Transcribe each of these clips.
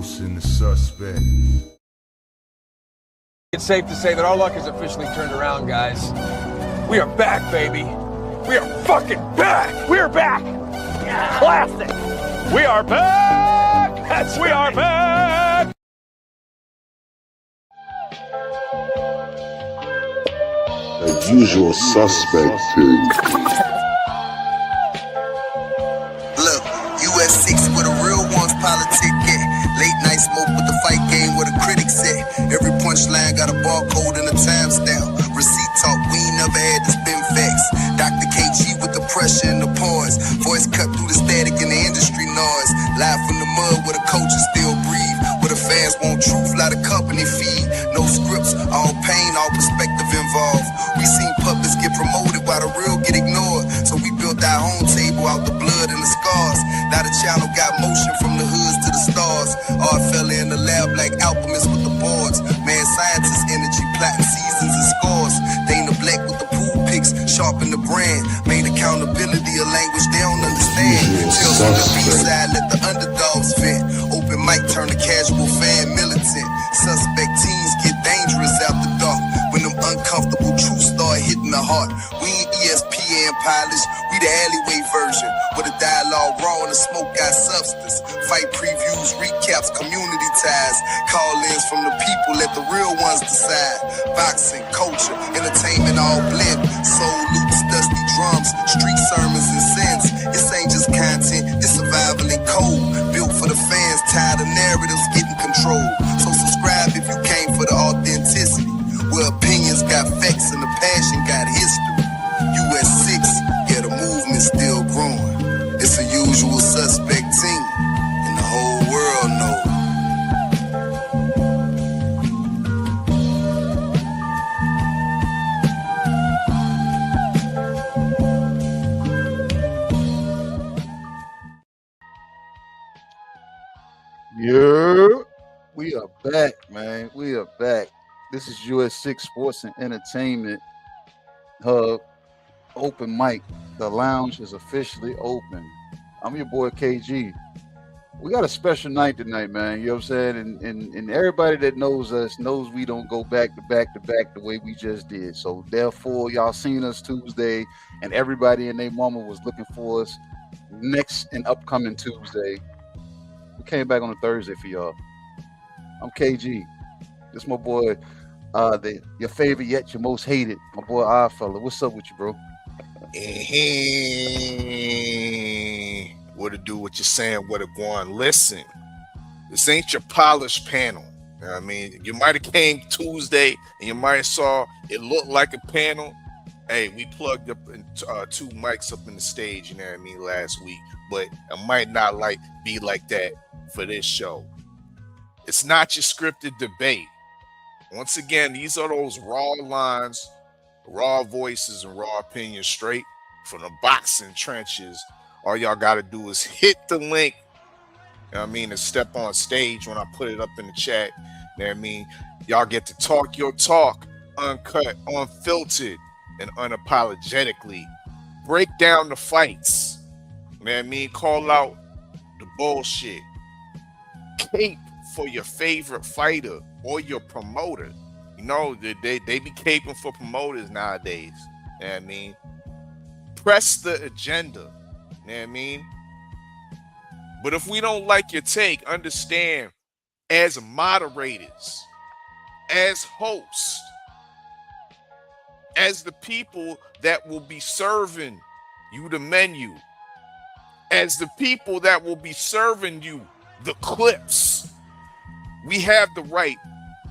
Exposing the suspect. It's safe to say that our luck has officially turned around, guys. We are back, baby. We are fucking back. We're back. Yeah. Classic. We are back. We are back. The usual suspect thing. Look, US 6 where the real ones politic at. Late night smoke with the fight game where the critics at. Every punchline got a barcode and a timestamp. Receipt talk, we ain't never had to spin facts. Dr. KG with the pressure and the pause. Voice cut through the static and the industry noise. Live from the mud where the coaches still breathe. Where the fans want truth, lot of company feed. No scripts, all pain, all perspective involved. We seen puppets get promoted while the real get ignored. So we built our own table out the blood and the scars. Now the channel got motion from the hoods to the stars. Art fella in the lab like alchemists with the boards. Man, scientist energy, plotting seasons and scores. Dana Black with the pool picks, sharpen the brand. Made accountability a language they don't understand. Tales from the B-side, let the underdogs vent. Open mic turn the casual fan militant. Suspect teens get dangerous after dark. When them uncomfortable truths start hitting the heart. We ain't ESPN polished, we the alleyway version. Where the dialogue raw and the smoke got substance. Fight previews, recaps, community ties. Call-ins from the people, let the real ones decide. Boxing, culture, entertainment all blend. Soul loops, dusty drums, street sermons and sins. This ain't just content, it's survival and code. Built for the fans, tired of narratives getting control. So subscribe if you came for the authenticity. Where opinions got facts and the passion got history. US 6, yeah, the movement's still growing. It's a usual suspect team, and the whole world knows. Yeah, we are back, man. We are back. This is US 6 Sports and Entertainment Hub Open Mic. The lounge is officially open. I'm your boy KG. We got a special night tonight, man. You know what I'm saying? And everybody that knows us knows we don't go back to back to back the way we just did. So therefore, y'all seen us Tuesday, and everybody and their mama was looking for us next and upcoming Tuesday. We came back on a Thursday for y'all. I'm KG. This my boy, your favorite yet your most hated, my boy Oddfella. What's up with you, bro? What to do, what you're saying, what to go on. Listen, this ain't your polished panel. You know what I mean? You might have came Tuesday and you might have saw it looked like a panel. Hey, we plugged up in, 2 mics up in the stage, you know what I mean, last week. But it might not be like that for this show. It's not your scripted debate. Once again, these are those raw lines, raw voices, and raw opinions straight from the boxing trenches. All y'all got to do is hit the link, you know what I mean, and step on stage when I put it up in the chat. You know what I mean? Y'all get to talk your talk, uncut, unfiltered, and unapologetically. Break down the fights. You know what I mean? Call out the bullshit. Cape for your favorite fighter or your promoter. You know, they be caping for promoters nowadays. You know what I mean? Press the agenda. You know what I mean? But if we don't like your take, understand, as moderators, as hosts, as the people that will be serving you the menu, as the people that will be serving you the clips, we have the right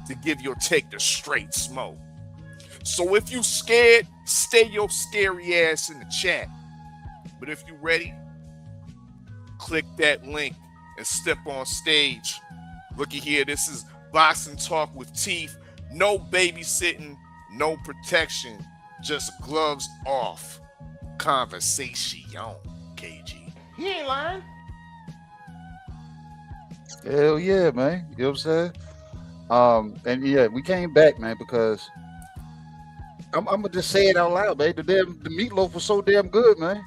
to give your take the straight smoke. So if you scared, stay your scary ass in the chat. But if you ready, click that link and step on stage. Looky here, this is Boxing Talk with Teeth. No babysitting, no protection, just gloves off. Conversation, KG. He ain't lying. Hell yeah, man. You know what I'm saying? And yeah, we came back, man, because I'm gonna just say it out loud, man. The meatloaf was so damn good, man.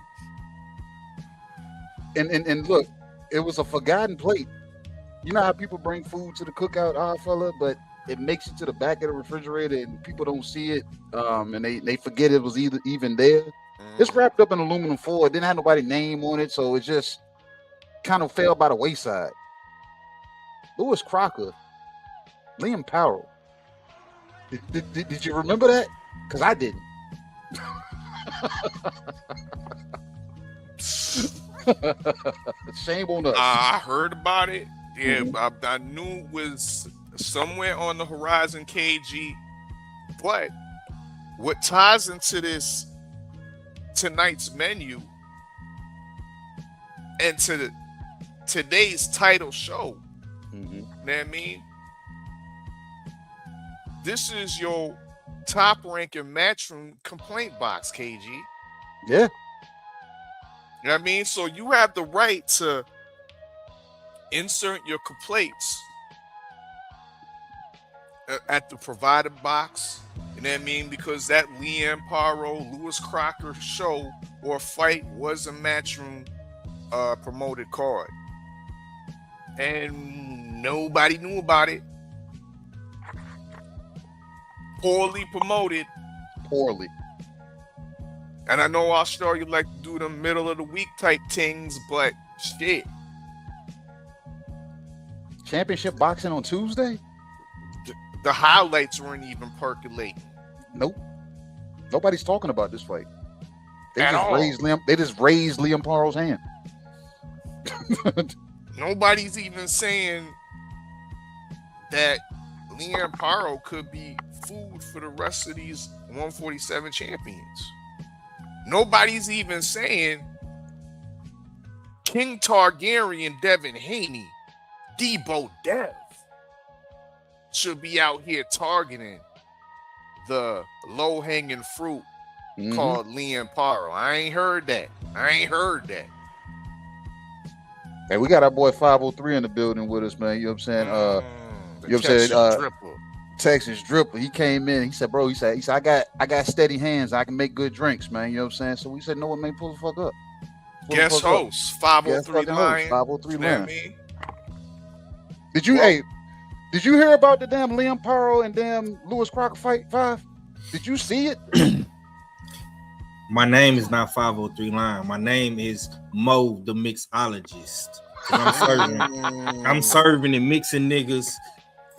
And look, it was a forgotten plate. You know how people bring food to the cookout, fella, but it makes it to the back of the refrigerator and people don't see it, and they forget it was even there. It's wrapped up in aluminum foil. It didn't have nobody's name on it, so it just kind of fell by the wayside. Lewis Crocker, Liam Powell. Did you remember that? Because I didn't. Shame on us. I heard about it. Yeah, I knew it was somewhere on the horizon, KG. But what ties into this tonight's menu and to today's title show, you know what I mean? This is your top ranking Matchroom complaint box, KG. Yeah. You know what I mean? So you have the right to insert your complaints at the provided box. You know what I mean? Because that Liam Paro, Lewis Crocker show or fight was a Matchroom promoted card. And nobody knew about it. Poorly promoted. Poorly. And I know Australia like to do the middle of the week type things, but shit. Championship boxing on Tuesday? The highlights weren't even percolating. Nope. Nobody's talking about this fight. They At just all. raised Liam Paro's hand. Nobody's even saying that Liam Paro could be food for the rest of these 147 champions. Nobody's even saying King Targaryen, Devin Haney, Debo Dev should be out here targeting the low-hanging fruit called Liam Paro. I ain't heard that. Hey, we got our boy 503 in the building with us, man. You know what I'm saying? You know what I'm saying? Dripper. Texas Dripper. He came in. He said, bro, he said, I got steady hands. I can make good drinks, man. You know what I'm saying? So we said, no one may pull the fuck up. Guest host, 503 Lion. 503 You know what I Lion. mean? Did you hear about the damn Liam Paro and damn Lewis Crocker fight 5? Did you see it? My name is not 503 Lion. My name is Mo the Mixologist. I'm serving and mixing niggas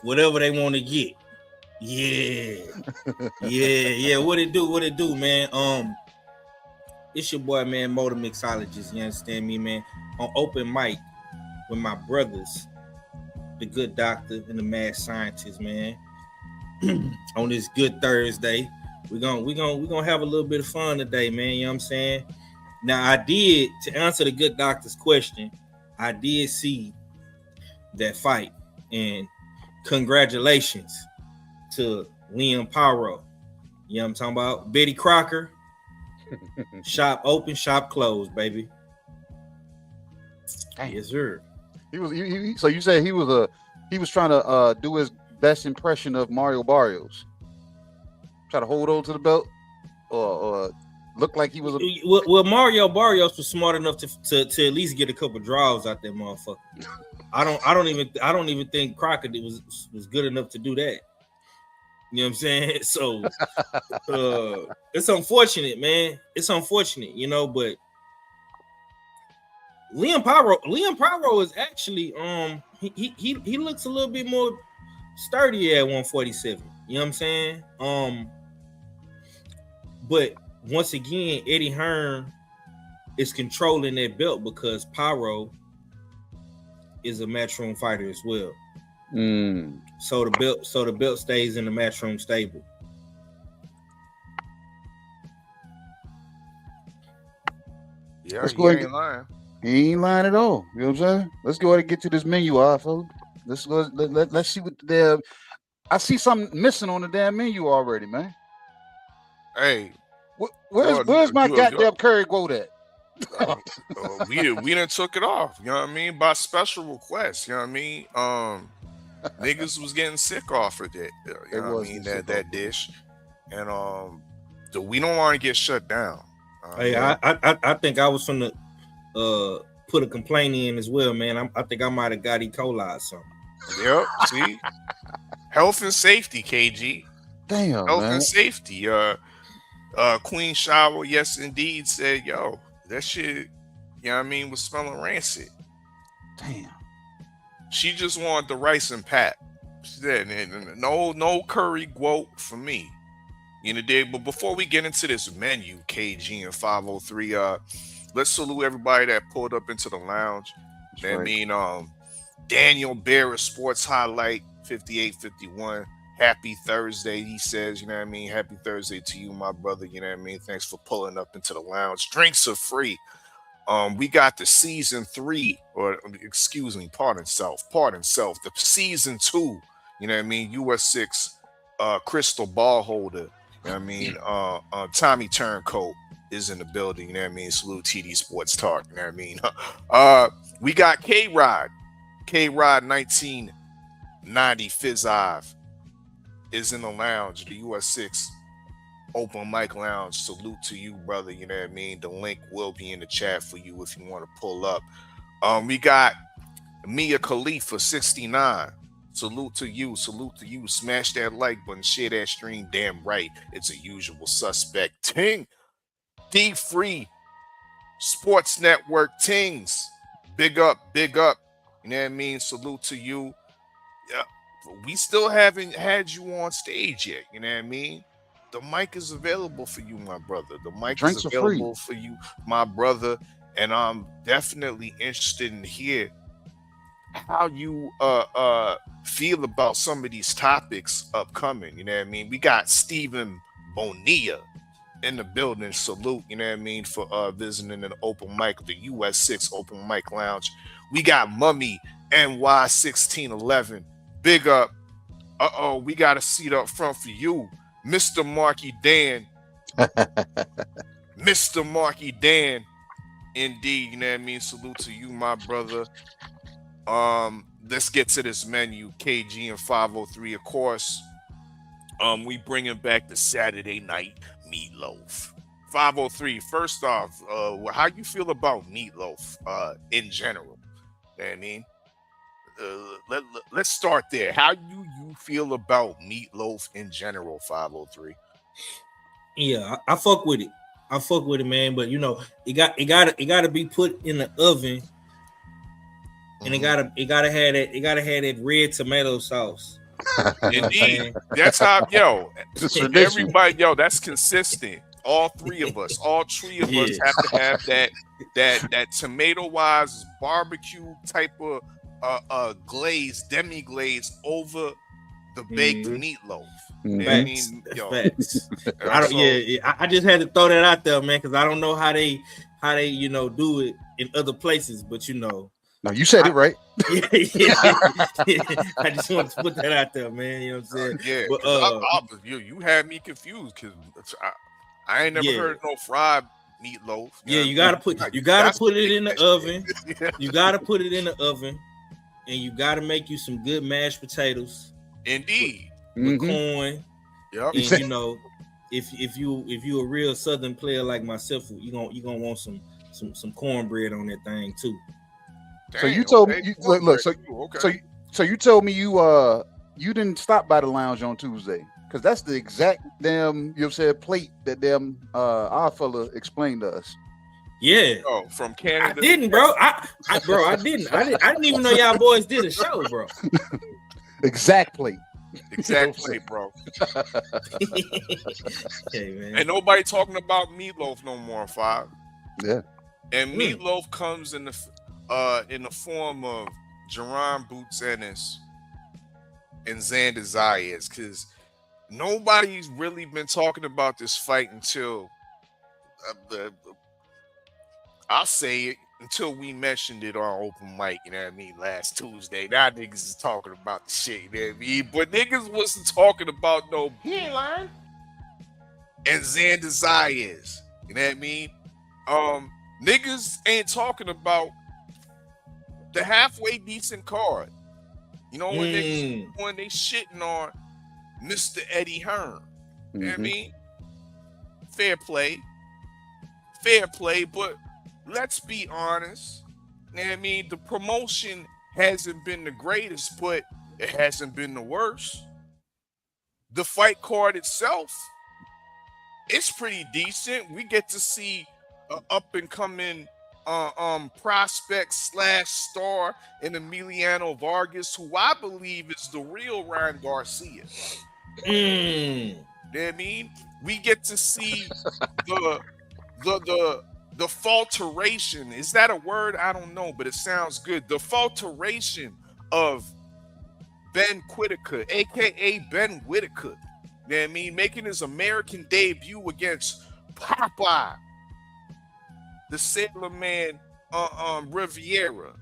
whatever they want to get. Yeah. What it do, man? It's your boy, man, Mo the Mixologist. You understand me, man? On open mic with my brothers, the good doctor and the mad scientist, man. On this good Thursday, we're gonna have a little bit of fun today, man. You know what I'm saying? Now, to answer the good doctor's question, I did see that fight, and congratulations to Liam Paro. You know what I'm talking about? Betty Crocker. Shop open, shop closed, baby. Dang. Yes, sir. So you say he was trying to do his best impression of Mario Barrios. Try to hold on to the belt, or look like he was Well, Mario Barrios was smart enough to at least get a couple draws out that motherfucker. I don't even think Crocker was good enough to do that. You know what I'm saying? So it's unfortunate, man. It's unfortunate, you know, but Liam Paro is actually he looks a little bit more sturdy at 147. You know what I'm saying? But once again, Eddie Hearn is controlling that belt because Paro is a Matchroom fighter as well. So the belt stays in the Matchroom stable. Yeah, Let's go ahead. ain't lying. He ain't lying at all. You know what I'm saying? Let's go ahead and get to this menu, folks. Let's go. Let's see what the I see something missing on the damn menu already, man. Hey, where's my goddamn curry quote at? we done took it off. You know what I mean? By special request. You know what I mean? Niggas was getting sick off of that. You know what I mean? That dish, and we don't want to get shut down. Hey, I think I was from the put a complaint in as well, man. I think I might have got E. coli or something. Yep. See, health and safety, KG. Damn, Health man. and safety. Queen Shower, yes, indeed, said, yo, that shit, you know what I mean, was smelling rancid. Damn. She just wanted the rice and pat. She said, no curry guoat for me. You know, but before we get into this menu, KG and 503, let's salute everybody that pulled up into the lounge. Right. I mean, Daniel Bear Sports Highlight 5851. Happy Thursday, he says, you know what I mean? Happy Thursday to you, my brother. You know what I mean? Thanks for pulling up into the lounge. Drinks are free. We got the season 3, or excuse me, pardon self, the season 2, you know what I mean? US 6 crystal ball holder. You know what I mean? Tommy Turncoat is in the building, you know what I mean? Salute TD Sports Talk, you know what I mean? We got K-Rod 1990 Fizz Ive is in the lounge, the US 6 open mic lounge. Salute to you, brother, you know what I mean? The link will be in the chat for you if you want to pull up. We got Mia Khalifa 69. Salute to you. Smash that like button, share that stream. Damn right, it's a usual suspect. Ting D Free Sports Network Tings. Big up. You know what I mean? Salute to you. Yeah, we still haven't had you on stage yet. You know what I mean? The mic is available for you, my brother. The mic Drinks is are available free for you, my brother. And I'm definitely interested in hear how you feel about some of these topics upcoming. You know what I mean? We got Stephen Bonilla in the building. Salute, you know what I mean, for visiting an open mic, the US 6 open mic lounge. We got Mummy NY 1611. Big up. We got a seat up front for you, Mr. Marky Dan. Mr. Marky Dan. Indeed, you know what I mean? Salute to you, my brother. Let's get to this menu. KG and 503, of course. We bringing back the Saturday night Meatloaf. 503, first off, how you feel about Meatloaf in general? You know what I mean? Let's start there. How do you feel about Meatloaf in general, 503? Yeah, I fuck with it, man. But you know, it gotta be put in the oven, and it gotta have that red tomato sauce. Indeed, that's how, everybody, that's consistent. All three of us have to have that tomato wise barbecue type of glaze, demi glaze over the baked meatloaf. Facts. I just had to throw that out there, man, because I don't know how they do it in other places, but No, you said it right. I just want to put that out there, man. You know what I'm saying? But you had me confused because I ain't never heard no fried meatloaf. You gotta put it in the oven. You gotta put it in the oven, and you gotta make you some good mashed potatoes. Indeed. With corn. Yep. And you know, if you a real Southern player like myself, you gonna want some cornbread on that thing too. So you told me, So you told me you didn't stop by the lounge on Tuesday, because that's the exact damn plate that our fella explained to us. Yeah. Oh, from Canada. I didn't, bro. I didn't even know y'all boys did a show, bro. Exact plate, bro. Okay, man. And nobody talking about Meatloaf no more, 5. Yeah. And Meatloaf comes in the form of Jerron Boots Ennis and Xander Zayas, because nobody's really been talking about this fight until I'll say it, until we mentioned it on open mic, you know what I mean, last Tuesday. Now niggas is talking about the shit, you know what I mean? But niggas wasn't talking about no and Xander Zayas, you know what I mean? Niggas ain't talking about the halfway decent card. You know, when they shitting on Mr. Eddie Hearn. You know what I mean? Fair play, but let's be honest. I mean, the promotion hasn't been the greatest, but it hasn't been the worst. The fight card itself, it's pretty decent. We get to see an up and coming prospect / star in Emiliano Vargas, who I believe is the real Ryan Garcia. You know what I mean? We get to see the falteration. Is that a word? I don't know, but it sounds good. The falteration of Ben Whitaker, aka Ben Whitaker. You know what I mean? Making his American debut against Popeye, the Sailor Man Riviera.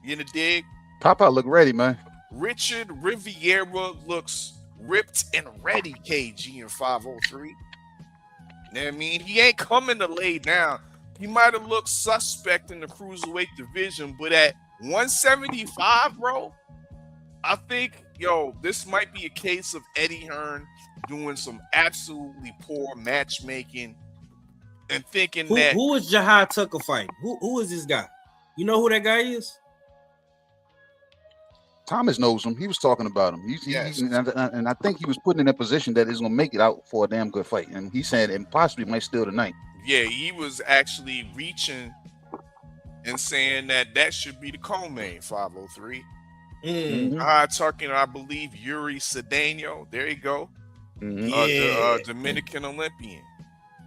You know, dig? Popeye look ready, man. Richard Riviera looks ripped and ready, KG in 503. You know what I mean? He ain't coming to lay down. He might have looked suspect in the cruiserweight division, but at 175, bro, I think, this might be a case of Eddie Hearn doing some absolutely poor matchmaking and thinking who is Jahai Tucker fighting? Who is this guy? You know who that guy is? Thomas knows him. He was talking about him. And I think he was putting in that position that he's going to make it out for a damn good fight. And he said, and possibly might steal tonight. Yeah, he was actually reaching and saying that should be the co-main 503. Tucker, I believe Yuri Cedeno. There you go. The Dominican Olympian.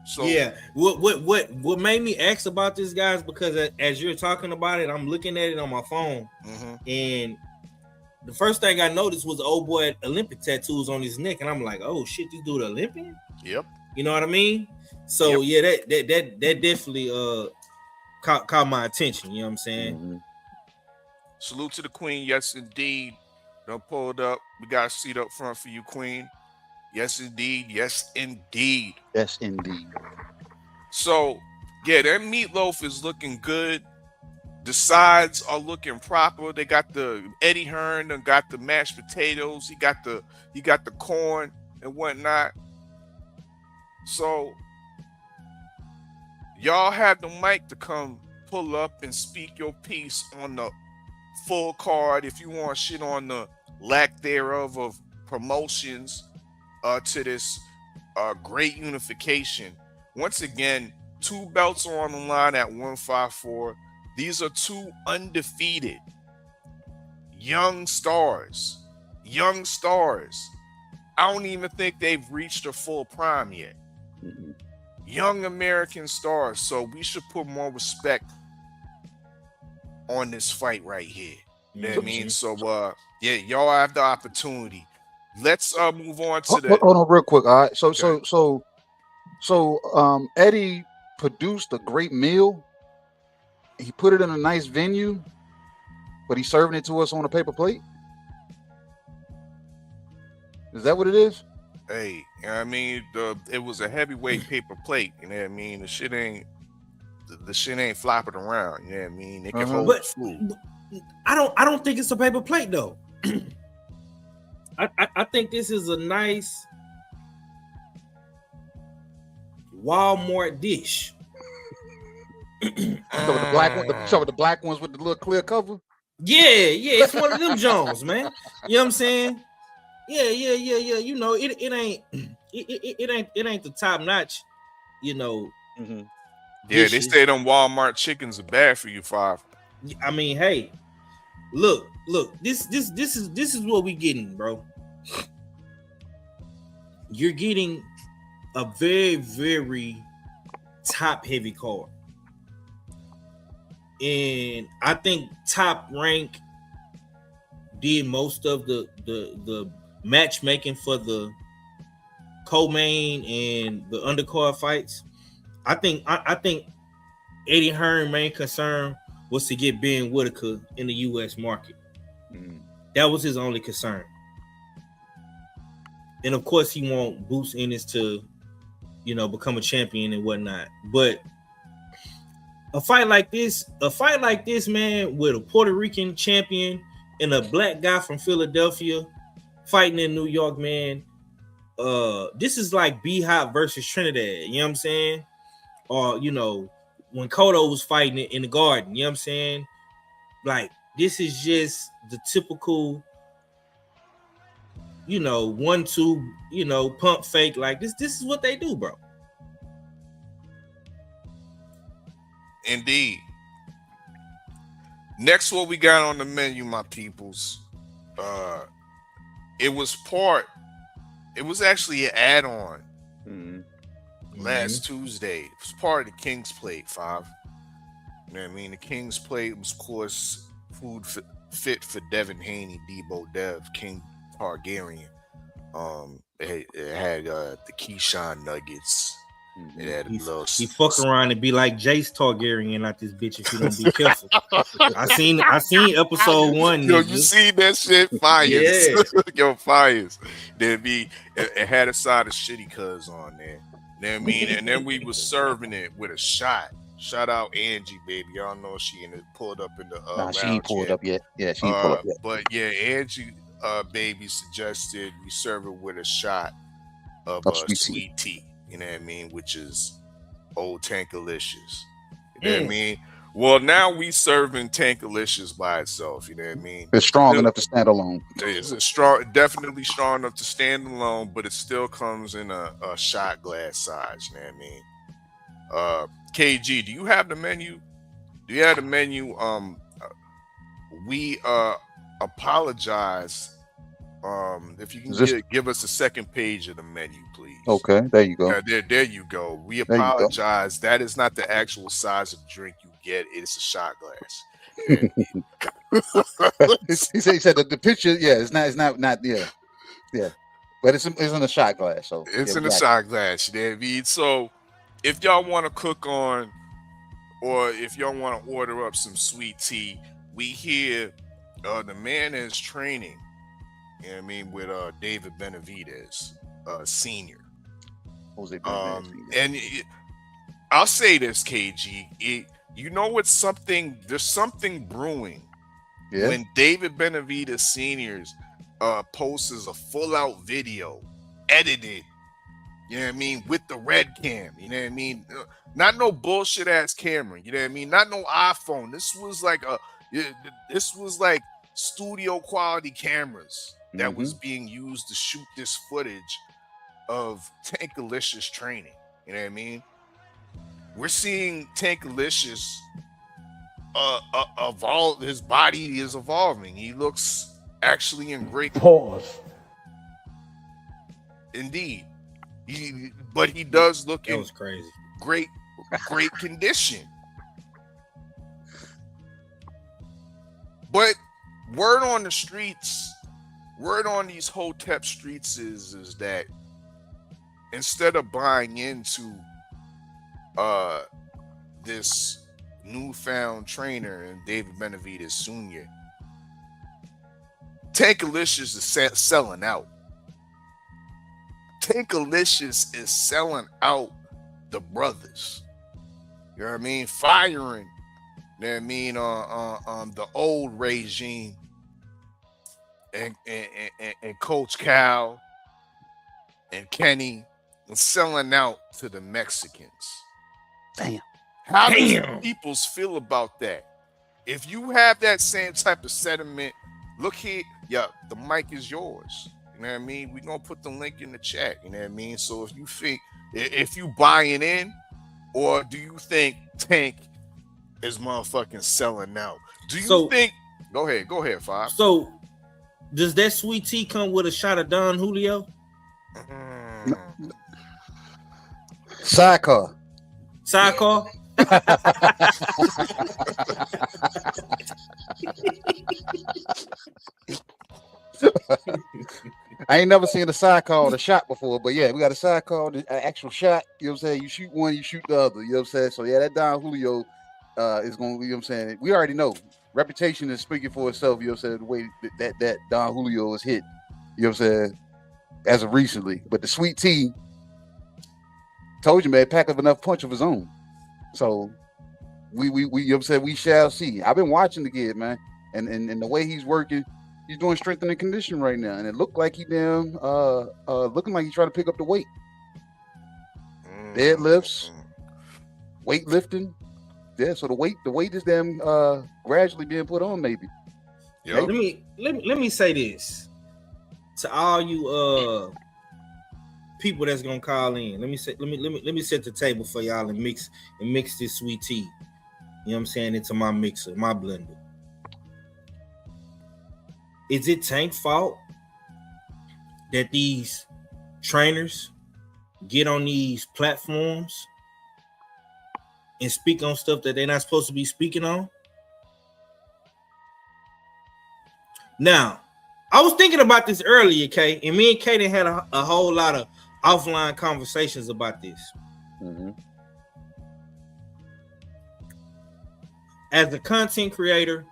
So yeah, what made me ask about this, guys, because as you're talking about it, I'm looking at it on my phone, and the first thing I noticed was the old boy had Olympic tattoos on his neck, and I'm like, oh shit, this dude Olympian? Yep. You know what I mean? So yeah, that definitely caught my attention. You know what I'm saying? Salute to the Queen. Yes, indeed. Done pulled up. We got a seat up front for you, Queen. Yes, indeed. Yes, indeed. Yes, indeed. So, yeah, that meatloaf is looking good. The sides are looking proper. They got the Eddie Hearn, and got the mashed potatoes. He got the corn and whatnot. So, y'all have the mic to come pull up and speak your piece on the full card. If you want shit on the lack thereof of promotions to this great unification. Once again, 2 belts are on the line at 154. These are 2 undefeated young stars. I don't even think they've reached their full prime yet. Young American stars. So we should put more respect on this fight right here. You know what I mean? So yeah, y'all have the opportunity. Let's move on to the hold on real quick. All right. So Eddie produced a great meal. He put it in a nice venue, but he's serving it to us on a paper plate. Is that what it is? Hey, I mean, it was a heavyweight paper plate. You know what I mean? The shit ain't flopping around. You know what I mean? It can hold food. I don't think it's a paper plate though. I think this is a nice Walmart dish. So with the black ones with the little clear cover. Yeah, it's one of them Jones, man. You know what I'm saying? Yeah. You know, it ain't the top notch. You know. Yeah, dishes. They say them Walmart chickens are bad for you, Five. I mean, hey, look. This is what we getting, bro. You're getting a very, very top heavy card. And I think Top Rank did most of the matchmaking for the co-main and the undercard fights. I think Eddie Hearn's main concern was to get Ben Whitaker in the U.S. market. That was his only concern. And of course, he want Boots Ennis to, become a champion and whatnot. But a fight like this, man, with a Puerto Rican champion and a black guy from Philadelphia fighting in New York, man. This is like B-Hop versus Trinidad. You know what I'm saying? Or when Kodo was fighting it in the garden. You know what I'm saying? Like, this is just the typical, 1-2, pump fake. Like, this is what they do, bro. Indeed. Next, what we got on the menu, my peoples. It was actually an add-on last Tuesday. It was part of the King's Plate 5. You know what I mean? The King's Plate was, of course, food fit for Devin Haney, Debo Dev, King Targaryen. It had the Keyshawn nuggets. It had a little. He fuck around and be like Jace Targaryen out this bitch if you don't be careful. I seen episode 1. Yo, you seen that shit? Fires. Yeah. Yo, fires. It had a side of shitty cuz on there. You know what I mean? And then we was serving it with a shot. Shout out Angie, baby. Y'all know she pulled up in the nah, she ain't pulled up yet. Yeah, she ain't pulled up yet. But yeah, Angie baby suggested we serve it with a shot of sweet tea. You know what I mean? Which is old Tankalicious. You know what I mean? Well, now we serving Tankalicious by itself. You know what I mean? It's strong enough to stand alone. It's definitely strong enough to stand alone, but it still comes in a shot glass size. You know what I mean? KG, do you have the menu? We apologize. If you can give us the second page of the menu, please. Okay, there you go. There you go. We apologize. That is not the actual size of drink you get. It's a shot glass. he said that the picture, it's not, yeah. But it's in a shot glass. So it's in a shot glass. You know what I mean? So if y'all want to cook on, or if y'all want to order up some sweet tea, we hear the man is training. You know what I mean, with David Benavidez, senior. Jose Benavidez, and I'll say this, KG. There's something brewing when David Benavidez Senior's posts a full-out video, edited. You know what I mean, with the red cam. You know what I mean, not no bullshit ass camera. You know what I mean, not no iPhone. This was like studio quality cameras that was being used to shoot this footage of Tankalicious training. You know what I mean? We're seeing Tankalicious evolve. His body is evolving. He looks actually in great pause. Indeed. But he does look that was crazy. Great condition. But word on the streets, word on these Hotep streets is that instead of buying into this newfound trainer and David Benavidez Sr., Tankalicious is selling out. Tankalicious is selling out the brothers. You know what I mean? Firing. You know what I mean? On the old regime and Coach Cal and Kenny, and selling out to the Mexicans. Damn. How do peoples feel about that? If you have that same type of sentiment, look here, the mic is yours. You know what I mean? We're gonna put the link in the chat. You know what I mean? So if you buying in, or do you think Tank is motherfucking selling out? Do you think? Go ahead, Five. So, does that sweet tea come with a shot of Don Julio? Sidecar. I ain't never seen a sidecar or a shot before, but yeah, we got a sidecar, an actual shot. You know what I'm saying? You shoot one, you shoot the other. You know what I'm saying? So yeah, that Don Julio is going to, you know what I'm saying? We already know. Reputation is speaking for itself, you know what I'm saying? The way that Don Julio is hit, you know what I'm saying? As of recently. But the sweet tea, told you, man, pack up enough punch of his own. So we you know what I'm saying? We shall see. I've been watching the kid, man. And the way he's working, he's doing strength and conditioning right now. And it looked like he looking like he's trying to pick up the weight. Deadlifts, weightlifting, Yeah, so the weight is them gradually being put on, maybe. Yep. Let me say this to all you people that's gonna call in. Let me set the table for y'all and mix this sweet tea. You know what I'm saying, into my mixer, my blender. Is it Tank's fault that these trainers get on these platforms and speak on stuff that they're not supposed to be speaking on? Now, I was thinking about this earlier, Kay, and me and Kaden had a whole lot of offline conversations about this. Mm-hmm. As a content creator,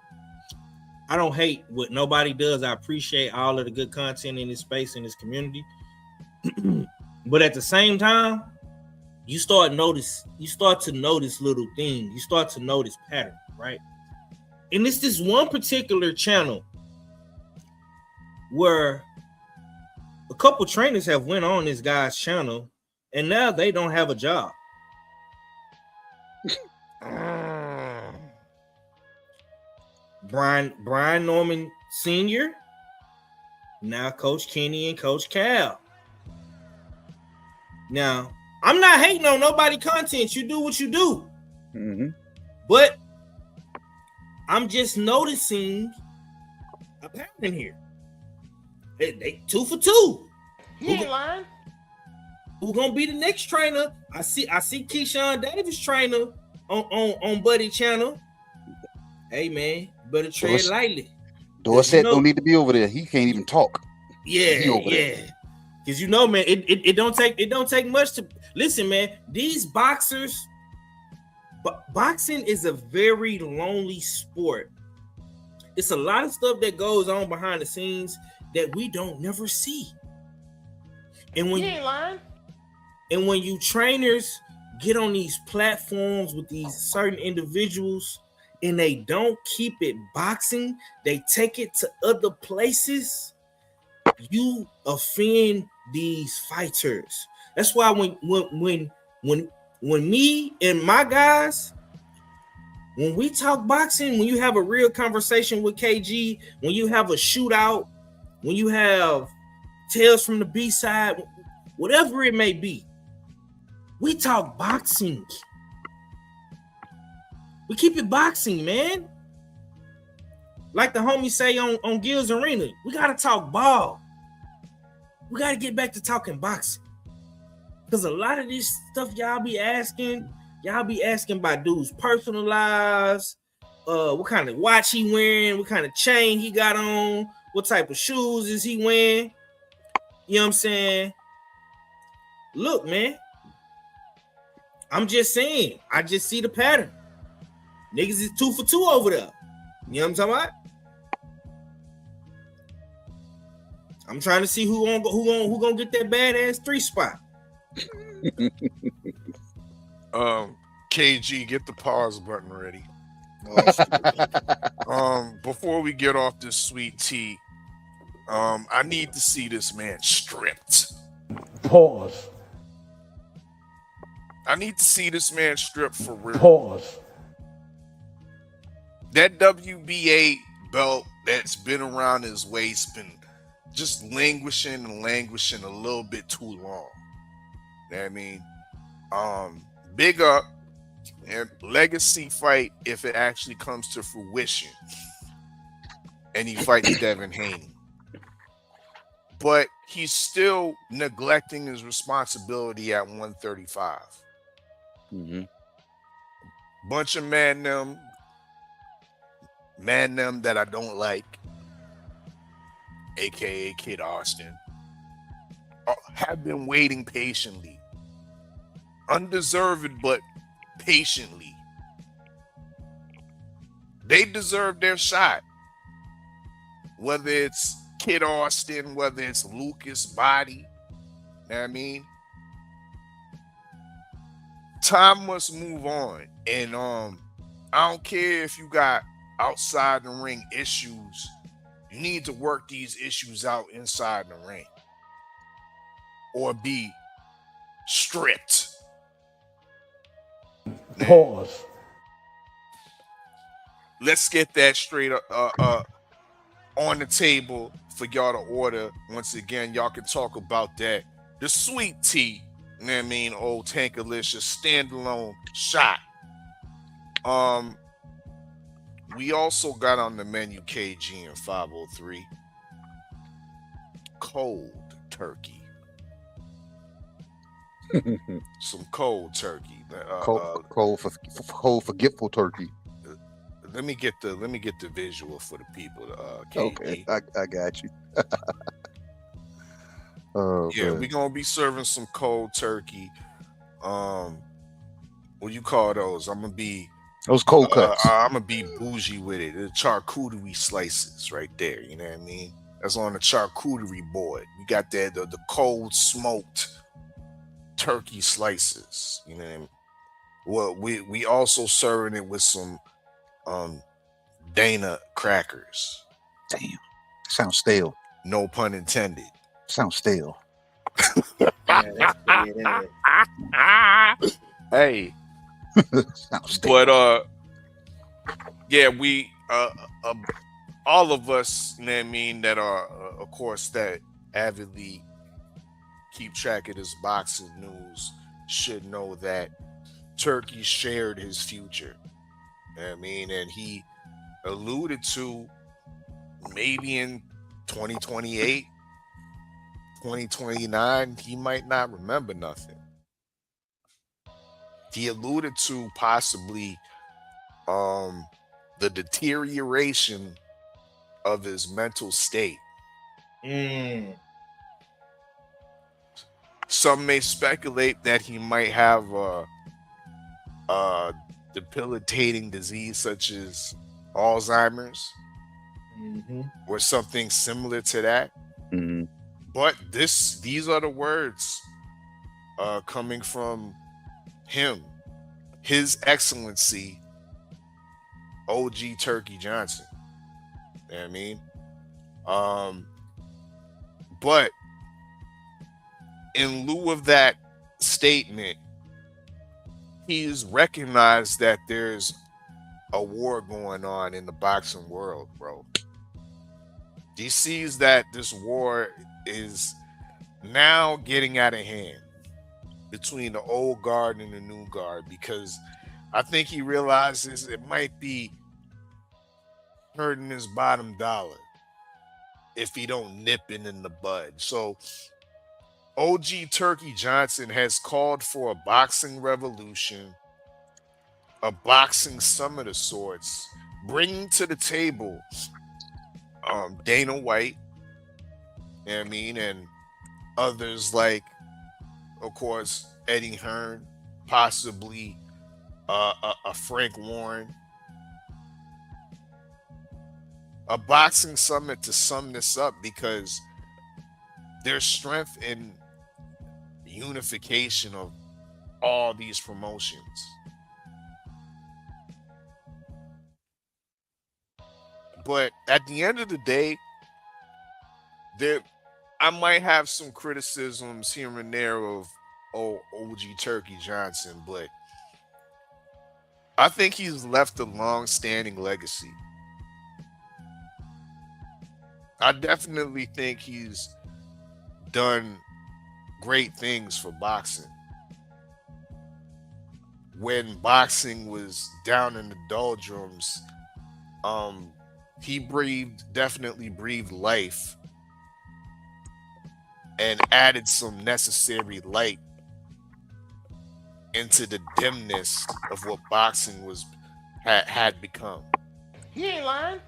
I don't hate what nobody does. I appreciate all of the good content in this space, in this community. But at the same time, you start to notice little things. You start to notice patterns, right? And it's this one particular channel where a couple trainers have went on this guy's channel, and now they don't have a job. Brian Norman Sr., now Coach Kenny and Coach Cal. Now, I'm not hating on nobody content. You do what you do. Mm-hmm. But I'm just noticing a pattern here. They 2 for 2. He ain't lying. Who gonna be the next trainer? I see Keyshawn Davis trainer on Buddy channel. Hey man, better tread lightly. Dorsett don't need to be over there. He can't even talk. Yeah. Because you know, man, it don't take much to listen, man. These boxers, boxing is a very lonely sport. It's a lot of stuff that goes on behind the scenes that we don't never see. And when you trainers get on these platforms with these certain individuals and they don't keep it boxing, they take it to other places, you offend these fighters. That's why when me and my guys, when we talk boxing, when you have a real conversation with KG, when you have a shootout, when you have Tales from the B-side, whatever it may be, we talk boxing. We keep it boxing, man. Like the homies say on Gills Arena, we gotta talk ball. We gotta get back to talking boxing. Because a lot of this stuff y'all be asking about dudes' personal lives, what kind of watch he wearing, what kind of chain he got on, what type of shoes is he wearing. You know what I'm saying? Look, man, I'm just saying, I just see the pattern. Niggas is 2 for 2 over there. You know what I'm talking about? I'm trying to see who gonna get that badass 3 spot. KG, get the pause button ready. Before we get off this sweet tea, I need to see this man stripped. Pause. I need to see this man stripped for real. Pause. That WBA belt that's been around his waist been just languishing a little bit too long. You know what I mean? Big up and legacy fight if it actually comes to fruition and he fights Devin Haney. But he's still neglecting his responsibility at 135. Mm-hmm. Bunch of man them that I don't like, aka Kid Austin, have been waiting patiently. Undeserved, but patiently. They deserve their shot. Whether it's Kid Austin, whether it's Lucas Body, you know what I mean? Time must move on. And I don't care if you got outside the ring issues. You need to work these issues out inside the ring. Or be stripped. Pause. let's get that straight on the table for y'all to order. Once again, y'all can talk about that. The sweet tea, you know what I mean? Old Tankalicious standalone shot. We also got on the menu KG and 503 cold turkey. Some cold turkey. Cold forgetful turkey. Let me get the visual for the people. KG. Okay, I got you. Oh, yeah, man. we're gonna be serving some cold turkey. What you call those? I'm gonna be those cold cuts. I'm gonna be bougie with it. The charcuterie slices right there. You know what I mean? That's on the charcuterie board. We got that the cold smoked turkey slices. You know what I mean? Well, we also serving it with some Dana crackers. Damn, sounds stale. No pun intended. Sounds stale. Yeah, that's bad. Hey, sounds stale. but yeah, we all of us, you know what I mean, that are of course that avidly keep track of this boxing news should know that Turkey shared his future. You know what I mean, and he alluded to maybe in 2028, 2029, he might not remember nothing. He alluded to possibly the deterioration of his mental state. Some may speculate that he might have a debilitating disease such as Alzheimer's or something similar to that. But these are the words coming from him, His Excellency OG Turkey Johnson. You know what I mean? But in lieu of that statement, he's recognized that there's a war going on in the boxing world, bro. He sees that this war is now getting out of hand between the old guard and the new guard, because I think he realizes it might be hurting his bottom dollar if he don't nip it in the bud. So OG Turkey Johnson has called for a boxing revolution, a boxing summit of sorts, bringing to the table Dana White, you know what I mean, and others like, of course, Eddie Hearn, possibly a Frank Warren. A boxing summit to sum this up, because there's strength in unification of all these promotions. But at the end of the day, I might have some criticisms here and there of OG Turkey Johnson, but I think he's left a long-standing legacy. I definitely think he's done great things for boxing. When boxing was down in the doldrums, he definitely breathed life and added some necessary light into the dimness of what boxing had become. He ain't lying.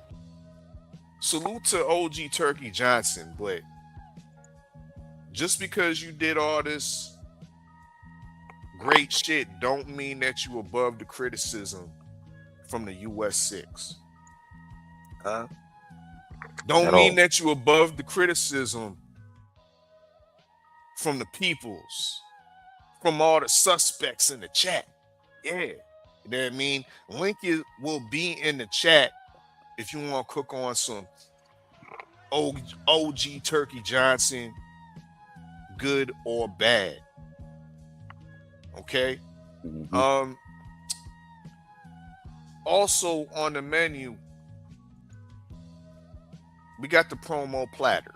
Salute to OG Turkey Johnson, but just because you did all this great shit don't mean that you above the criticism from the US 6. Don't mean that you above the criticism from the peoples, from all the suspects in the chat. Yeah, you know what I mean? Link will be in the chat if you want to cook on some OG Turkey Johnson, good or bad. Okay? Also on the menu, we got the promo platter.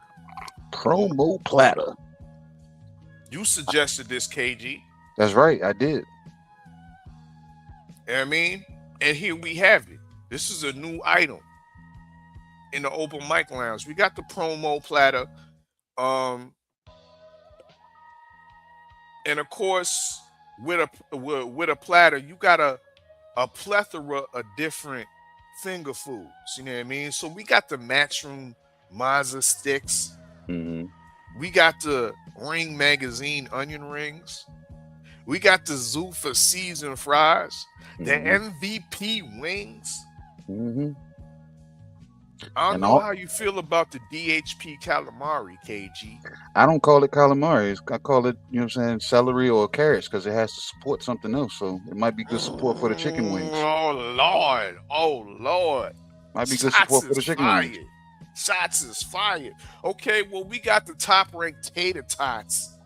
Promo platter. You suggested this, KG. That's right, I did. You know what I mean? And here we have it. This is a new item in the open mic lounge. We got the promo platter. And of course, with a platter, you got a plethora of different finger foods. You know what I mean? So we got the Matchroom Mazza sticks. Mm-hmm. We got the Ring Magazine onion rings. We got the Zuffa seasoned fries. The MVP wings. Mm-hmm. I don't know how you feel about the DHP calamari, KG. I don't call it calamari. I call it, you know what I'm saying, celery or carrots, because it has to support something else. So it might be good support for the chicken wings. Oh Lord. Might be good support for the chicken wings. Shots is fired. Okay, well, we got the top-ranked tater tots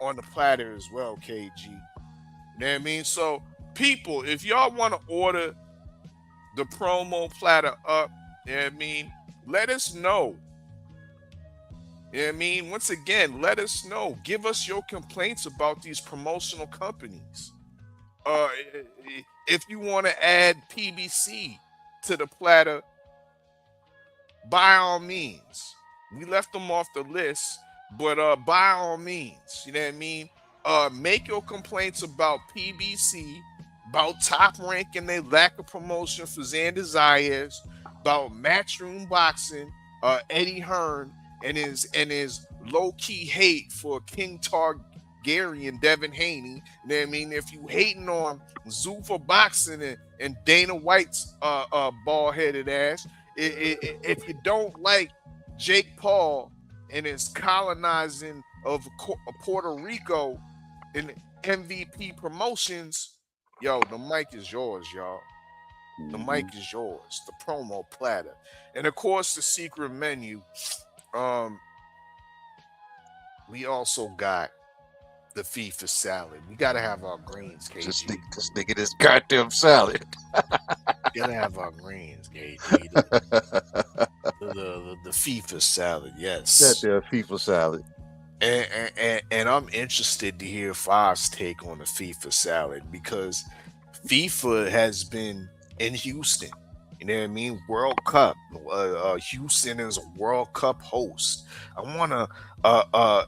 on the platter as well, KG. You know what I mean? So, people, if y'all want to order the promo platter up, you know what I mean, let us know. You know what I mean? Once again, let us know. Give us your complaints about these promotional companies. If you want to add PBC to the platter, by all means. We left them off the list, but by all means, you know what I mean? Make your complaints about PBC, about Top Rank and their lack of promotion for Xander Zayas, about Matchroom Boxing, Eddie Hearn and his low-key hate for King Targaryen, Devin Haney. You know what I mean? If you hating on Zuffa Boxing and Dana White's bald-headed ass, if you don't like Jake Paul and his colonizing of Puerto Rico in MVP promotions, yo, the mic is yours, y'all. The mic is yours. The promo platter. And of course, the secret menu. We also got the FIFA salad. We gotta have our greens, KG. Just nigga this goddamn salad. Gotta have our greens, KG. The FIFA salad, yes. Goddamn FIFA salad. And I'm interested to hear Five's take on the FIFA salad, because FIFA has been in Houston. You know what I mean? World Cup. Houston is a World Cup host. I want to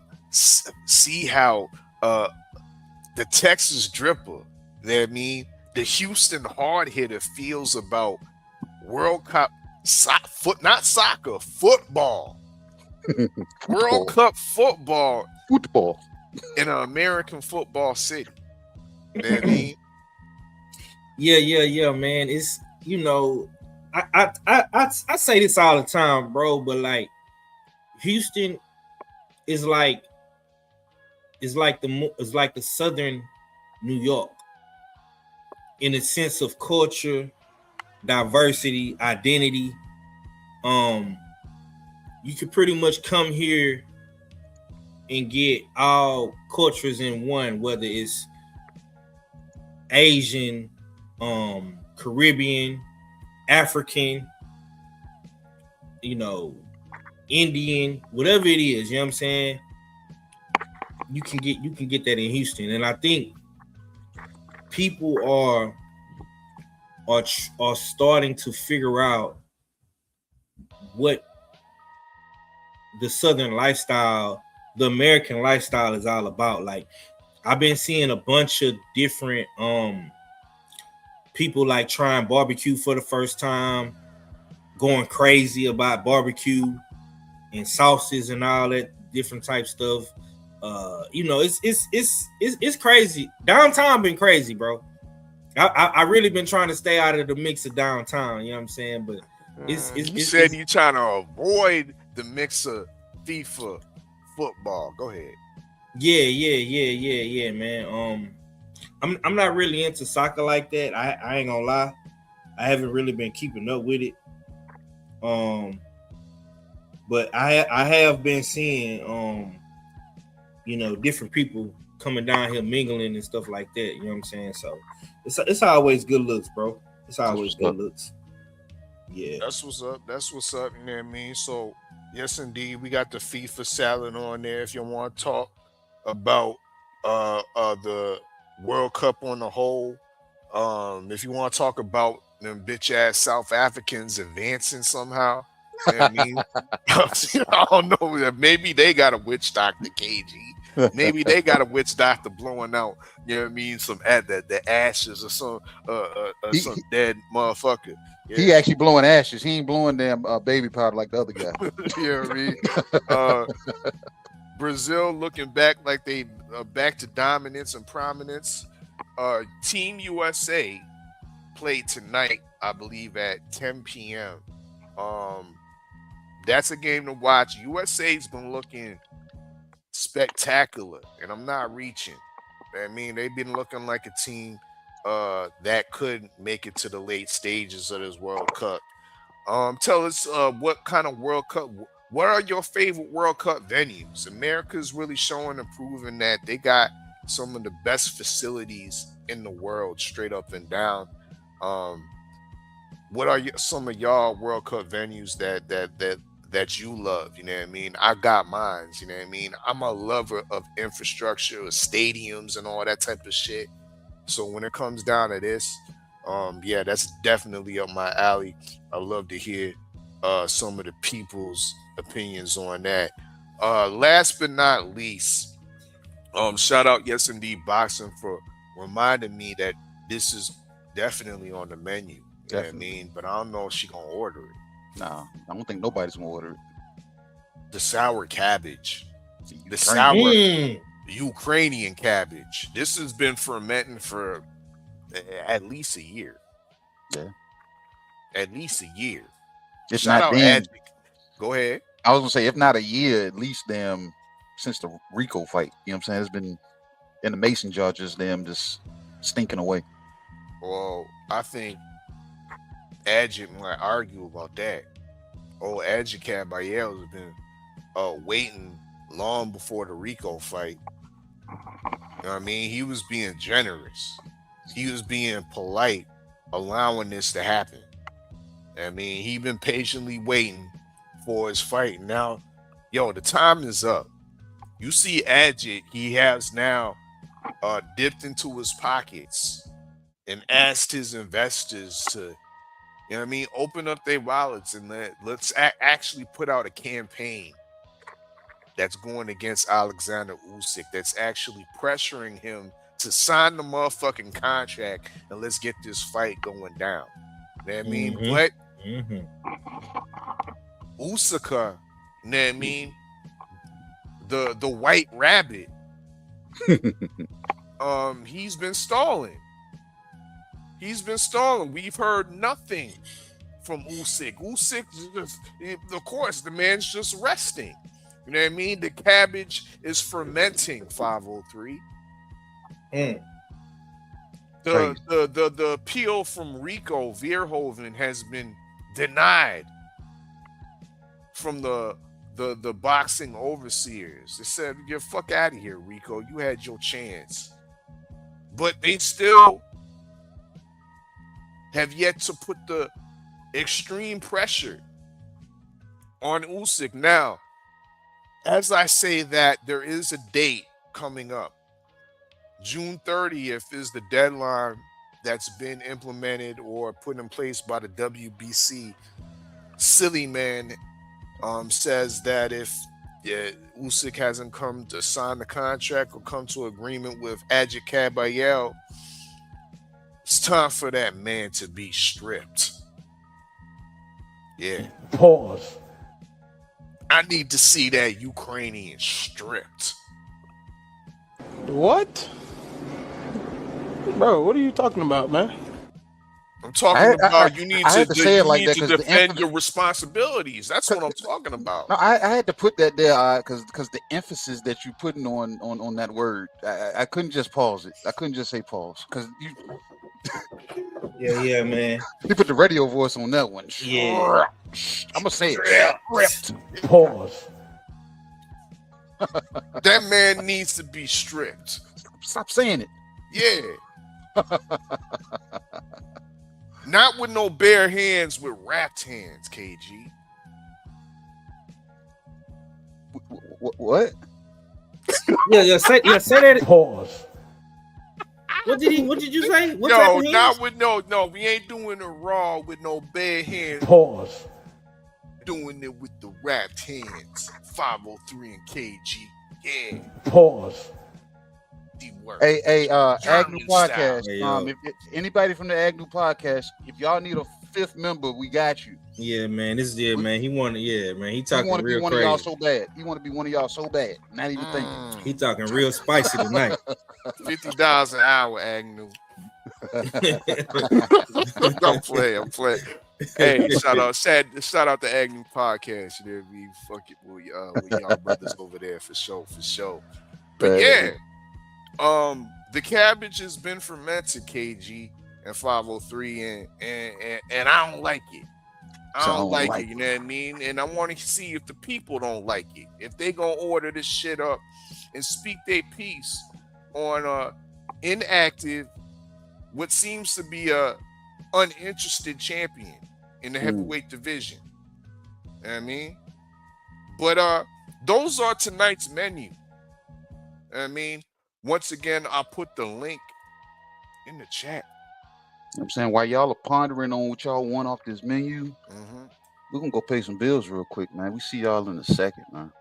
see how the Texas Dripper, you know what I mean, the Houston hard hitter feels about World Cup not soccer, football. World Cup football in an American football city. You know what I mean? Yeah, man. It's, you know, I say this all the time, bro, but like Houston is like the southern New York in a sense of culture, diversity, identity. You could pretty much come here and get all cultures in one, whether it's Asian, Caribbean, African, you know, Indian, whatever it is, you know what I'm saying? You can get that in Houston. And I think people are starting to figure out what the Southern lifestyle, the American lifestyle is all about. Like, I've been seeing a bunch of different people like trying barbecue for the first time, going crazy about barbecue and sauces and all that different type stuff. You know, it's crazy. Downtown been crazy, bro. I really been trying to stay out of the mix of downtown. You know what I'm saying? But you said you trying to avoid the mix of FIFA football. Go ahead. Yeah, man. I'm not really into soccer like that. I ain't gonna lie. I haven't really been keeping up with it. But I have been seeing you know, different people coming down here mingling and stuff like that. You know what I'm saying? So it's always good looks, bro. It's always good looks. Yeah. That's what's up. That's what's up. You know what I mean? So, yes, indeed, we got the FIFA Salad on there. If you want to talk about the World Cup on the whole, if you want to talk about them bitch ass South Africans advancing somehow, you know what I mean? I don't know. Maybe they got a witch doctor, KG. Maybe they got a witch doctor blowing out, you know what I mean, the ashes of some dead motherfucker. Yeah. He actually blowing ashes. He ain't blowing damn baby powder like the other guy. You know what I mean? Brazil looking back like they back to dominance and prominence. Team USA played tonight, I believe, at 10 p.m. That's a game to watch. USA's been looking spectacular, and I'm not reaching. I mean, they've been looking like a team that could make it to the late stages of this World Cup. Tell us what kind of World Cup, what are your favorite World Cup venues? America's really showing and proving that they got some of the best facilities in the world, straight up and down. What are some of y'all World Cup venues that you love? You know what I mean? I got mines, you know what I mean? I'm a lover of infrastructure, of stadiums and all that type of shit. So when it comes down to this, yeah, that's definitely up my alley. I love to hear some of the people's opinions on that. Last but not least, shout out Yes Indeed Boxing for reminding me that this is definitely on the menu. You know what I mean? But I don't know if she gonna order it. No, I don't think nobody's gonna order it. The sour cabbage. The sour Ukrainian cabbage. This has been fermenting for at least a year. Yeah. At least a year. It's Shout not out damn. Adric. Go ahead. I was gonna say, if not a year, at least them since the Rico fight. You know what I'm saying? It's been in the Mason judges, them just stinking away. Well, I think Adric might argue about that. Adric Caballeros has been waiting long before the Rico fight. You know what I mean? He was being generous. He was being polite, allowing this to happen. I mean, he been patiently waiting for his fight. Now, the time is up. You see Adric, he has now dipped into his pockets and asked his investors to, you know what I mean, open up their wallets and let's actually put out a campaign that's going against Alexander Usyk, that's actually pressuring him to sign the motherfucking contract and let's get this fight going down. You know what I mean? But Usyk, you know what I mean? The white rabbit, he's been stalling. He's been stalling. We've heard nothing from Usyk. Usyk, of course, the man's just resting. You know what I mean? The cabbage is fermenting, 503. The appeal from Rico Verhoeven has been denied from the boxing overseers. They said, "Get the fuck out of here, Rico. You had your chance." But they still have yet to put the extreme pressure on Usyk. Now, as I say that, there is a date coming up. June 30th is the deadline that's been implemented or put in place by the WBC. Silly man says that if Usyk hasn't come to sign the contract or come to agreement with Adric Caballero, it's time for that man to be stripped. Yeah. Pause. I need to see that Ukrainian stripped. What? Bro, what are you talking about, man? I'm talking about you need to defend your responsibilities. That's what I'm talking about. No, I had to put that there because the emphasis that you putting on that word, I couldn't just pause it. I couldn't just say pause because you. Yeah, man. You put the radio voice on that one. Yeah. I'm gonna say it. Stripped. Pause. That man needs to be stripped. Stop saying it. Yeah. Not with no bare hands, with wrapped hands, KG. What? Yeah, say that. Pause. What did you say? What No, type of hands? not with no. We ain't doing it raw with no bare hands. Pause. Doing it with the wrapped hands. 503 and KG. Yeah. Pause. Hey, Agnew German Podcast. style. If anybody from the Agnew Podcast, if y'all need a fifth member, we got you. Yeah, man. Man. He wanted. Yeah, man. He He talking want to be real one crazy. of y'all so bad. He want to be one of y'all so bad. Not even thinking. He talking real spicy tonight. $50 an hour, Agnew. I'm playing. Hey, shout out to Agnew Podcast. You know, we fucking with y'all brothers over there for sure. But yeah, the cabbage has been fermented, KG and 503, and I don't like it. I don't like it. You know what I mean? And I want to see if the people don't like it. If they gonna order this shit up and speak their piece on inactive, what seems to be a uninterested champion in the heavyweight division. You know what I mean? But those are tonight's menu. You know what I mean? Once again, I'll put the link in the chat. I'm saying, while y'all are pondering on what y'all want off this menu, we're gonna go pay some bills real quick, man. We see y'all in a second, man.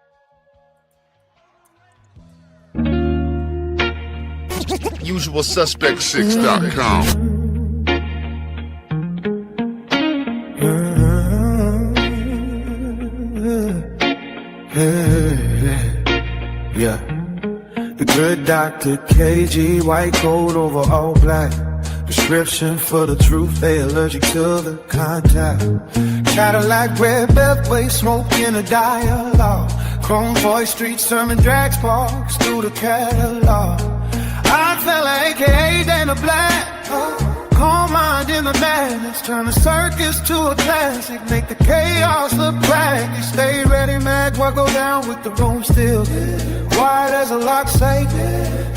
UsualSuspect6.com. Yeah. The good Dr. KG, white coat over all black. Prescription for the truth, they allergic to the contact. Cadillac, red beltway, smoke in a dialogue. Chrome voice, street sermon, drag sparks through the catalog. I fella, aka Dana Black. Calm mind in the madness, turn the circus to a classic. Make the chaos look practice. Stay ready, mag, what go down with the room still. Wide as a lock safe,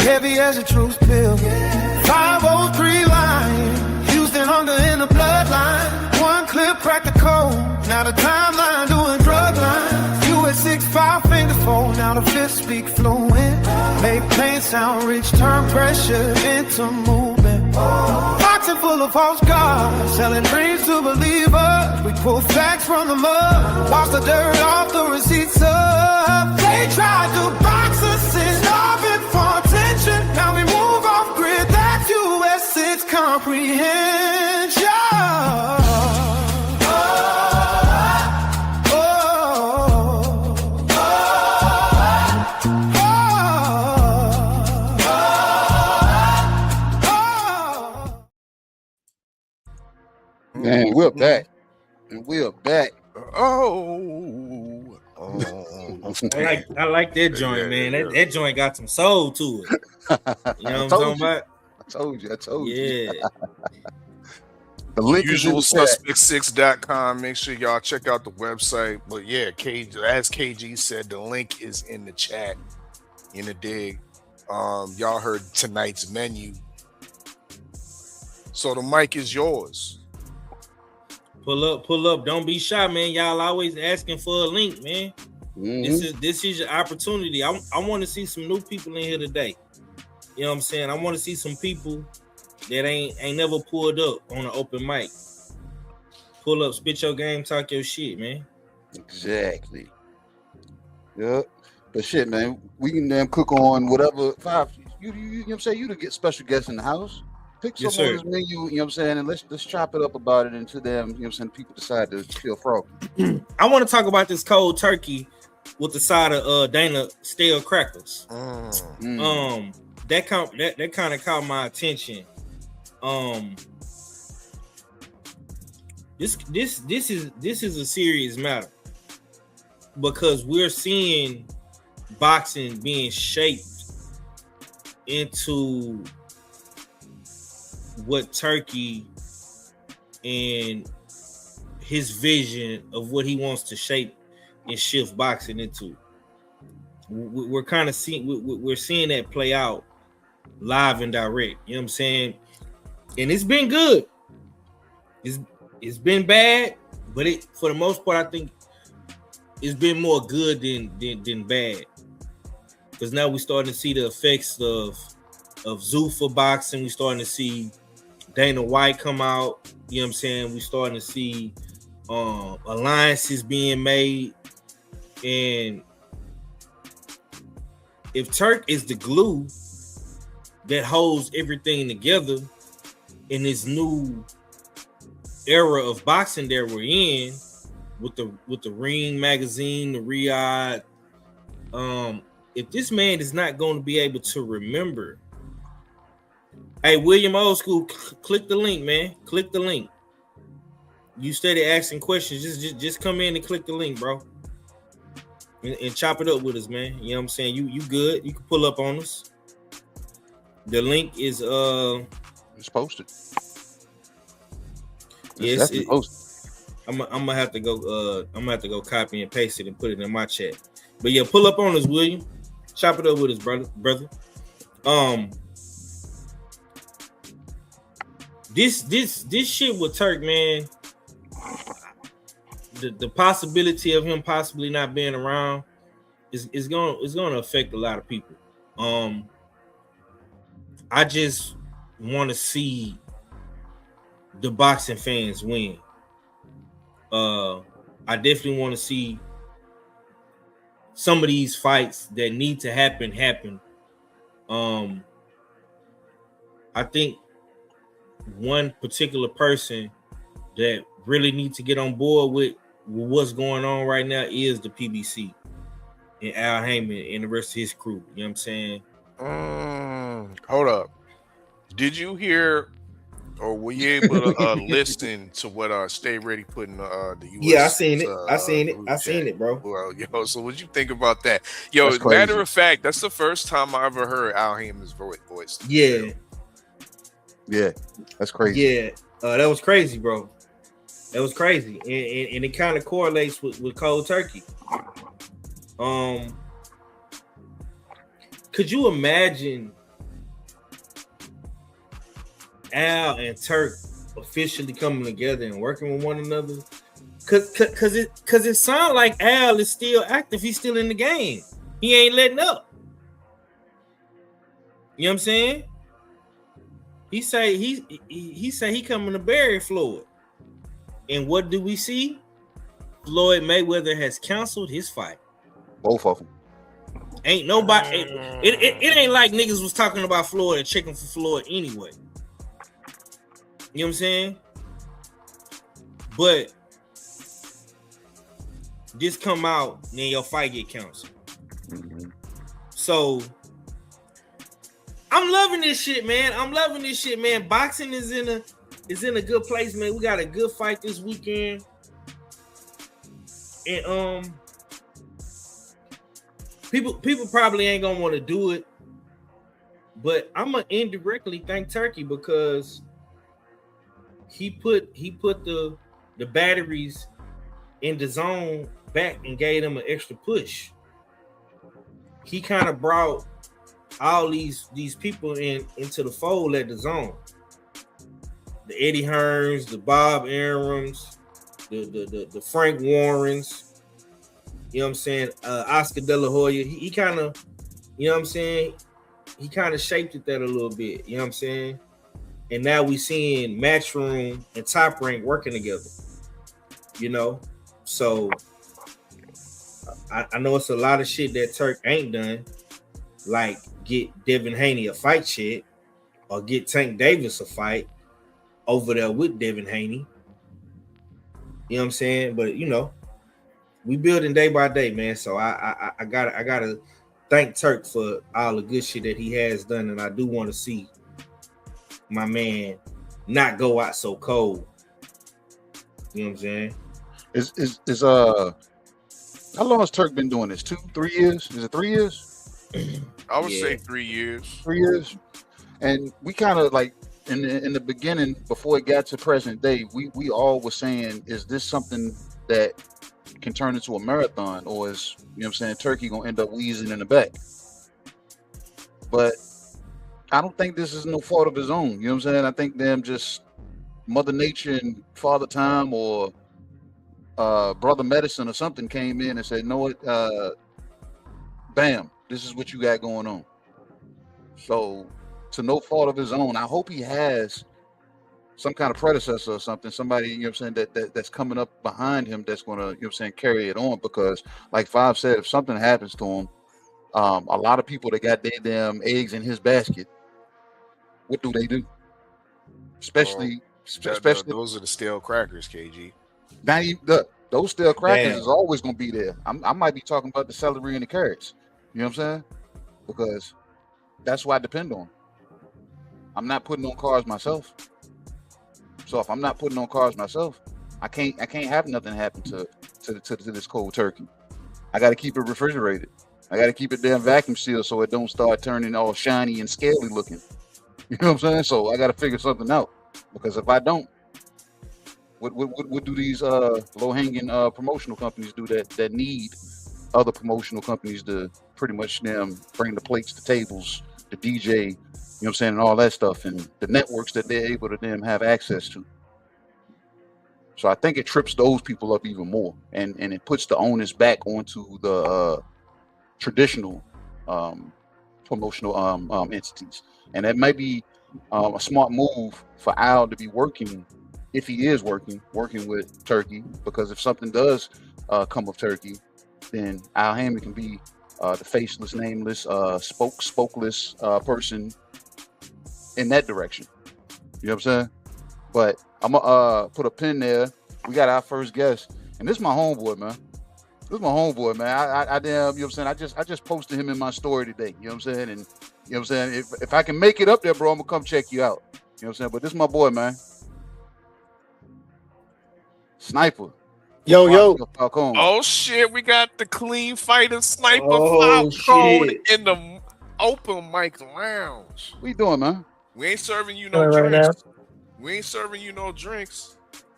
heavy as a truth pill. 503 line, Houston hunger in the bloodline. One clip, crack the code, now the timeline doing drug lines. US 6-5 finger fold, now the fifth speak fluent. Make plain sound rich, turn pressure into movement. Boxing full of false gods, selling dreams to believers. We pull facts from the mud, wash the dirt off the receipts up. They tried to box us in, starving for attention. Now we move off grid, that's US 6 comprehension. Man, we're back. And we are back. I like that joint, man. That joint got some soul to it. You know what I'm talking about? I told you. Yeah. The link is in the chat. UsualSuspect6.com. Make sure y'all check out the website. But yeah, as KG said, the link is in the chat. In the dig. Y'all heard tonight's menu. So the mic is yours. Pull up. Don't be shy, man. Y'all always asking for a link, man. This is your opportunity. I want to see some new people in here today. You know what I'm saying? I want to see some people that ain't never pulled up on an open mic. Pull up, spit your game, talk your shit, man. Exactly. Yep. But shit, man, we can damn cook on whatever. You know what I'm saying? You to get special guests in the house. Pick some on this menu, you know what I'm saying, and let's chop it up about it until them, you know what I'm saying, people decide to feel froggy. I want to talk about this cold turkey with the side of Dana stale crackers. That kind of caught my attention. This is a serious matter because we're seeing boxing being shaped into what Turkey and his vision of what he wants to shape and shift boxing into. We're kind of seeing that play out live and direct. You know what I'm saying? And it's been good. it's been bad, but it for the most part I think it's been more good than bad. Because now we're starting to see the effects of Zuffa boxing. We're starting to see Dana White come out. You know what I'm saying? We're starting to see alliances being made. And if Turk is the glue that holds everything together in this new era of boxing that we're in, with the Ring magazine, the Riyadh, if this man is not going to be able to remember, hey, William Old School, click the link, man. Click the link. You steady asking questions. Just come in and click the link, bro. And chop it up with us, man. You know what I'm saying? You good. You can pull up on us. The link is it's posted. Yes, it's posted. I'm gonna have to go copy and paste it and put it in my chat. But yeah, pull up on us, William. Chop it up with us, brother. This shit with Turk, man. The possibility of him possibly not being around is gonna affect a lot of people. I just want to see the boxing fans win. I definitely want to see some of these fights that need to happen. I think one particular person that really needs to get on board with what's going on right now is the PBC and Al Heyman and the rest of his crew. You know what I'm saying? Hold up. Did you hear or were you able to listen to what Stay Ready put in the US? Yeah, I seen it, bro. Well, yo, so what'd you think about that? Yo, matter of fact, that's the first time I ever heard Al Heyman's voice. Yeah, that's crazy. Yeah, that was crazy, bro. That was crazy, and it kind of correlates with Cold Turkey. Could you imagine Al and Turk officially coming together and working with one another? Cause it sounds like Al is still active. He's still in the game. He ain't letting up. You know what I'm saying? He say he coming to bury Floyd. And what do we see? Floyd Mayweather has canceled his fight. Both of them. Ain't nobody. It ain't like niggas was talking about Floyd and checking for Floyd anyway. You know what I'm saying? But this come out, then your fight get canceled. Mm-hmm. So I'm loving this shit, man. Boxing is in a good place, man. We got a good fight this weekend. And people probably ain't gonna want to do it, but I'm gonna indirectly thank Turkey because he put the batteries in the zone back and gave them an extra push. He kind of brought all these people into the fold at the zone. The Eddie Hearns, the Bob Arums, the Frank Warrens. You know what I'm saying? Oscar De La Hoya. He kind of, you know what I'm saying? He kind of shaped it that a little bit. You know what I'm saying? And now we seeing Matchroom and Top Rank working together. You know? So I know it's a lot of shit that Turk ain't done. Like get Devin Haney a fight shit or get Tank Davis a fight over there with Devin Haney. You know what I'm saying? But, you know, we building day by day, man. So I gotta thank Turk for all the good shit that he has done, and I do want to see my man not go out so cold. You know what I'm saying? Is how long has Turk been doing this? 2-3 years? Is it 3 years? I would say 3 years. 3 years. And we kind of like in the beginning, before it got to present day, we all were saying, is this something that can turn into a marathon, or is, you know what I'm saying, Turkey gonna end up wheezing in the back? But I don't think this is no fault of his own. You know what I'm saying? I think them just Mother Nature and Father Time or Brother Medicine or something came in and said, "No, what? Bam, this is what you got going on." So, to no fault of his own, I hope he has some kind of predecessor or something, somebody, you know what I'm saying, that's coming up behind him that's going to, you know what I'm saying, carry it on. Because like Five said, if something happens to him, a lot of people that got their damn eggs in his basket, what do they do? Especially those are the stale crackers, KG. now those stale crackers is always going to be there. I might be talking about the celery and the carrots, you know what I'm saying, because that's what I depend on. I'm not putting on cars myself. So if I'm not putting on cars myself, I can't have nothing happen to this cold turkey. I got to keep it refrigerated. I got to keep it damn vacuum sealed so it don't start turning all shiny and scaly looking. You know what I'm saying? So I got to figure something out, because if I don't, what do these low hanging promotional companies do that need other promotional companies to pretty much them bring the plates, the tables, the DJ, you know what I'm saying, and all that stuff, and the networks that they're able to then have access to. So I think it trips those people up even more, and it puts the onus back onto the traditional promotional entities. And that might be a smart move for Al to be working, if he is working with Turkey, because if something does come of Turkey, then Al Hammond can be the faceless, nameless, spokeless person in that direction. You know what I'm saying? But I'm gonna put a pin there. We got our first guest, and this is my homeboy, man. This is my homeboy, man. I damn, you know what I'm saying? I just posted him in my story today. You know what I'm saying? And you know what I'm saying? If I can make it up there, bro, I'm gonna come check you out. You know what I'm saying? But this is my boy, man. Sniper. Yo. Falcone. Oh shit, we got the clean fighter Sniper Oh, Falcone shit. in the open mic lounge. What you doing, man? We ain't serving you no Right drinks. We ain't serving you no drinks.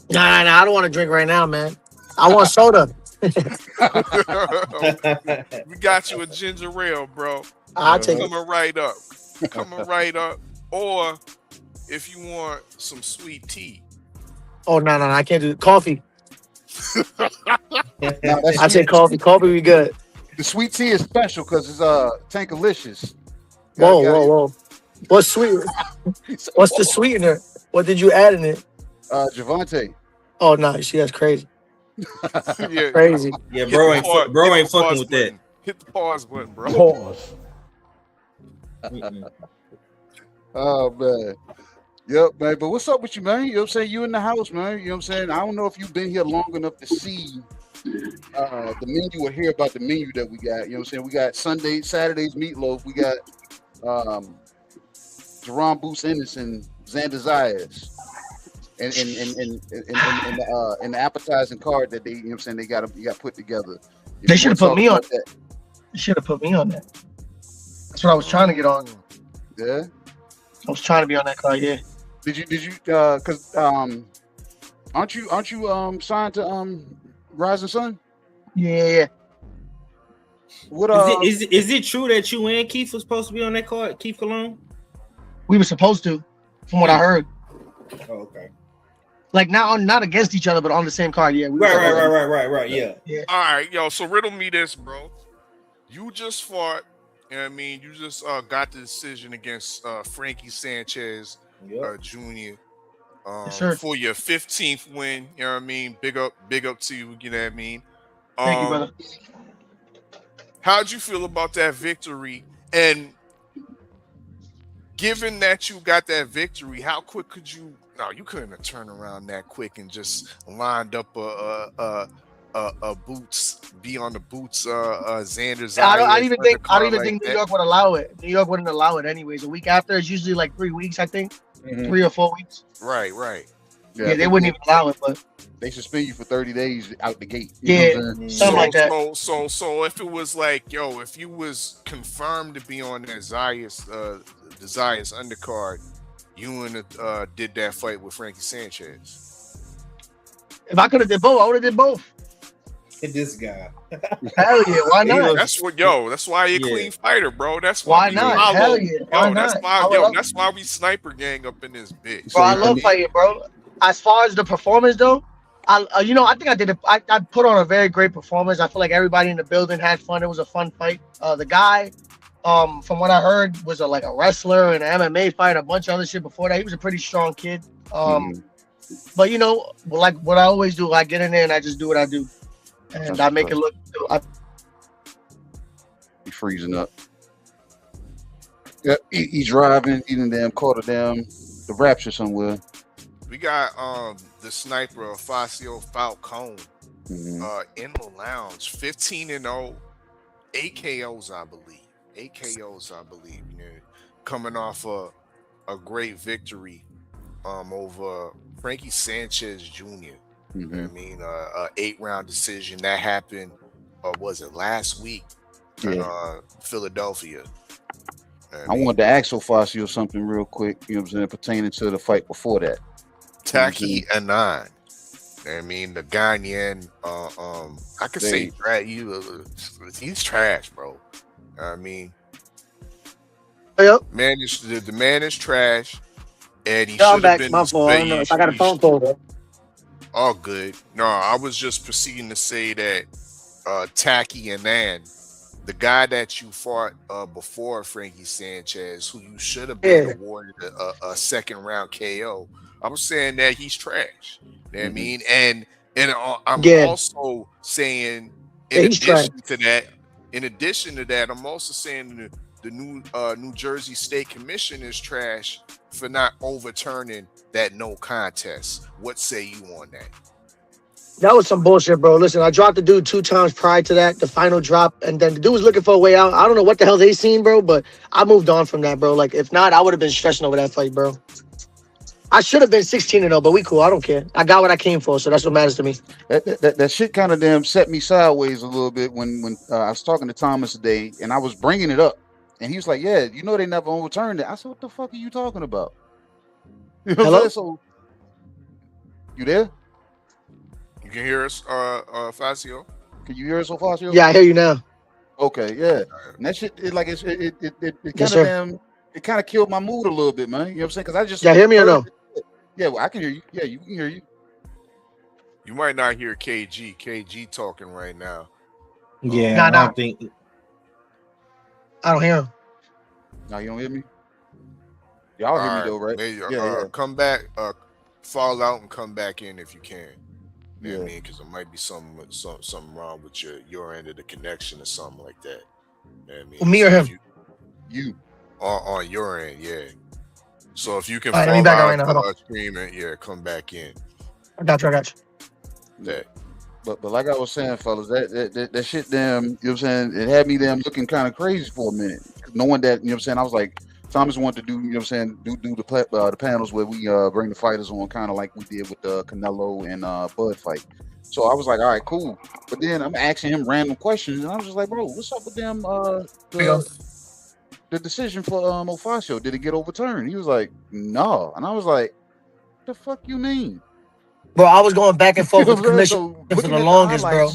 Nah, I don't want to drink right now, man. I want soda. We got you a ginger ale, bro. I'll take it. Coming right up. Coming right up. Or if you want some sweet tea. Oh, no, I can't do it. Coffee. I take coffee. Coffee be good. The sweet tea is special because it's Tankalicious. Whoa. What's sweet? What's the sweetener? What did you add in it? Javante. Oh no, she that's crazy. Yeah. Crazy. Yeah, bro ain't fucking with that. Hit the pause button, bro. Pause. Oh man. Yep, man. But what's up with you, man? You know what I'm saying? You in the house, man. You know what I'm saying? I don't know if you've been here long enough to see the menu or hear about the menu that we got. You know what I'm saying? We got Saturdays Meatloaf. We got Jerron Boots Ennis and Xander Zayas. And the appetizing card that they, you know what I'm saying, they got put together. They should have put me on that. They should have put me on that. That's what I was trying to get on. Yeah. I was trying to be on that card, yeah. Did you cause aren't you signed to Rising Sun? Yeah. What is it true that you and Keith was supposed to be on that card? Keith Cologne? We were supposed to, from what I heard. Oh, okay. Like not against each other, but on the same card, yeah. Right. Yeah. All right, yo. So riddle me this, bro. You just fought. You know what I mean? You just got the decision against Frankie Sanchez Jr. Yes, sir. For your 15th win. You know what I mean? Big up to you. You know what I mean? Thank you, brother. How'd you feel about that victory? And given that you got that victory, how quick could you? No, you couldn't have turned around that quick and just lined up a boots, be on the boots. Xander's. I don't even think New York would allow it. New York wouldn't allow it anyways. A week after, it's usually like 3 weeks, I think, 3 or 4 weeks. Right. Yeah, they wouldn't even allow it, but they suspend you for 30 days out the gate. Something like that. So if it was like, yo, if you was confirmed to be on that Zayas, the Zayas undercard, you and did that fight with Frankie Sanchez. If I could have did both, I would have did both. This guy. Hell yeah, why not? That's why you're a clean fighter, bro. That's why not? Hell yeah, why not? That's why we sniper gang up in this bitch. Bro, I love fighting, bro. as far as the performance though, I think I did it. I put on a very great performance. I feel like everybody in the building had fun. It was a fun fight. The guy, from what I heard, was like a wrestler and an MMA fight, a bunch of other shit before that. He was a pretty strong kid. But like what I always do, I get in there and I just do what I do, and I make it look. He freezing up. Yeah, he driving, eating damn quarter down the Rapture somewhere. We got the sniper of Facio Falcone in the lounge, 15-0, 8 KOs, I believe. 8 KOs, I believe. You know, coming off a great victory over Frankie Sanchez Jr. You know what I mean, 8-round decision that happened. Was it last week? In Philadelphia. I wanted to ask Facio something real quick. You know what I'm saying, pertaining to the fight before that. Taki Anand. I mean, the Ghanaian, I could say he's trash, bro. I mean, man, the man is trash, and he should have been. My fault. I don't know if I got a phone call though. All good. No, I was just proceeding to say that Taki Anand, the guy that you fought before Frankie Sanchez, who you should have been awarded a second round KO. I was saying that he's trash. You know what I mean? And I'm also saying in addition to that, I'm also saying the New Jersey State Commission is trash for not overturning that no contest. What say you on that? That was some bullshit, bro. Listen, I dropped the dude 2 times prior to that, the final drop, and then the dude was looking for a way out. I don't know what the hell they seen, bro, but I moved on from that, bro. Like, if not, I would have been stressing over that fight, bro. I should have been 16-0, but we cool. I don't care. I got what I came for, so that's what matters to me. That shit kind of damn set me sideways a little bit when I was talking to Thomas today, and I was bringing it up, and he was like, "Yeah, you know they never overturned it." I said, "What the fuck are you talking about?" You know what I'm saying? So, you there? You can hear us, Facio? Can you hear us, Facio? Yeah, I hear you now. Okay, yeah. And that shit, it kind of killed my mood a little bit, man. You know what I'm saying? Because I just hear me or no? Yeah, well, I can hear you. Yeah, you can hear you. You might not hear KG. KG talking right now. Yeah, I don't think. I don't hear him. No, you don't hear me? Y'all hear me though, right? Maybe, come back, fall out and come back in if you can. You know what I mean? Because there might be something wrong with your end of the connection or something like that. You know what I mean? Well, me or him? You. On your end, yeah. So if you can fall out, screaming, come back in. I got you. That. But like I was saying, fellas, that shit damn, you know what I'm saying? It had me damn looking kind of crazy for a minute. Knowing that, you know what I'm saying? I was like, Thomas wanted to do, you know what I'm saying, do the panels where we bring the fighters on, kind of like we did with the Canelo and Bud fight. So I was like, all right, cool. But then I'm asking him random questions, and I was just like, bro, what's up with them? The decision for Facio, did it get overturned? He was like, no. And I was like, the fuck you mean? Bro, I was going back and forth with the commission for the longest, bro.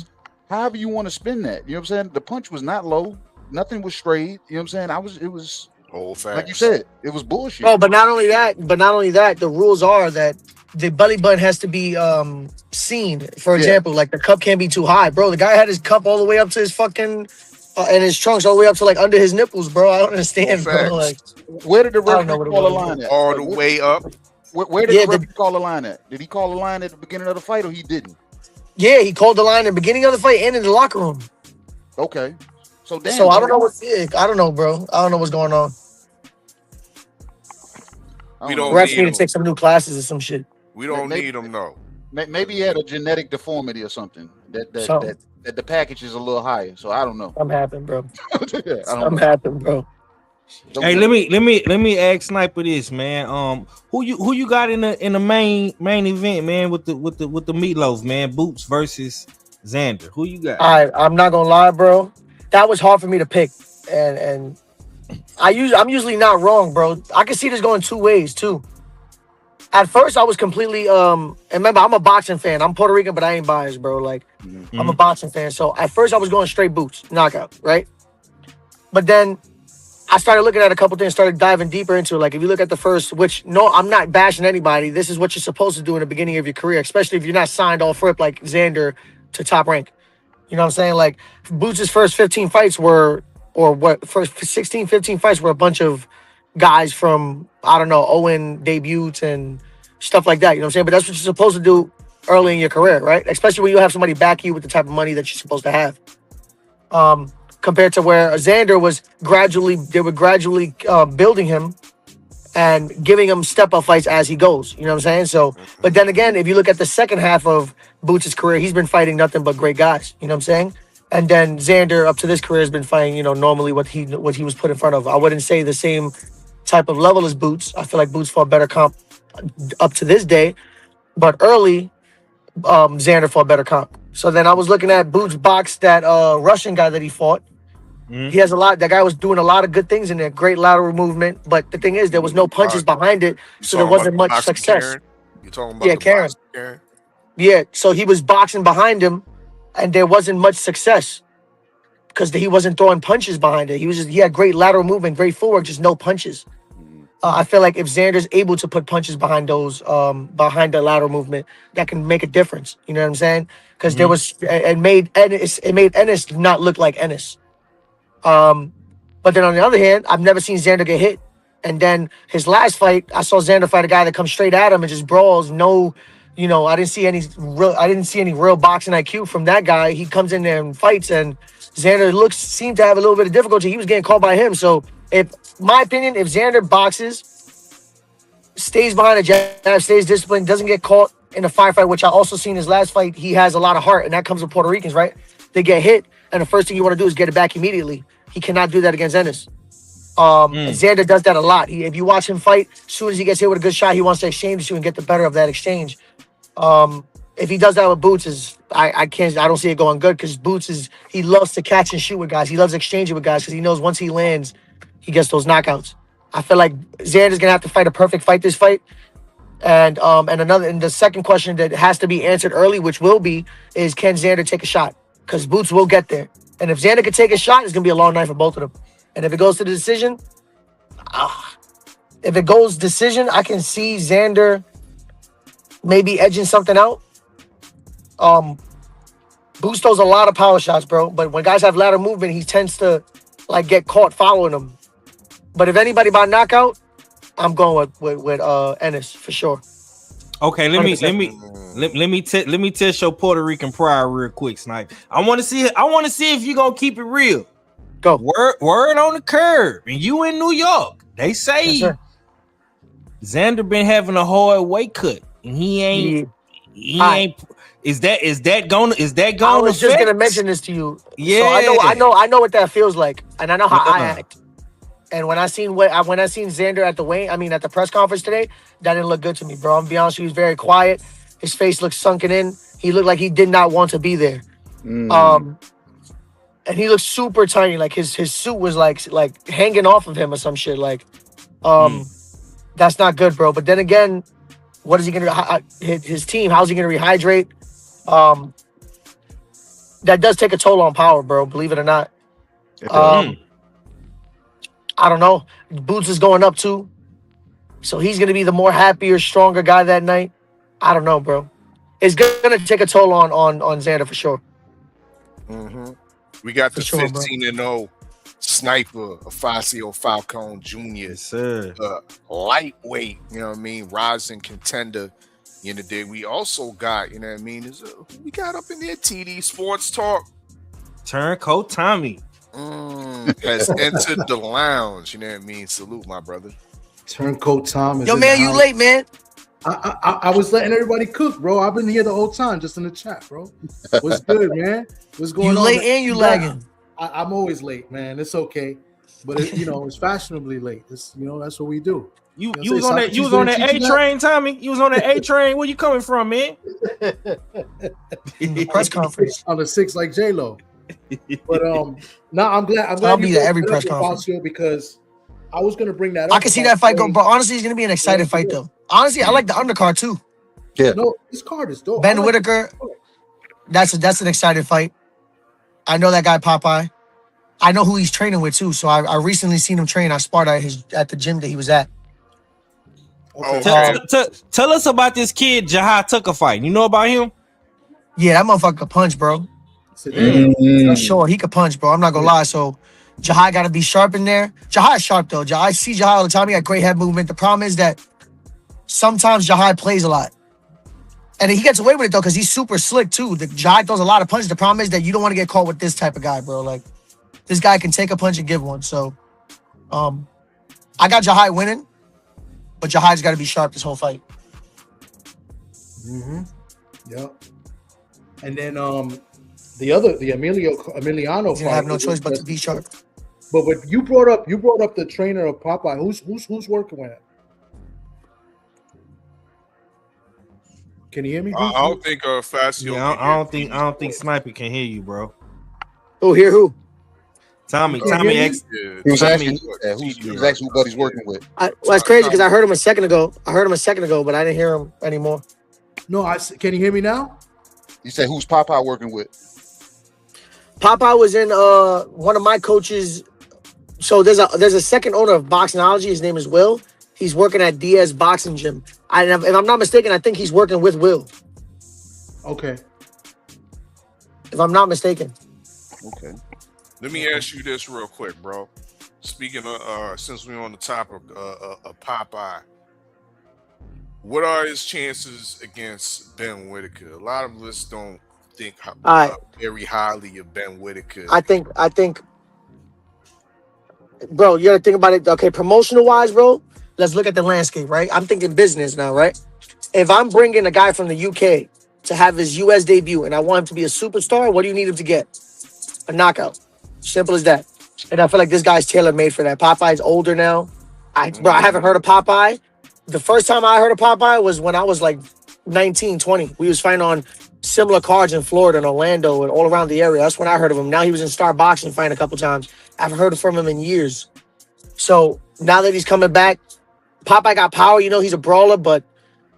However you want to spin that. You know what I'm saying? The punch was not low. Nothing was straight. You know what I'm saying? It was old fast. Like you said, it was bullshit. Bro, but not only that, the rules are that the belly button has to be seen. For example, like the cup can't be too high. Bro, the guy had his cup all the way up to his fucking and his trunks all the way up to like under his nipples, bro. I don't understand, bro. Like, where did the referee call the line at? All the way up. Where did the referee call the line at? Did he call the line at the beginning of the fight or he didn't? Yeah, he called the line in the beginning of the fight and in the locker room. Okay. So I don't know I don't know, bro. I don't know what's going on. We don't need to take some new classes or some shit. We don't need them, no. Maybe he had a genetic deformity or something. That the package is a little higher. So I don't know. I'm happy, bro. I'm happy, bro. Hey, let me ask Sniper this, man. Who you got in the main event, man, with the Meatloaf, man? Boots versus Xander. Who you got? All right, I'm not gonna lie, bro. That was hard for me to pick, and I'm usually not wrong, bro. I can see this going two ways too. At first, I was completely and remember, I'm a boxing fan. I'm Puerto Rican, but I ain't biased, bro. Like, I'm a boxing fan. So at first, I was going straight Boots, knockout, right? But then I started looking at a couple things, started diving deeper into it. Like if you look at the first, which no, I'm not bashing anybody. This is what you're supposed to do in the beginning of your career, especially if you're not signed off rip like Xander to Top Rank. You know what I'm saying? Like Boots' first 15 fights were, or what, first 16, 15 fights were a bunch of guys from, I don't know, Owen debuts and stuff like that. You know what I'm saying? But that's what you're supposed to do early in your career, right? Especially when you have somebody back you with the type of money that you're supposed to have. Compared to where Xander was gradually, they were gradually building him and giving him step-up fights as he goes. You know what I'm saying? So, but then again, if you look at the second half of Boots' career, he's been fighting nothing but great guys. You know what I'm saying? And then Xander, up to this career, has been fighting, you know, normally what he was put in front of. I wouldn't say the same type of level as Boots. I feel like Boots fought better comp up to this day, but early, Xander fought better comp. So then I was looking at Boots box that Russian guy that he fought. He has a lot. That guy was doing a lot of good things in there. Great lateral movement, but the thing is, there was no punches behind it, so there wasn't much success. You're talking about Karen. Yeah, so he was boxing behind him, and there wasn't much success because he wasn't throwing punches behind it. He had great lateral movement, great footwork, just no punches. I feel like if Xander's able to put punches behind those, behind the lateral movement, that can make a difference. You know what I'm saying? Because there was, it made Ennis not look like Ennis. But then on the other hand, I've never seen Xander get hit. And then his last fight, I saw Xander fight a guy that comes straight at him and just brawls. No, you know, I didn't see any real boxing IQ from that guy. He comes in there and fights, and Xander seemed to have a little bit of difficulty. He was getting caught by him. So, my opinion, if Xander boxes, stays behind a jab, stays disciplined, doesn't get caught in a firefight, which I also seen his last fight, he has a lot of heart, and that comes with Puerto Ricans, right? They get hit, and the first thing you want to do is get it back immediately. He cannot do that against Ennis. Xander does that a lot. If you watch him fight, as soon as he gets hit with a good shot, he wants to exchange you and get the better of that exchange. If he does that with Boots, I don't see it going good, because Boots he loves to catch and shoot with guys. He loves exchanging with guys because he knows once he lands, he gets those knockouts. I feel like Xander's gonna have to fight a perfect fight this fight. And the second question that has to be answered early, which will be, is can Xander take a shot? Because Boots will get there. And if Xander can take a shot, it's gonna be a long night for both of them. And if it goes to the decision, I can see Xander maybe edging something out. Boots throws a lot of power shots, bro. But when guys have lateral movement, he tends to like get caught following them. But if anybody by knockout, I'm going with Ennis for sure. Okay, let me test your Puerto Rican pride real quick, Snipe. I want to see if you gonna keep it real. Go. Word on the curb. And you in New York. They say Xander been having a hard weight cut. And he ain't is that gonna I was just gonna mention this to you. Yeah. So I know what that feels like. And I know how I act. And when I seen Xander at the press conference today, that didn't look good to me, bro. I'm gonna be honest, he was very quiet. His face looked sunken in. He looked like he did not want to be there. And he looked super tiny. Like his suit was like hanging off of him or some shit. Like, that's not good, bro. But then again, what is he gonna his team? How's he gonna rehydrate? That does take a toll on power, bro. Believe it or not. I don't know. Boots is going up too, so he's gonna be the more happier, stronger guy that night. I don't know, bro. It's gonna take a toll on Xander for sure. We got the 15-0 sniper, Afacio Falcone Jr. Yes, sir. Lightweight, you know what I mean, rising contender. You know, we also got, you know what I mean, we got up in there TD Sports Talk. Turncoat Tommy has entered the lounge. You know what I mean? Salute, my brother. Turncoat Tom. Yo, man, you late, man. I was letting everybody cook, bro. I've been here the whole time, just in the chat, bro. What's good, man? What's going on? You late and you lagging. I'm always late, man. It's okay, but it's fashionably late. It's that's what we do. You was on that A train, Tommy. You was on that A train. Where you coming from, man? Press conference on the 6 like J-Lo. But no, I'm glad I'll be at every press conference because I was gonna bring that up. I can see that fight go, but honestly, it's gonna be an exciting fight though. Honestly, I like the undercard too. Yeah, no, this card is dope. Ben Whitaker, that's an exciting fight. I know that guy Popeye, I know who he's training with too. So I recently seen him train. I sparred at the gym that he was at. Okay. Tell us about this kid Jahai Tucker fight. You know about him? Yeah, that motherfucker could punch, bro. For sure, he could punch, bro. I'm not gonna lie. So Jahai got to be sharp in there. Jahai's sharp though. I see Jahai all the time. He got great head movement. The problem is that sometimes Jahai plays a lot. And he gets away with it though, because he's super slick too. The Jahai throws a lot of punches. The problem is that you don't want to get caught with this type of guy, bro. Like, this guy can take a punch and give one. So, I got Jahai winning, but Jahai's got to be sharp this whole fight. Yep. And then the Emiliano fight, have no choice but to be sharp. But what you brought up the trainer of Popeye. Who's working with him? Can you hear me? I don't think Facio. Yeah, I don't think Sniper can hear you, bro. Oh, hear who? Tommy He was asking who Buddy's working with. Well, that's crazy because I heard him a second ago, but I didn't hear him anymore. No, can you hear me now? You said who's Popeye working with? Popeye was in one of my coaches. So there's a second owner of Boxnology. His name is Will. He's working at Diaz Boxing Gym. If I'm not mistaken, I think he's working with Will. Okay. If I'm not mistaken. Okay. Let me ask you this real quick, bro. Speaking of, since we're on the topic of Popeye, what are his chances against Ben Whitaker? A lot of us don't think very highly of Ben Whitaker. I think, bro, you gotta think about it. Okay, promotional wise, bro, let's look at the landscape, right? I'm thinking business now, right? If I'm bringing a guy from the UK to have his US debut and I want him to be a superstar, what do you need him to get? A knockout. Simple as that. And I feel like this guy's tailor-made for that. Popeye's older now. I haven't heard of Popeye. The first time I heard of Popeye was when I was like 19, 20. We was fighting on similar cards in Florida and Orlando and all around the area. That's when I heard of him. Now he was in Star Boxing fighting a couple times. I haven't heard from him in years. So now that he's coming back, Popeye got power. You know, he's a brawler, but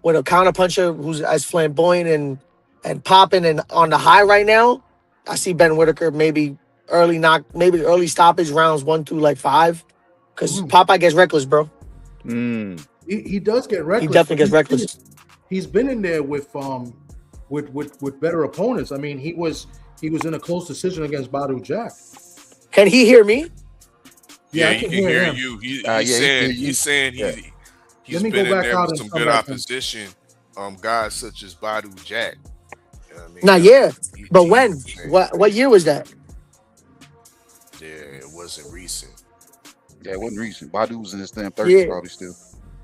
with a counterpuncher who's as flamboyant and popping and on the high right now, I see Ben Whitaker maybe early stoppage rounds 1 through like 5. Because Popeye gets reckless, bro. He does get reckless. He definitely gets reckless. He's been in there with better opponents. I mean, he was in a close decision against Badu Jack. Can he hear me? Yeah, he can hear you. He's saying he's been in there with some good opposition. Guys such as Badu Jack. You know what I mean? But when? What year was that? Yeah, it wasn't recent. Yeah, it wasn't recent. Badu was in his damn 30s probably still.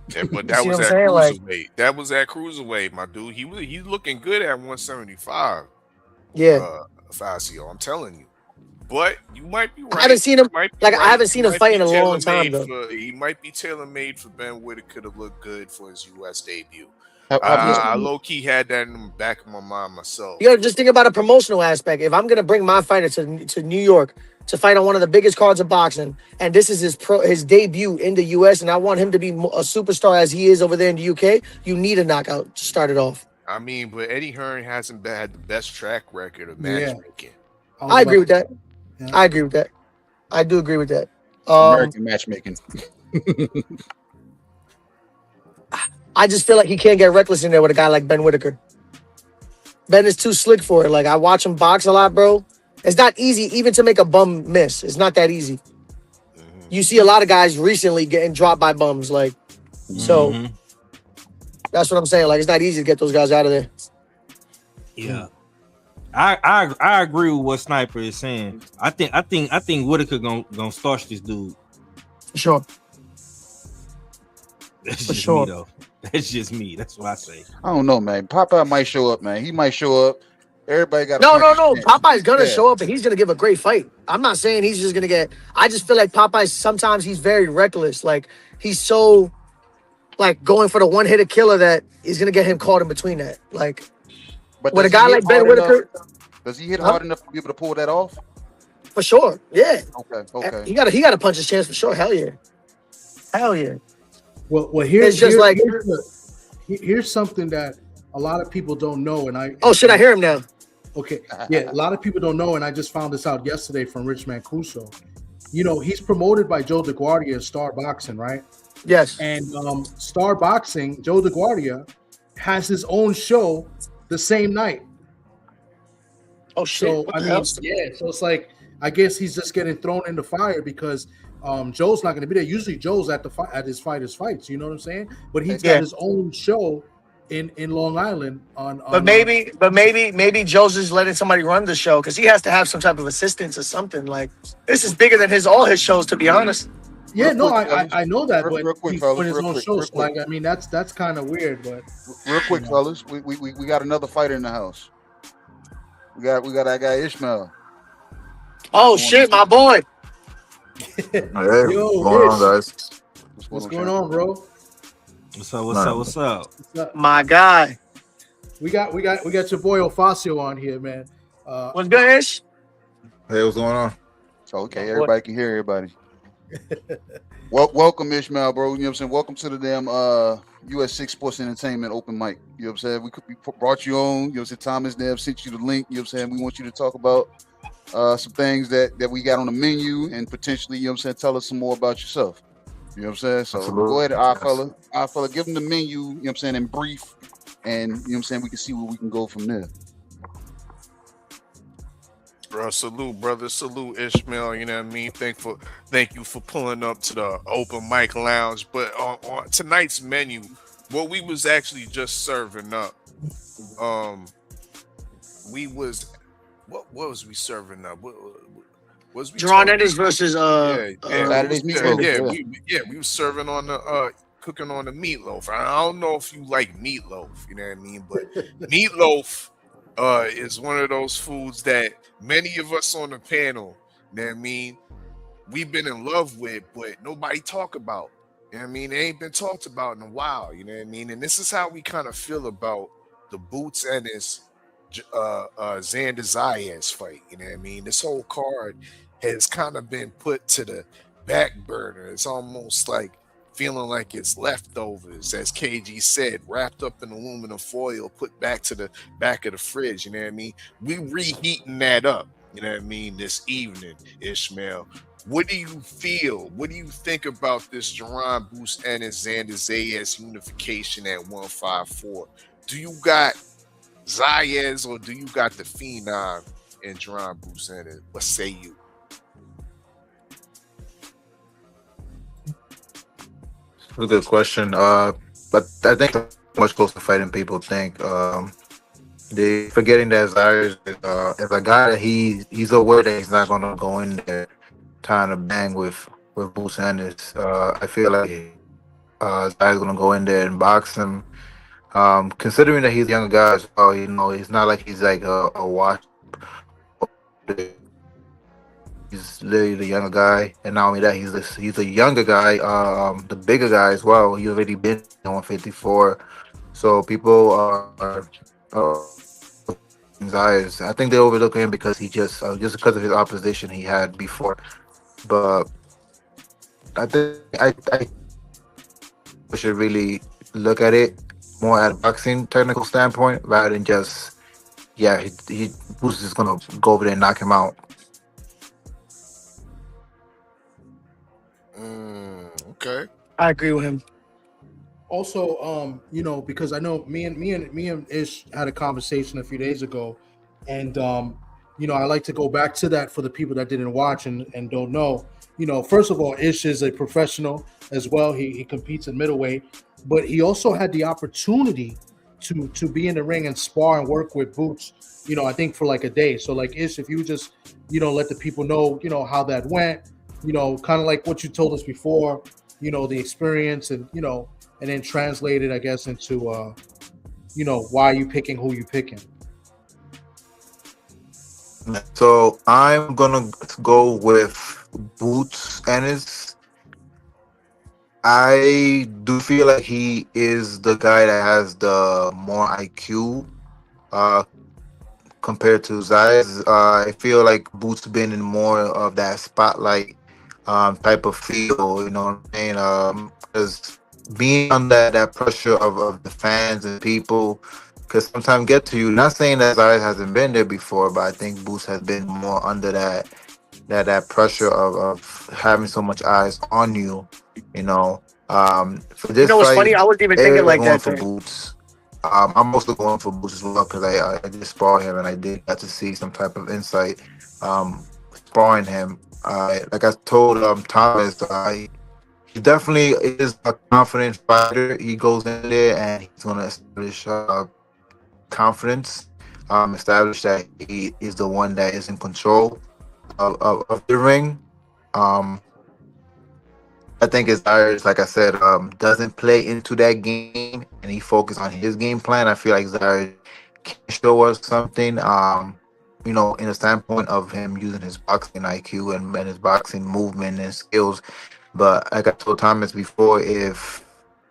Yeah, but that was at cruiserweight. That was at cruiserweight, my dude. He's looking good at 175. Yeah, Facio, I'm telling you. But you might be right. I haven't seen him. I haven't seen him fight in a long time though. He might be tailor-made for Ben Whitaker to look good for his U.S. debut. I low key had that in the back of my mind myself. You gotta just think about a promotional aspect. If I'm gonna bring my fighter to New York to fight on one of the biggest cards of boxing, and this is his debut in the U.S., and I want him to be a superstar as he is over there in the U.K., you need a knockout to start it off. I mean, but Eddie Hearn hasn't had the best track record of matchmaking. I agree with that. Yeah. I agree with that. I do agree with that. American matchmaking. I just feel like he can't get reckless in there with a guy like Ben Whitaker. Ben is too slick for it. Like, I watch him box a lot, bro. It's not easy even to make a bum miss. It's not that easy. You see a lot of guys recently getting dropped by bums. Like, so that's what I'm saying. Like, it's not easy to get those guys out of there. Yeah. I agree with what Sniper is saying. I think Whitaker gonna starch this dude. For sure. That's just me though. That's just me. That's what I say. I don't know, man. Popeye might show up, man. He might show up. Everybody got no. Popeye's gonna show up and he's gonna give a great fight. I'm not saying he's just gonna get. I just feel like Popeye sometimes he's very reckless. Like, he's so like going for the one-hitter killer that he's gonna get him caught in between that. Like, but with a guy like Ben Whitaker, does he hit hard enough to be able to pull that off? For sure, yeah. Okay. He got to punch his chance for sure. Hell yeah. Well, here's something that a lot of people don't know, and I. Oh shit! I hear him now. Okay, yeah, a lot of people don't know, and I just found this out yesterday from Rich Mancuso. You know, he's promoted by Joe DeGuardia at Star Boxing, right? Yes. And Star Boxing, Joe DeGuardia, has his own show the same night. Oh shit! So I mean, yeah. So it's like I guess he's just getting thrown in the fire because Joe's not going to be there. Usually Joe's at his fighters' fights. You know what I'm saying? But he's got his own show in Long Island on. But maybe Joe's just letting somebody run the show because he has to have some type of assistance or something. Like this is bigger than all his shows, to be honest. Yeah, no, I know that, but real quick, he's fellas, putting his real own quick, shows. real quick. Like I mean, that's kind of weird. But real quick, fellas, we got another fighter in the house. We got that guy Ishmael. Oh shit, my boy. Hey, what's going on, guys? What's going on, bro? What's up? My guy. We got your boy Ofacio on here, man. What's good, Ish? Hey, what's going on? Okay, everybody can hear everybody. Welcome, Ishmael, bro. You know what I'm saying? Welcome to the damn US6 Sports Entertainment open mic. You know what I'm saying? We brought you on. You know what I'm saying? Thomas Nev sent you the link. You know what I'm saying? We want you to talk about some things that we got on the menu and potentially, you know what I'm saying, tell us some more about yourself. You know what I'm saying? So Absolutely. Go ahead, our fella, give them the menu, you know what I'm saying, in brief, and you know what I'm saying, we can see where we can go from there. Bro, salute, brother. Salute, Ishmael. You know what I mean? Thank you for pulling up to the open mic lounge. But on tonight's menu, what we was actually just serving up, we was what was we serving up? What was we? Drawn Eddies versus Saturday's we was serving on the cooking on the meatloaf. I don't know if you like meatloaf, you know what I mean, but meatloaf is one of those foods that many of us on the panel, you know what I mean, we've been in love with, but nobody talk about. You know what I mean? It ain't been talked about in a while, you know what I mean? And this is how we kind of feel about the Boots and his Xander Zayas fight, you know what I mean? This whole card has kind of been put to the back burner. It's almost like feeling like it's leftovers, as KG said, wrapped up in aluminum foil, put back to the back of the fridge, you know what I mean? We reheating that up, you know what I mean, this evening, Ishmael. What do you feel? What do you think about this Jerron Boost and Xander Zayas unification at 154? Do you got Zayas or do you got the Phenom and Jerron Boost and it? What say you? That's a good question. But I think it's much closer to fighting people think. They forgetting that Zayas is a guy that he's aware that he's not gonna go in there trying to bang with Bruce Sanders. I feel like Zayas gonna go in there and box him. Considering that he's a younger guy as well, you know, it's not like he's like a watch. He's literally the younger guy, and not only that, he's a younger guy, the bigger guy as well. He's already been on 154, so people are Zayas. I think they overlook him because he just because of his opposition he had before. But I think I should really look at it more at a boxing technical standpoint rather than just he Boost is gonna go over there and knock him out. Okay, I agree with him. Also, you know, because I know me and Ish had a conversation a few days ago, and you know, I like to go back to that for the people that didn't watch and don't know. You know, first of all, Ish is a professional as well. He competes in middleweight, but he also had the opportunity to be in the ring and spar and work with Boots. You know, I think for like a day. So like Ish, if you just, you know, let the people know, you know, how that went. You know, kind of like what you told us before. You know, the experience and, you know, and then translate it, I guess, into, you know, why you picking who you picking. So I'm gonna go with Boots Ennis. I do feel like he is the guy that has the more IQ compared to Zayas. I feel like Boots been in more of that spotlight type of feel, you know what I'm saying? Because being under that pressure of the fans and people, sometimes get to you. Not saying that Zayas hasn't been there before, but I think Boots has been more under that pressure of having so much eyes on you. You know, for You this know what's fight, funny? I wasn't even thinking everyone's like going that. for There. Boots. I'm also going for Boots as well because I did spar him and I did get to see some type of insight sparring him. Like I told Thomas, he definitely is a confident fighter. He goes in there and he's going to establish confidence, establish that he is the one that is in control of the ring. Um, I think his Zayas, like I said, doesn't play into that game and he focuses on his game plan. I feel like Zayas can show us something, in a standpoint of him using his boxing IQ and his boxing movement and skills. But like I told Thomas before, if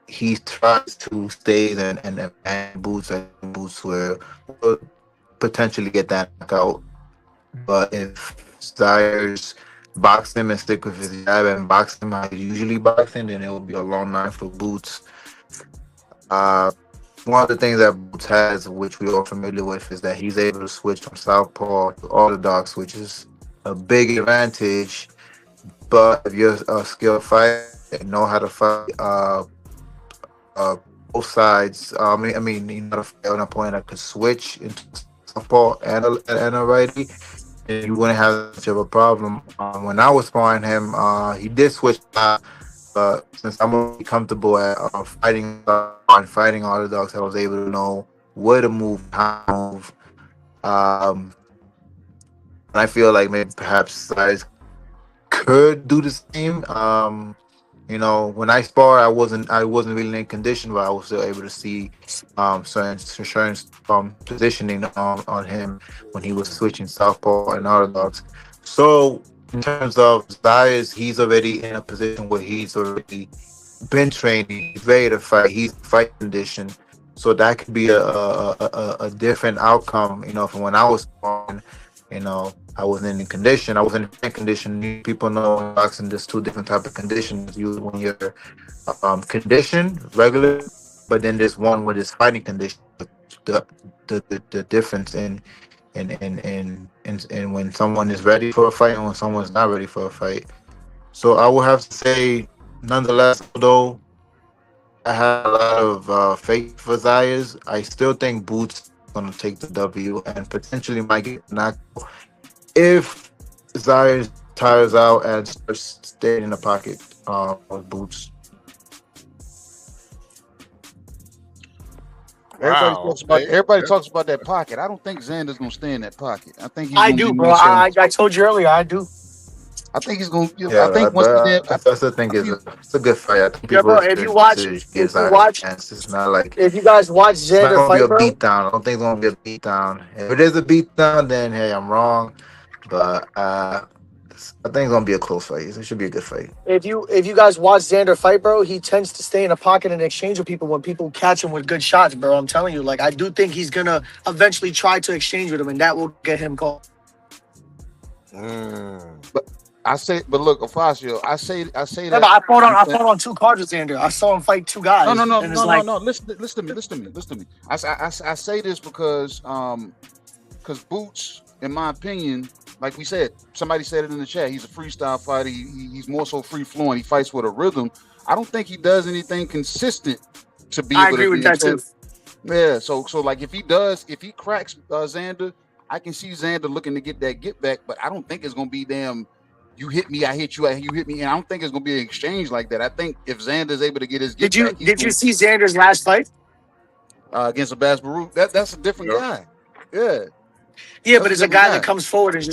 he tries to stay and boots will potentially get that knockout. But if Styers box him and stick with his jab and box him how he usually boxing, then it will be a long night for Boots. One of the things that Boots has, which we are familiar with, is that he's able to switch from southpaw to orthodox, which is a big advantage. But if you're a skilled fighter and know how to fight both sides, you know how to fight an opponent that could switch into southpaw and a righty, and you wouldn't have much of a problem. When I was sparring him, he did switch, but since I'm really comfortable at fighting orthodox, I was able to know where to move, how to move. And I feel like maybe perhaps guys could do the same. When I spar, I wasn't really in condition, but I was still able to see certain positioning on him when he was switching southpaw and orthodox. So in terms of Zayas, he's already in a position where he's already been training. He's ready to fight. He's in fight condition. So that could be a different outcome. From when I was sparring. I wasn't in condition. I wasn't in fit condition. People know in boxing there's two different type of conditions. You when you're conditioned, regular, but then there's one with this fighting condition. The difference in when someone is ready for a fight and when someone's not ready for a fight. So I will have to say, nonetheless, although I have a lot of faith for Zayas, I still think Boots is going to take the W and potentially might get knocked out if Zayas tires out and starts staying in the pocket with Boots. Everybody talks about that pocket. I don't think Xander's gonna stay in that pocket. I think he's I do, bro. I told you earlier, I do. I think he's gonna. Yeah, I think once that's the thing. It's a good fight. I think Yeah, bro. If you watch, it's not like if you guys watch Xander fight, be a bro. beat down. I don't think it's gonna be a beat down. If it is a beat down, then hey, I'm wrong. But I think it's gonna be a close fight. It should be a good fight. If you guys watch Xander fight, bro, he tends to stay in a pocket and exchange with people when people catch him with good shots, bro. I'm telling you, like I do think he's gonna eventually try to exchange with him, and that will get him caught. But look, Afacio, I say that. I fought on two cards with Xander. I saw him fight two guys. No. Listen to me. I say this because Boots, in my opinion, like we said, somebody said it in the chat. He's a freestyle fighter. He's more so free flowing. He fights with a rhythm. I don't think he does anything consistent to be. I agree with that too. Yeah. So like if he cracks Xander, I can see Xander looking to get that get back, but I don't think it's gonna be you hit me, I hit you, you hit me, and I don't think it's gonna be an exchange like that. I think if Xander's able to get his get back, did you see Xander's last fight against Abbas Baruch? That's a different guy. Yeah. Yeah, but it's a guy that comes forward and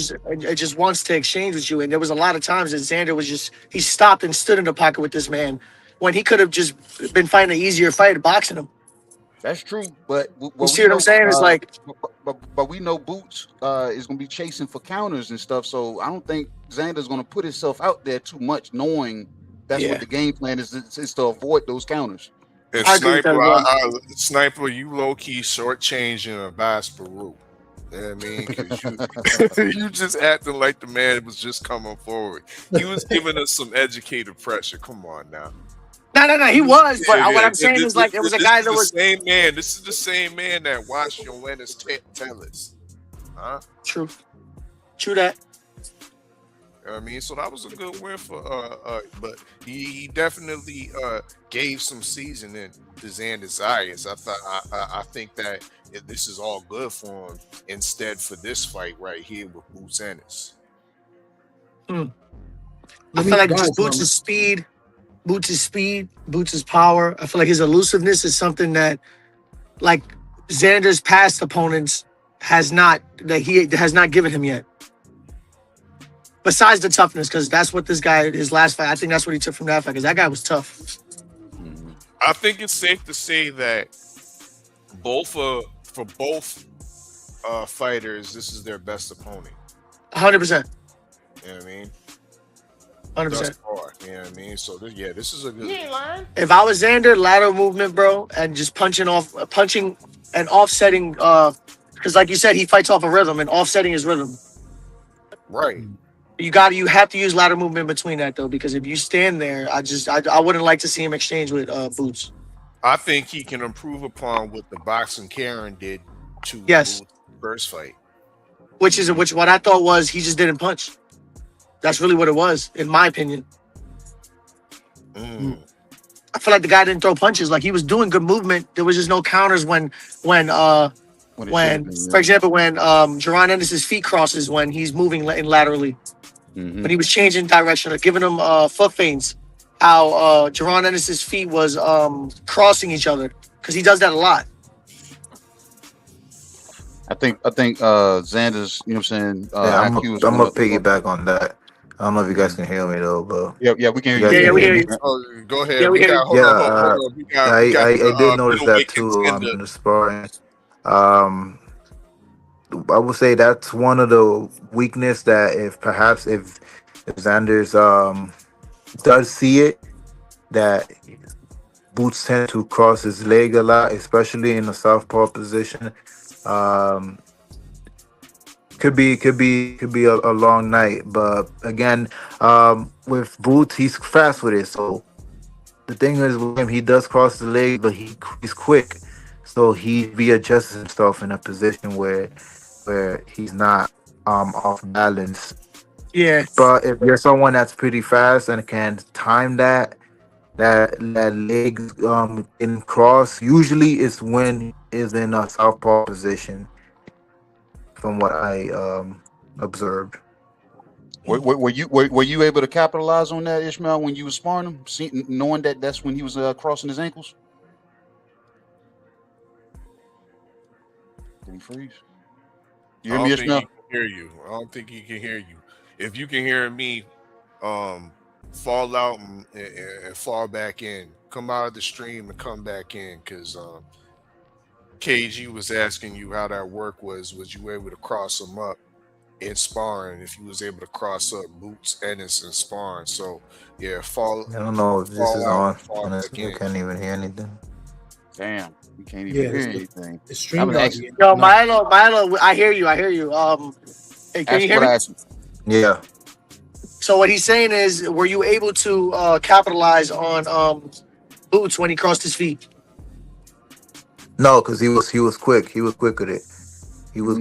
just wants to exchange with you. And there was a lot of times that Xander he stopped and stood in the pocket with this man when he could have just been fighting an easier fight, boxing him. That's true, but you see what I'm saying? It's like, but we know Boots is gonna be chasing for counters and stuff. So I don't think Xander's gonna put himself out there too much, knowing that's what the game plan is to avoid those counters. And Sniper, you low key shortchanging Abbas Baruch. You know what I mean? 'Cause you just acting like the man was just coming forward. He was giving us some educated pressure. Come on now. No. He was, but Yeah, what I'm saying is like it was a guy that was the same man. This is the same man that watched Joanna's tellers. Huh? True that. You know what I mean, so that was a good win for but he definitely gave some seasoning to Xander Zayas. I think that this is all good for him instead for this fight right here with Boots Ennis. I feel like just Boots' speed, Boots' power. I feel like his elusiveness is something that, like, Xander's past opponents he has not given him yet. Besides the toughness, because that's what this guy, his last fight, I think that's what he took from that fight, because that guy was tough. I think it's safe to say that for both fighters, this is their best opponent. 100%. You know what I mean? 100%. Thus far, you know what I mean? So this is a good. You ain't lying. If I was Xander, lateral movement, bro, and just punching and offsetting, because like you said, he fights off a rhythm and offsetting his rhythm. Right. You have to use lateral movement between that though, because if you stand there, I wouldn't like to see him exchange with Boots. I think he can improve upon what the boxing Karen did to Yes. Boots' first fight. Which what I thought was he just didn't punch. That's really what it was, in my opinion. I feel like the guy didn't throw punches. Like he was doing good movement. There was just no counters when for example, when Jaron Ennis's feet crosses when he's moving laterally. When he was changing direction or giving him foot feints. How Jaron Ennis's feet was crossing each other. Because he does that a lot. I think Xander's, you know what I'm saying? I'm gonna piggyback on that. I don't know if you guys can hear me though, but yeah, we can hear you. Yeah, we hear you. Oh, go ahead. Yeah, we hear you. Hold on. I did notice that too in the sparring. I would say that's one of the weakness that if Xander's does see it, that Boots tend to cross his leg a lot, especially in the southpaw position. Could be a long night, but again, with Boots, he's fast with it. So the thing is with him, he does cross the leg, but he's quick, so he readjusts himself in a position where he's not off balance. Yeah. But if you're someone that's pretty fast and can time that leg in cross, usually it's when is in a southpaw position. From what I observed. Were you able to capitalize on that, Ishmael, when you were sparring him, knowing that that's when he was crossing his ankles? Did he freeze? You hear me, Ishmael? I don't think he can hear you. If you can hear me, fall out and fall back in. Come out of the stream and come back in, because KG was asking you how that work was. Was you able to cross him up in sparring? If you was able to cross up Boots Ennis in sparring. So yeah, fall. I don't know if this is on. Honestly, I can't even hear anything. Damn, you can't even hear anything. The stream. Yo, Milo, I hear you. Hey, can you hear me? Yeah. So what he's saying is, were you able to capitalize on Boots when he crossed his feet? No, because he was quick. He was quick with it. He was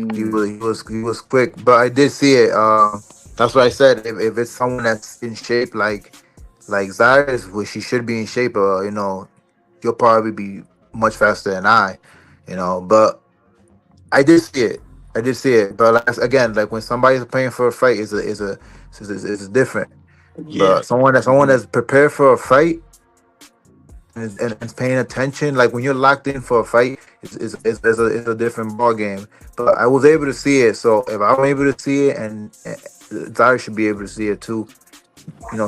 quick. But I did see it. That's what I said. If it's someone that's in shape like Zayas, which he should be in shape, he'll probably be much faster than I. But I did see it. But again, like when somebody's paying for a fight, is different. Yeah. But someone that's prepared for a fight and paying attention, like when you're locked in for a fight, it's a different ball game. But I was able to see it, so if I'm able to see it, and Zayas should be able to see it too.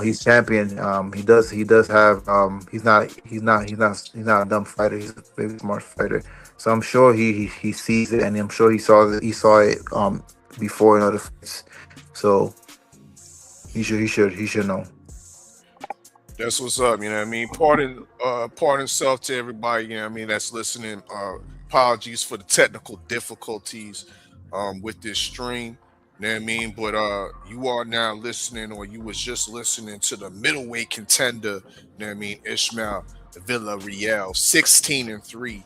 He's champion. He does have. He's not a dumb fighter. He's a very smart fighter. So I'm sure he sees it, and I'm sure he saw it before in other fights. So he should know. That's what's up. You know what I mean? Pardon self to everybody, you know what I mean, that's listening. Apologies for the technical difficulties with this stream. You know what I mean? But you are now listening, or you was just listening to the middleweight contender, you know what I mean, Ishmael Villarreal, 16-3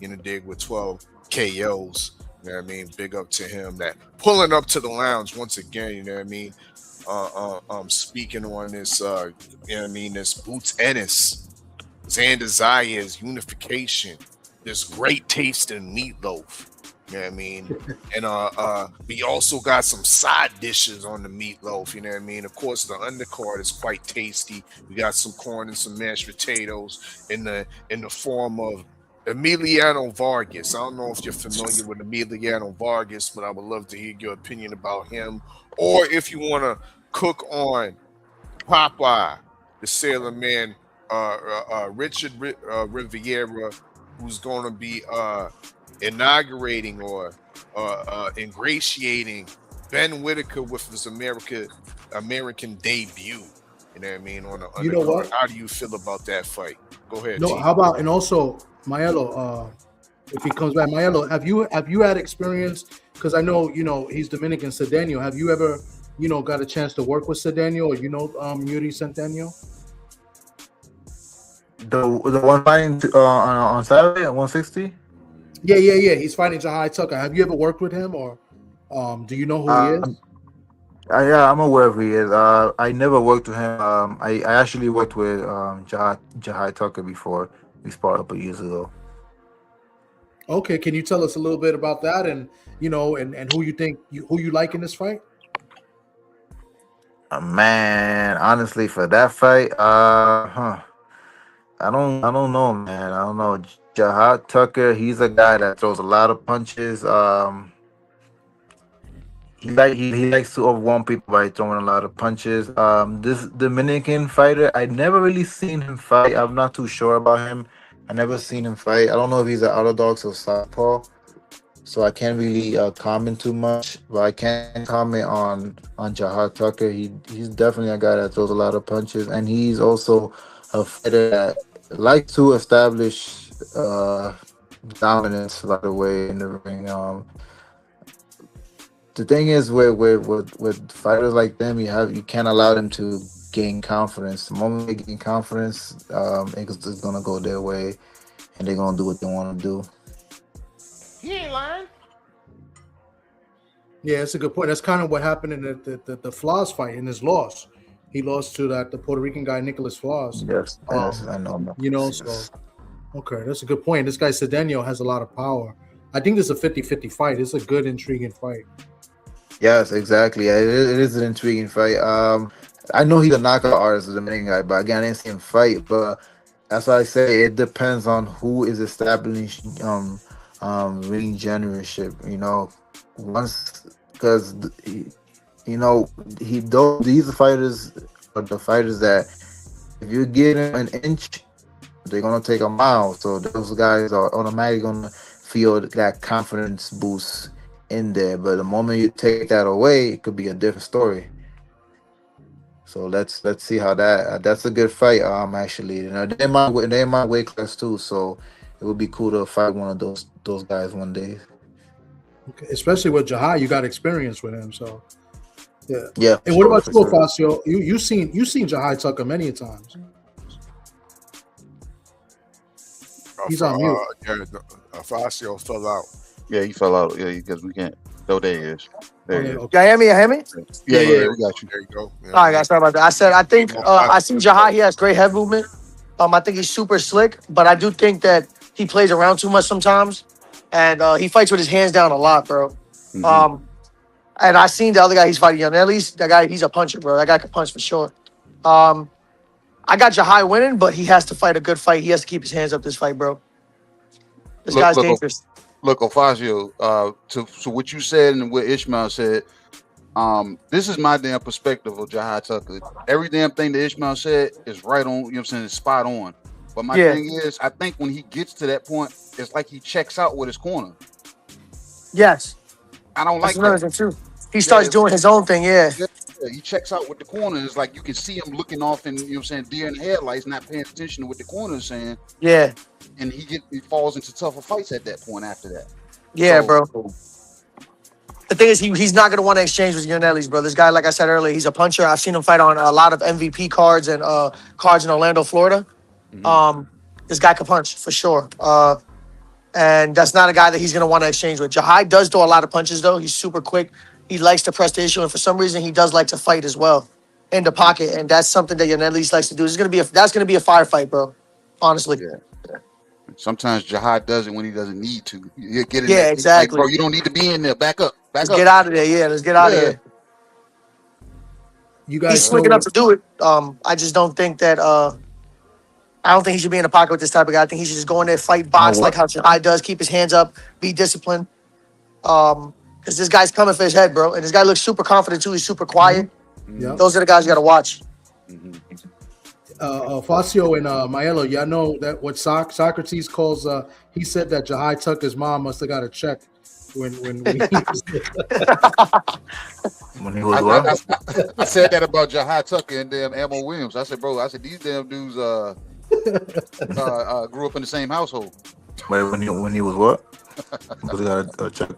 in the dig with 12 KOs. You know what I mean? Big up to him. That pulling up to the lounge once again, you know what I mean? Speaking on this, you know what I mean, this Boots Ennis, Xander Zayas unification, this great taste in meatloaf. You know what I mean? And we also got some side dishes on the meatloaf, you know what I mean? Of course, the undercard is quite tasty. We got some corn and some mashed potatoes in the form of Emiliano Vargas. I don't know if you're familiar with Emiliano Vargas, but I would love to hear your opinion about him. Or if you want to cook on Popeye, the Sailor Man, Richard Riviera, who's going to be inaugurating or ingratiating Ben Whitaker with his American debut. You know what I mean? On the undercard. You know what? How do you feel about that fight? Go ahead. No, T. how about, and also Maelo, if he comes back, Maelo, have you had experience? Because I know, you know, he's Dominican, Cedeno. Have you ever, you know, got a chance to work with Cedeno, or you know, Yuri Centeno? The one fighting on Saturday at 160. Yeah. He's fighting Jahai Tucker. Have you ever worked with him, or do you know who he is? Yeah, I'm aware of who he is. I never worked with him. I actually worked with Jahai Tucker before. We sparred up a years ago. Okay, can you tell us a little bit about that, and you know, and who you think who you like in this fight? Man, honestly, for that fight, I don't know, man. I don't know. Jahai Tucker, he's a guy that throws a lot of punches. He likes to overwhelm people by throwing a lot of punches. This Dominican fighter, I never really seen him fight. I'm not too sure about him. I never seen him fight. I don't know if he's an orthodox or southpaw, so I can't really comment too much. But I can comment on Jahai Tucker. He's definitely a guy that throws a lot of punches, and he's also a fighter that likes to establish dominance right away in the ring. The thing is, with fighters like them, you can't allow them to gain confidence. The moment they gain confidence, it's gonna go their way, and they're gonna do what they want to do. He ain't lying. Yeah, it's a good point. That's kind of what happened in the Floss fight in his loss. He lost to the Puerto Rican guy Nicholas Floss. Yes, I know. You know, so okay, that's a good point. This guy Cedeno has a lot of power. I think this is a 50-50 fight. It's a good, intriguing fight. Yes, exactly. It is an intriguing fight. I know he's a knockout artist, the Dominican guy, but again, I didn't see him fight. But that's why I say it depends on who is establishing ring generalship. You know, because you know these fighters are the fighters that if you give them an inch, they're gonna take a mile. So those guys are automatically gonna feel that confidence boost in there, but the moment you take that away, it could be a different story. So let's see how that's a good fight. Actually, you know, they might weight class too, so it would be cool to fight one of those guys one day. Okay. Especially with Jahai, you got experience with him, so yeah. Yeah. And what about you, Facio? You seen Jahai Tucker many times. He's on mute. Facio fell out. Yeah, he fell out. Yeah, because we can't. Oh, there he is. There he is. Y'all hear me? You hear me? Yeah, we got you. There you go. Yeah. All right, guys. Sorry about that. I said I think I see Jahai. He has great head movement. I think he's super slick, but I do think that he plays around too much sometimes, and he fights with his hands down a lot, bro. Mm-hmm. And I seen the other guy he's fighting on. At least that guy, he's a puncher, bro. That guy can punch for sure. I got Jahai winning, but he has to fight a good fight. He has to keep his hands up this fight, bro. This guy's dangerous. Look, Ofazio, to what you said and what Ishmael said, this is my damn perspective of Jahai Tucker. Every damn thing that Ishmael said is right on, you know what I'm saying, it's spot on. But my thing is, I think when he gets to that point, it's like he checks out with his corner. Yes. I don't That's like that. another thing too. He starts doing his own thing, yeah. He checks out with the corner. It's like you can see him looking off in, you know what I'm saying, deer in the headlights, not paying attention to what the corner is saying. Yeah. And he falls into tougher fights at that point after that. Yeah, bro. the thing is, he's not gonna want to exchange with Yanelli's, bro. This guy, like I said earlier, he's a puncher. I've seen him fight on a lot of MVP cards and cards in Orlando, Florida. This guy can punch for sure. And that's not a guy that he's gonna want to exchange with. Jahai does throw a lot of punches though. He's super quick. He likes to press the issue, and for some reason, he does like to fight as well in the pocket, and that's something that Yanelli's likes to do. That's gonna be a firefight, bro. Honestly. Yeah. Sometimes Jihad does it when he doesn't need to. You get in Yeah, there. exactly. Like, bro, you don't need to be in there. Back up. Let's get out of there. Yeah, let's get out of here. You guys, he's slick enough to do it. I just don't think that. I don't think he should be in the pocket with this type of guy. I think he should just go in there, fight, box like how Jahai does. Keep his hands up, be disciplined. Because this guy's coming for his head, bro. And this guy looks super confident too. He's super quiet. Yeah. Those are the guys you got to watch. Facio and Maelo, y'all know that what Socrates calls. He said that Jahai Tucker's mom must have got a check when he was when he was what? I said that about Jahai Tucker and damn Elmo Williams. I said, bro, these damn dudes grew up in the same household. Wait, when he was what? Because he got a check.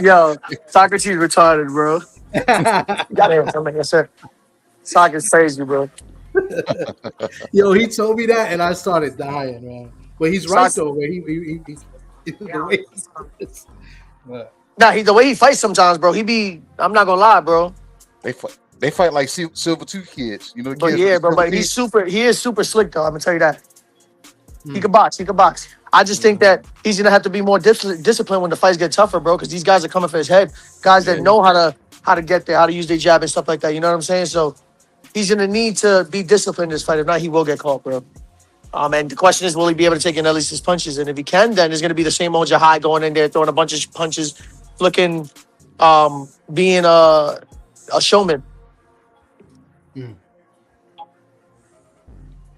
Yo, Socrates retarded, bro. Got him coming, yes, sir. Soccer's crazy, bro. Yo, he told me that, and I started dying, man. But he's right though, man. The way he fights sometimes, bro. I'm not gonna lie, bro. They fight like silver tooth kids, you know. But yeah, bro. But he is super slick though. I'm gonna tell you that. He can box. I just think that he's gonna have to be more disciplined when the fights get tougher, bro. Because these guys are coming for his head. Guys that know how to get there, how to use their jab and stuff like that. You know what I'm saying? So he's gonna need to be disciplined in this fight. If not, he will get caught, bro. And the question is, will he be able to take in at least his punches? And if he can, then it's gonna be the same old Jahai going in there, throwing a bunch of punches, looking, being a showman.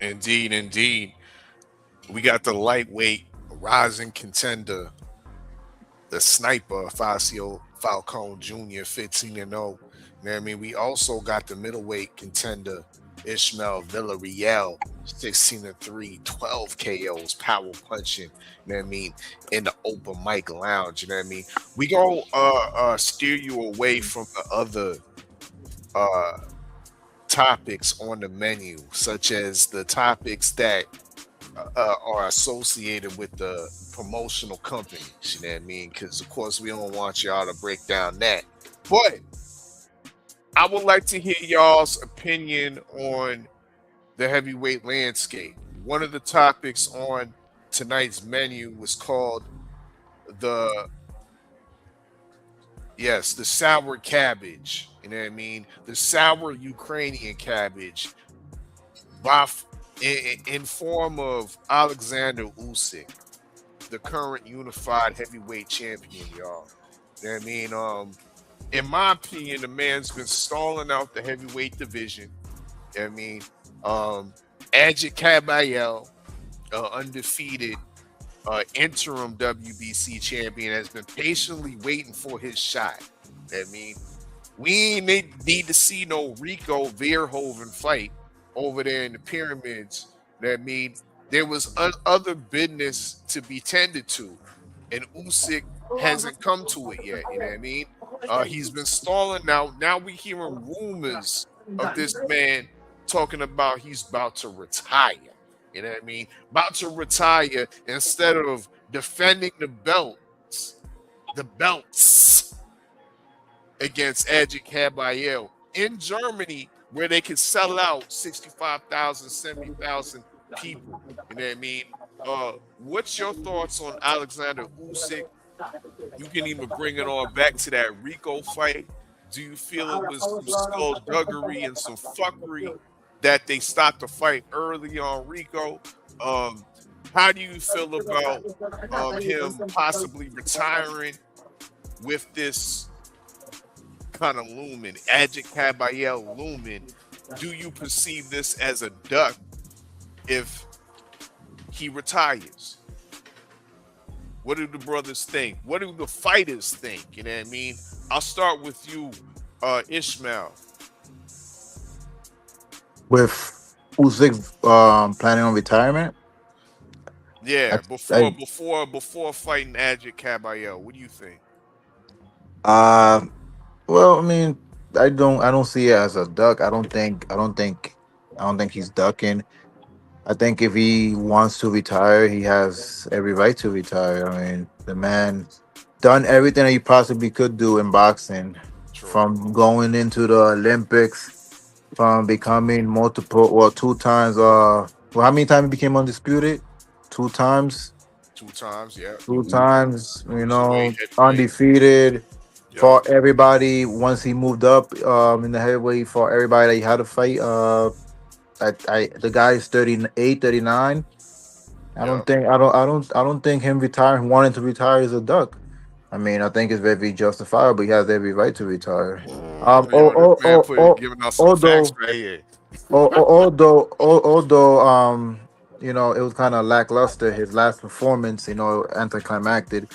Indeed. We got the lightweight rising contender, the sniper, Facio Falcone Jr., 15-0. You know what I mean? We also got the middleweight contender, Ishmael Villarreal, 16-3, 12 KOs, power punching, you know what I mean, in the open mic lounge, you know what I mean? We gonna steer you away from the other topics on the menu, such as the topics that are associated with the promotional companies, you know what I mean? Because of course we don't want y'all to break down that. But I would like to hear y'all's opinion on the heavyweight landscape. One of the topics on tonight's menu was called the sour cabbage. You know what I mean? The sour Ukrainian cabbage in form of Alexander Usyk, the current unified heavyweight champion, y'all. You know what I mean? In my opinion, the man's been stalling out the heavyweight division. You know what I mean? Ajit Cabayel, undefeated interim WBC champion, has been patiently waiting for his shot. You know what I mean? We ain't need to see no Rico Verhoeven fight over there in the pyramids. That means there was other business to be tended to, and Usyk hasn't come to it yet. You know what I mean? He's been stalling now. Now we hearing rumors of this man talking about he's about to retire. You know what I mean? About to retire instead of defending the belts against Ajit Cabayel in Germany, where they could sell out 65,000, 70,000 people. You know what I mean? What's your thoughts on Alexander Usyk? You can even bring it on back to that Rico fight. Do you feel it was some skullduggery and some fuckery that they stopped the fight early on Rico? How do you feel about him possibly retiring with this kind of looming, Ajit Cabayel looming? Do you perceive this as a duck if he retires? What do the brothers think? What do the fighters think? You know what I mean? I'll start with you, Ishmael. With Usyk planning on retirement, Yeah, I, before fighting Adric Caballero. What do you think? uh, well, I mean, I don't see it as a duck. I don't think he's ducking. I think if he wants to retire, he has every right to retire. I mean, the man done everything that he possibly could do in boxing, True. from going into the Olympics, from becoming multiple, well, 2 times. Well, how many times he became undisputed? 2 times. 2 times, yeah. 2 times. Cruiserweight, heavyweight. Undefeated. Yep. Fought everybody once he moved up in the heavyweight. Fought everybody that he had to fight. The guy is 38, 39. Yep. I don't think him retiring, wanting to retire, is a duck. I mean, I think it's very justifiable. He has every right to retire. Yo, this man giving us some facts right here. Although it was kind of lackluster, his last performance, anticlimactic.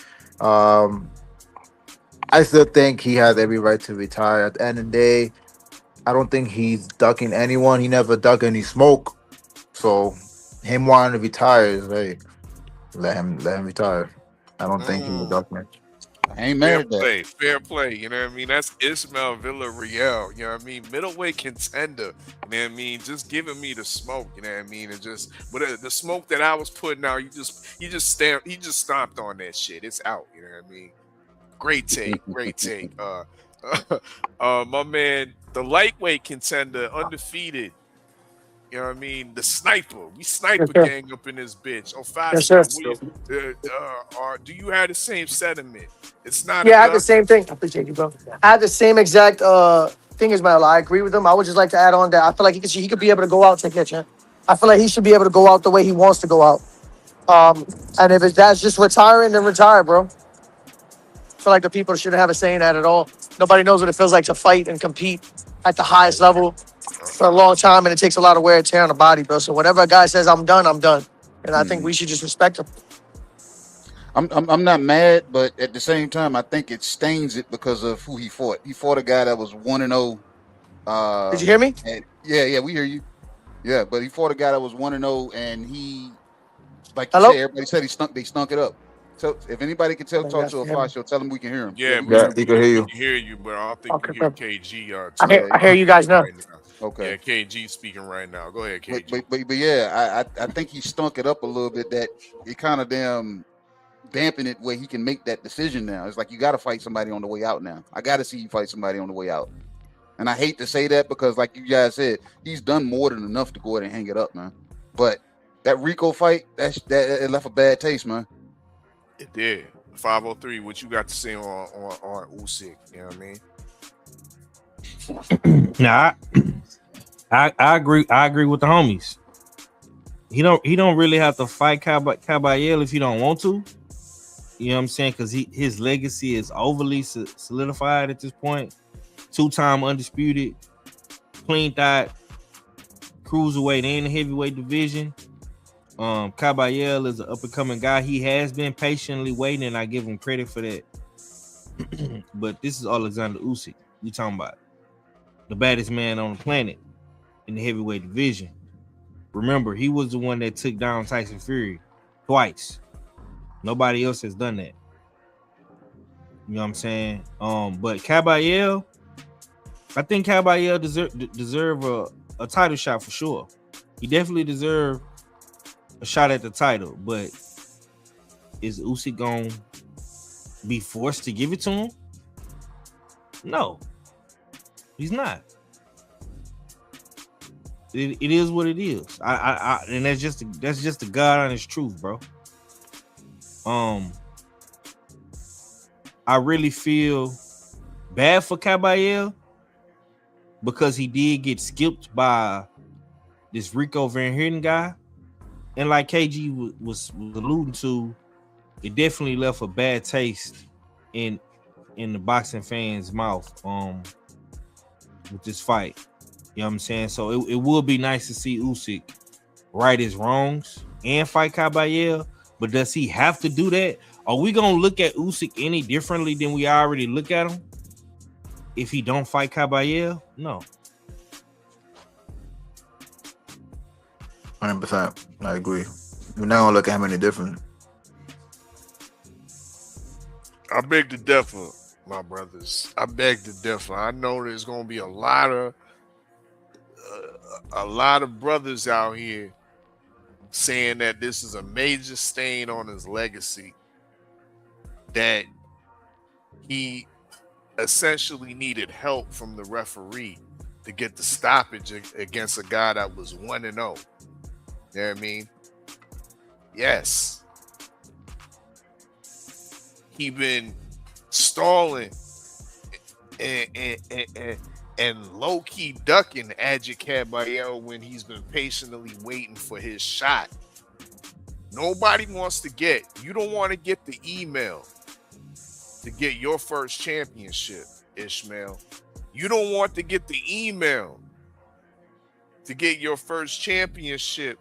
I still think he has every right to retire. At the end of the day, I don't think he's ducking anyone. He never ducked any smoke. So him wanting to retire is like, let him retire. I don't think he's a duckman. I ain't mad at that. Fair play. You know what I mean? That's Ismael Villarreal. You know what I mean? Middleweight contender. You know what I mean? Just giving me the smoke. You know what I mean? And just, but the smoke that I was putting out, he just stomped on that shit. It's out. You know what I mean? Great take. My man, the lightweight contender, undefeated. You know what I mean? The sniper. We sniper gang up in this bitch. Do you have the same sentiment? It's not. Yeah, I had the same thing. I appreciate you, bro. I had the same exact thing as Mel. I agree with him. I would just like to add on that I feel like he could be able to go out. Take that, champ. I feel like he should be able to go out the way he wants to go out. And if that's just retiring, then retire, bro. I feel like the people shouldn't have a say in that at all. Nobody knows what it feels like to fight and compete at the highest level for a long time, and it takes a lot of wear and tear on the body, bro. So whatever a guy says, I'm done, I'm done. And I think we should just respect him. I'm not mad, but at the same time, I think it stains it because of who he fought. He fought a guy that was 1-0. Did you hear me? Yeah, we hear you. Yeah, but he fought a guy that was 1-0, and he, like you Hello? said, everybody said they stunk it up. So if anybody can talk to a flash, tell him we can hear him. Yeah, he can hear you. We can hear you, but I don't think we hear KG. I hear you guys now. Right now. Okay. Yeah, KG speaking right now. Go ahead, KG. But yeah, I think he stunk it up a little bit. That it kind of dampen it where he can make that decision now. It's like you got to fight somebody on the way out now. I got to see you fight somebody on the way out. And I hate to say that because, like you guys said, he's done more than enough to go ahead and hang it up, man. But that Rico fight, that it left a bad taste, man. It did. 503, what you got to say on Usyk? You know what I mean? Nah, I agree. I agree with the homies. He don't really have to fight Caballero if he don't want to. You know what I'm saying? Because his legacy is overly solidified at this point. 2-time undisputed, clean thought, cruiserweight and the heavyweight division. Caballero is an up-and-coming guy. He has been patiently waiting, and I give him credit for that. But this is Alexander Usyk. We talking about the baddest man on the planet in the heavyweight division. Remember, he was the one that took down Tyson Fury twice. Nobody else has done that. You know what I'm saying? But Caballero, I think Caballero deserve a title shot for sure. He definitely deserve a shot at the title, but is Usyk gonna be forced to give it to him? No, he's not. It is what it is. And that's just the God honest truth, bro. I really feel bad for Caballero because he did get skipped by this Rico Van Heerden guy. And like KG was alluding to, it definitely left a bad taste in the boxing fans' mouth with this fight. You know what I'm saying? So it would be nice to see Usyk right his wrongs and fight Caballero, but does he have to do that? Are we gonna look at Usyk any differently than we already look at him if he don't fight Caballero? No. 100%. I agree. You're not gonna look at him any different. I beg to differ, my brothers. I beg to differ. I know there's gonna be a lot of brothers out here saying that this is a major stain on his legacy, that he essentially needed help from the referee to get the stoppage against a guy that was 1-0. You know what I mean? Yes. He been stalling and low-key ducking Adji Cabbage when he's been patiently waiting for his shot. Nobody wants to get, you don't want to get the email to get your first championship, Ishmael. You don't want to get the email to get your first championship,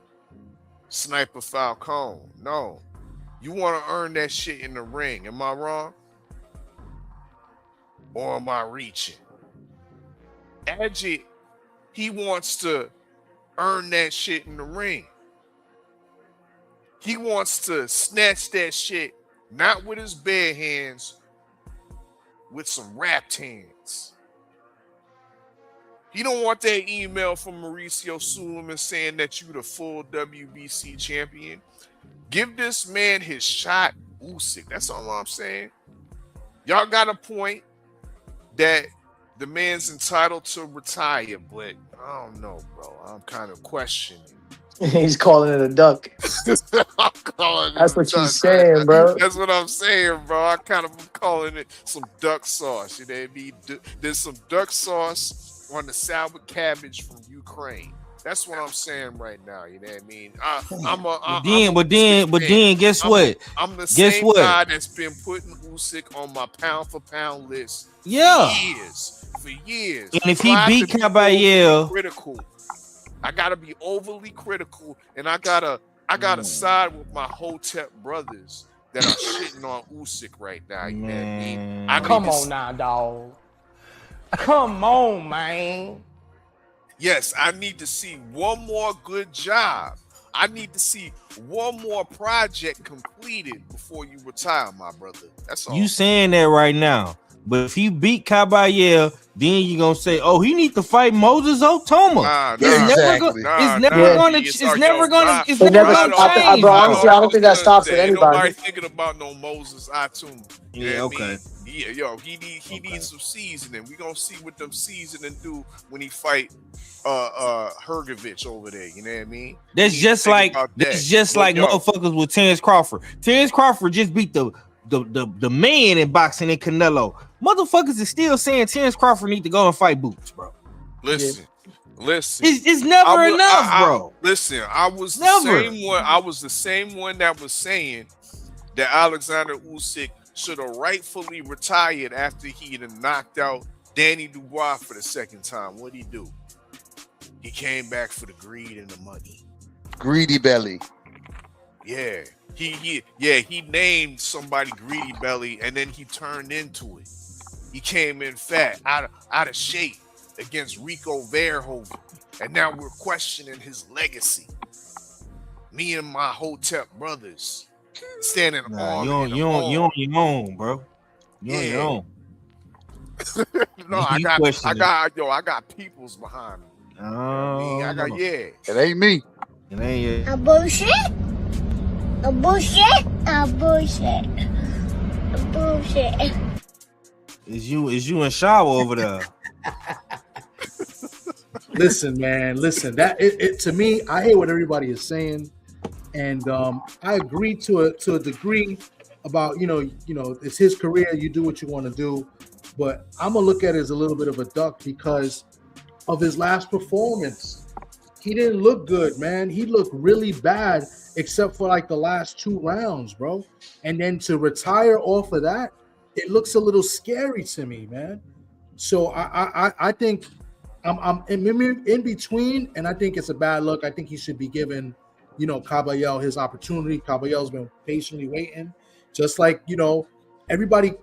Sniper Falcone. No. You want to earn that shit in the ring. Am I wrong? Or am I reaching? Adji, he wants to earn that shit in the ring. He wants to snatch that shit, not with his bare hands, with some wrapped hands. He don't want that email from Mauricio Suleiman saying that you the full WBC champion. Give this man his shot, Usyk. That's all I'm saying. Y'all got a point that the man's entitled to retire, but I don't know, bro. I'm kind of questioning. He's calling it a duck. I'm calling That's it what duck, you're saying, bro. That's what I'm saying, bro. I kind of am calling it some duck sauce. You know what I mean? There's some duck sauce on the salad cabbage from Ukraine. That's what I'm saying right now. You know what I mean? But then, guess what? I'm the same guy that's been putting Usyk on my pound for pound list. Yeah. For years. And if he beat Caballero, critical. I gotta be overly critical, and I gotta side with my Hotep brothers that are shitting on Usyk right now. You know what I mean? Come on now, dog. Come on, man. Yes, I need to see one more good job. I need to see one more project completed before you retire, my brother. That's all. You saying that right now. But if he beat Caballero, then you're gonna say, "Oh, he need to fight Moses Otoma." It's never gonna change. Bro, honestly, I don't think that stops with Ain't anybody. nobody thinking about no Moses Otoma. Yeah, okay. Yeah, yo, he needs some seasoning. We gonna see what them seasoning do when he fight Hergovich over there. You know what I mean? That's just like motherfuckers with Terrence Crawford. Terrence Crawford just beat the man in boxing in Canelo. Motherfuckers is still saying Terrence Crawford need to go and fight Boots, bro. Listen. It's never enough, bro. I was the same one that was saying that Alexander Usyk should have rightfully retired after he had knocked out Danny Dubois for the second time. What'd he do? He came back for the greed and the money. Greedy belly. Yeah. He named somebody Greedy Belly, and then he turned into it. He came in fat, out of shape against Rico Verhoeven, and now we're questioning his legacy. Me and my Hotep brothers standing on. You on your own, bro. You on your own. No, I got peoples behind me. It ain't me. It ain't a bullshit. A bullshit. A bullshit. A bullshit. Is you in shower over there? Listen, man. Listen. That it to me, I hear what everybody is saying, and I agree to a degree about you know it's his career. You do what you want to do, but I'm gonna look at it as a little bit of a duck because of his last performance. He didn't look good, man. He looked really bad, except for like the last 2 rounds, bro. And then to retire off of that, it looks a little scary to me, man. So I think I'm in between, and I think it's a bad look. I think he should be given, Caballero his opportunity. Caballero's been patiently waiting, just like everybody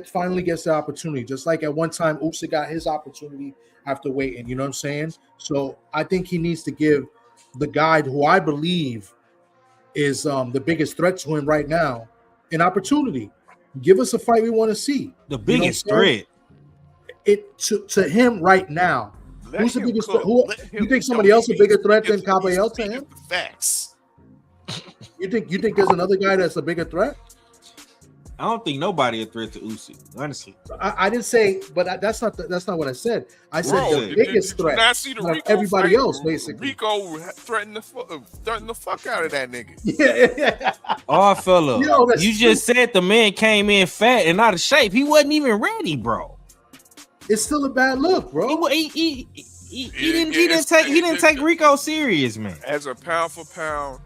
finally gets the opportunity. Just like at one time Usyk got his opportunity after waiting. You know what I'm saying? So I think he needs to give the guy who I believe is the biggest threat to him right now. An opportunity. Give us a fight we want to see. The biggest threat. It to him right now. Who's the biggest threat? Who you think somebody else a bigger threat than Cabbage to him? Facts. You think there's another guy that's a bigger threat? I don't think nobody a threat to Usyk, honestly. I didn't say, but that's not what I said. I said the biggest threat. Not see the Rico everybody fight? else, basically. Rico threatened the fuck out of that nigga. Yeah. Oh, fella, you just said the man came in fat and out of shape. He wasn't even ready, bro. It's still a bad look, bro. He didn't take Rico serious, man. As a pound for pound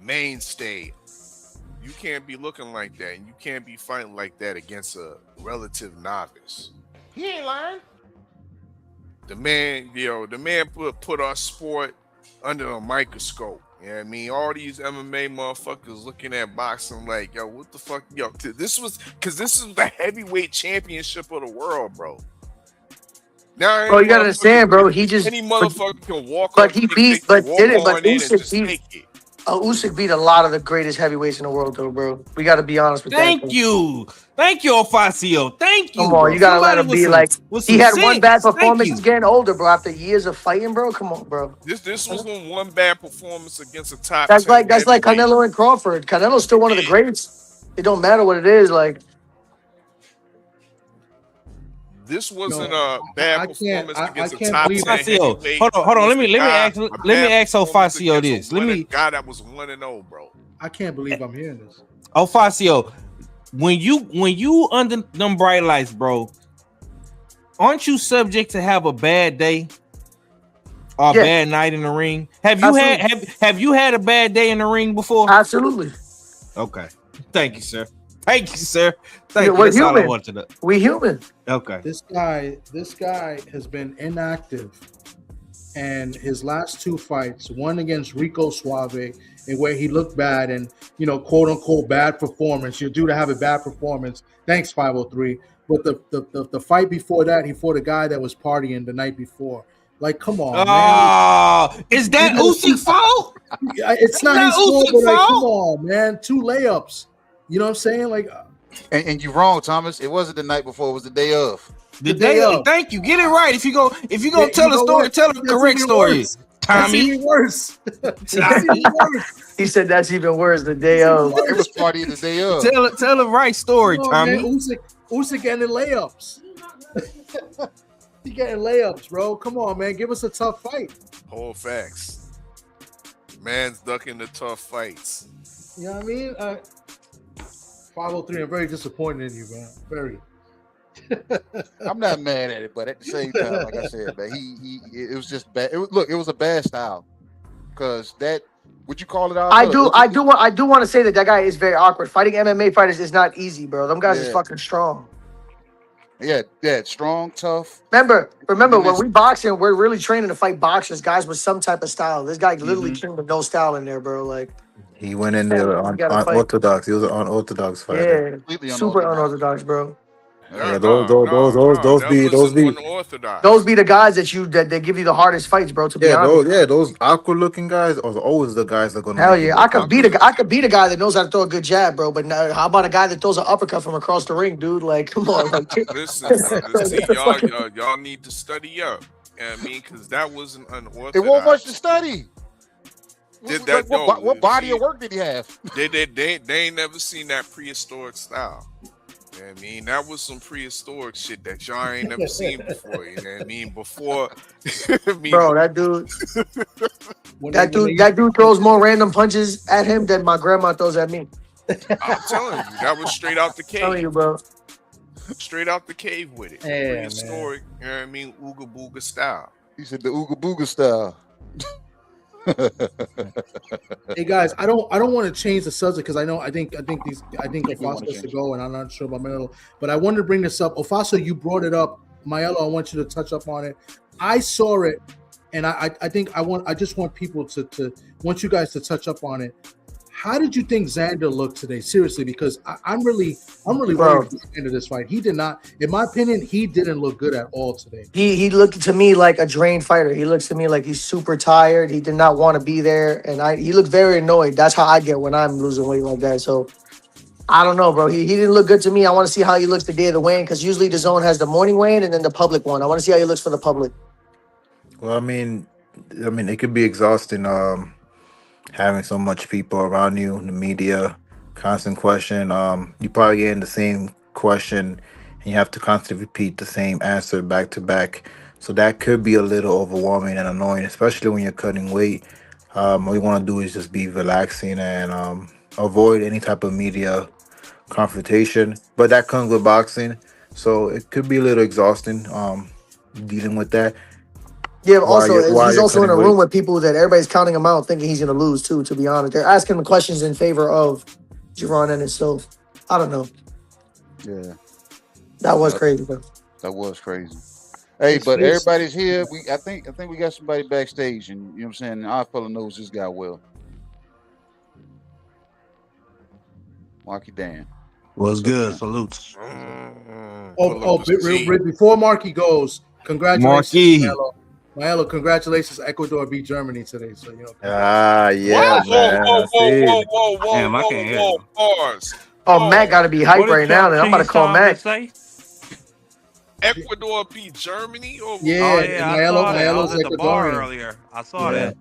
mainstay, you can't be looking like that, and you can't be fighting like that against a relative novice. He ain't lying. The man put our sport under a microscope. You know what I mean? All these MMA motherfuckers looking at boxing like, yo, what the fuck? Yo, this is the heavyweight championship of the world, bro. Now, bro, you gotta understand, bro. He just any motherfucker can walk but up. He beat, but did it? But Usyk beat a lot of the greatest heavyweights in the world, though, bro. We got to be honest with that. Thank you, Ofacio. Thank you. Come on, you gotta let him be like. He had one bad performance. He's getting older, bro. After years of fighting, bro. Come on, bro. This was one bad performance against a top. That's like Canelo and Crawford. Canelo's still one of the greats. It don't matter what it is, like. This wasn't a bad performance against a top 10 heavyweight. Hold on. Let me ask Ofacio this. A guy that was 1-0, bro. I can't believe I'm hearing this. Ofacio, when you under them bright lights, bro, aren't you subject to have a bad day or a bad night in the ring? Have you had a bad day in the ring before? Absolutely. Okay. Thank you, sir. Thank you, sir. Thank you. We're That's human. all I wanted to know. We human. Okay. This guy has been inactive, and his last two fights, one against Rico Suave, and where he looked bad and quote unquote bad performance. You're due to have a bad performance. Thanks, 503. But the fight before that, he fought a guy that was partying the night before. Like, come on, man. Is that Usyk's fault? It's not his fault, but like, come on, man. 2 layups. You know what I'm saying? Like, and you're wrong, Thomas. It wasn't the night before. It was the day of. The day of. Thank you. Get it right. If you go tell a story, tell the correct story. Tommy. That's even worse. He said that's even worse. The day of. It was party the day of. Tell the right story, Tommy. Usyk getting layups. He getting layups, bro. Come on, man. Give us a tough fight. Whole facts. Man's ducking the tough fights. You know what I mean? 503, I'm very disappointed in you, man. Very. I'm not mad at it, but at the same time, like I said, man, it was just bad. It was a bad style. Because that, would you call it out? I do want to say that guy is very awkward. Fighting MMA fighters is not easy, bro. Them guys is fucking strong. Yeah, strong, tough. Remember, when we boxing, we're really training to fight boxers, guys with some type of style. This guy literally trained with no style in there, bro. Like. He went in there on unorthodox. He was an unorthodox fighter. Yeah, super unorthodox, bro. Yeah, those be the guys that they give you the hardest fights, bro. To be honest, those awkward looking guys are always the guys that are gonna. Hell yeah, I could beat a guy that knows how to throw a good jab, bro. But now, how about a guy that throws an uppercut from across the ring, dude? Like, come on. Like, listen, y'all need to study up. You know what I mean, because that wasn't unorthodox. It wasn't much to study. What body of work did he have? They ain't never seen that prehistoric style. You know what I mean? That was some prehistoric shit that y'all ain't never seen before. You know what I mean? Bro, that dude throws more random punches at him than my grandma throws at me. I'm telling you, that was straight out the cave. I'm telling you, bro. Straight out the cave with it. Yeah, prehistoric, you know what I mean? Ooga booga style. He said the Ooga booga style. Hey guys, I don't want to change the subject because I think Ofacio has to go, and I'm not sure about Maelo, but I wanted to bring this up. Ofacio, you brought it up. Maelo, I want you to touch up on it. I saw it, and I just want people to want you guys to touch up on it. how did you think Xander looked today? Seriously, because I'm really Bro. worried for the end of this fight. He did not, in my opinion, he didn't look good at all today. He looked to me like a drained fighter. He looks to me like he's super tired. He did not want to be there, and he looked very annoyed. That's how I get when I'm losing weight like that. So I don't know, bro. He didn't look good to me. I want to see how he looks the day of the weigh-in, because usually the zone has the morning weigh-in and then the public one. I want to see how he looks for the public. Well, I mean, it could be exhausting. Having so much people around you, the media, constant question. You probably getting the same question, and you have to constantly repeat the same answer back to back. So that could be a little overwhelming and annoying, especially when you're cutting weight. What you want to do is just be relaxing and avoid any type of media confrontation. But that comes with boxing, so it could be a little exhausting. Dealing with that. Yeah, but also while he's you're also in a cutting room weight. with people that everybody's counting him out, thinking he's gonna lose too. To be honest, they're asking him questions in favor of Javon Ennis. So I don't know. Yeah, That was crazy, bro. that was crazy. Hey, It's- but it's- everybody's here. I think we got somebody backstage, and you know what I'm saying. Our fella knows this guy well. Marky Dan. What's good? Salutes. Before Marky goes, congratulations, Marky. Maelo. Maelo, congratulations, Ecuador beat Germany today. So you know. Yeah, man. I see. Damn, I can't hear you. Pause. Oh, Mac got to be hype right now. Then I'm about to call Mac. Ecuador beat Germany? Or Yeah, Oh, yeah, I saw that. I was at the bar Ecuadorian. earlier. I saw that.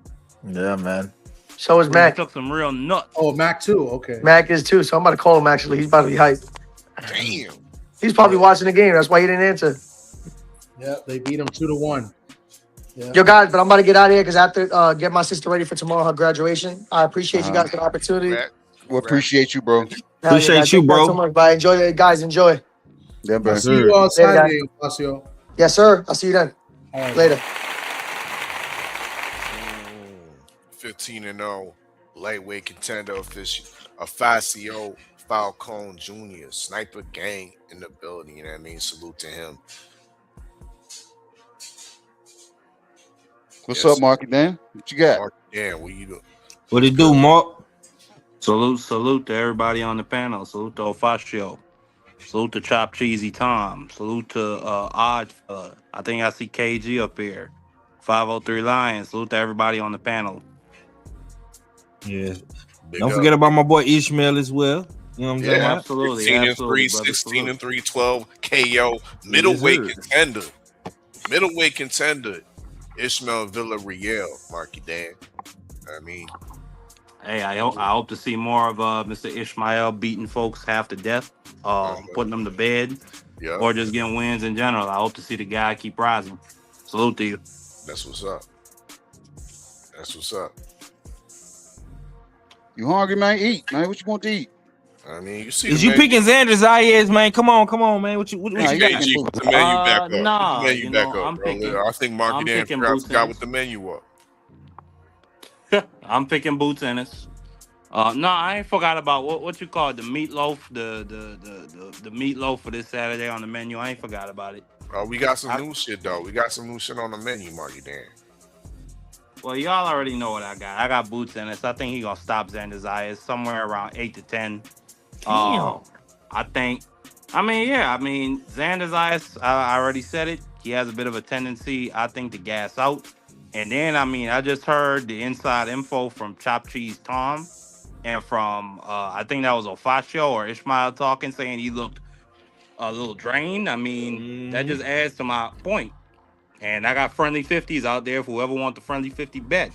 Yeah, man. So is We Mac. took some real nuts. Oh, Mac too. Okay. Mac is too. So I'm about to call him. Actually, he's about to be hyped. Damn. He's probably watching the game. That's why he didn't answer. Yeah, they beat him 2-1. Yeah. Yo, guys, but I'm about to get out of here because I have to get my sister ready for tomorrow, her graduation. I appreciate you guys for the opportunity. We appreciate you, bro. Hell yeah, Appreciate guys. you, Thank guys bro. so much. Bye. Enjoy it, guys. Enjoy. Yeah, bro. See you all Later, guys. Saturday, Pasio. Yes, sir. I'll see you then. All right. Later. 15-0 lightweight contender Facio Falcone Jr. Sniper gang in the building. You know what I mean? Salute to him. What's up, Marky Dan? What you got? Yeah, what you do? What it do, Mark? Salute to everybody on the panel. Salute to Ofacio. Salute to Chop Cheesy Tom. Salute to Odd. I think I see KG up here. 503 Lions. Salute to everybody on the panel. Yeah. Big Don't up. forget about my boy Ishmael as well. You know what I'm saying? Yeah, Absolutely, 15-3, absolutely, brother. 16-3, 12 KO. Middleweight Yes, sir. contender. Middleweight contender. Ishmael Villarreal, Marky Dan. I mean, Hey, I hope to see more of Mr. Ishmael beating folks half to death, putting them to bed, yeah, or just getting wins in general. I hope to see the guy keep rising. Salute to you. that's what's up. That's what's up. You hungry, man? Eat, man. What you want to eat? I mean, you see, Is the you menu. picking Xander Zayas, man? Come on, man. What you Nah, you Hey, got G, some put the menu back up. nah, Put the menu you back know, up, I'm bro. picking- I think Marky I'm Dan picking forgot Boots with the menu up. I'm picking Boots Ennis. No, I ain't forgot about what you call it, the meatloaf, the meatloaf for this Saturday on the menu. I ain't forgot about it. We got some new shit though. We got some new shit on the menu, Marky Dan. Well, y'all already know what I got. I got Boots Ennis. I think he gonna stop Xander Zayas somewhere around 8 to 10. Damn. I think. Xander Zayas. I already said it. He has a bit of a tendency, I think, to gas out. And then, I just heard the inside info from Chop Cheese Tom and from, I think that was Ofacio or Ishmael talking, saying he looked a little drained. That just adds to my point. And I got friendly 50s out there for whoever wants the friendly 50 bet.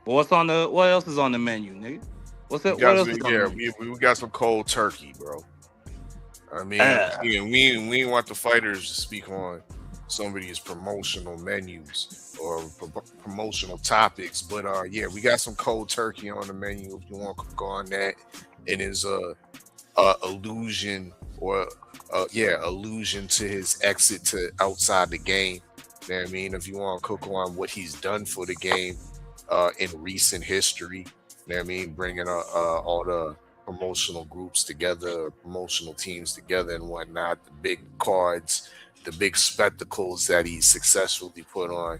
But what else is on the menu, nigga? What else is on the menu? We got some cold turkey, bro. I mean, we ain't want the fighters to speak on some of these promotional menus or promotional topics, but yeah, we got some cold turkey on the menu. If you want to go on that, it is a allusion to his exit to outside the game. You know what I mean? If you want to cook on what he's done for the game in recent history, you know what I mean? Bringing all the promotional groups together, promotional teams together and whatnot, the big cards, the big spectacles that he successfully put on.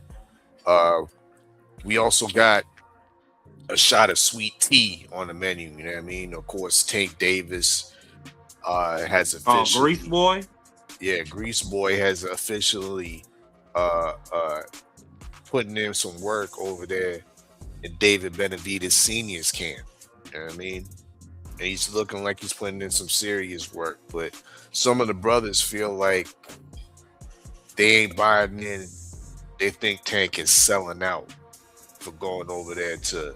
We also got a shot of sweet tea on the menu. You know what I mean? Of course, Tank Davis has officially. Grease Boy. Yeah, Grease Boy has officially putting in some work over there in David Benavidez Senior's camp. You know what I mean? And he's looking like he's putting in some serious work. But some of the brothers feel like they ain't buying in. They think Tank is selling out for going over there to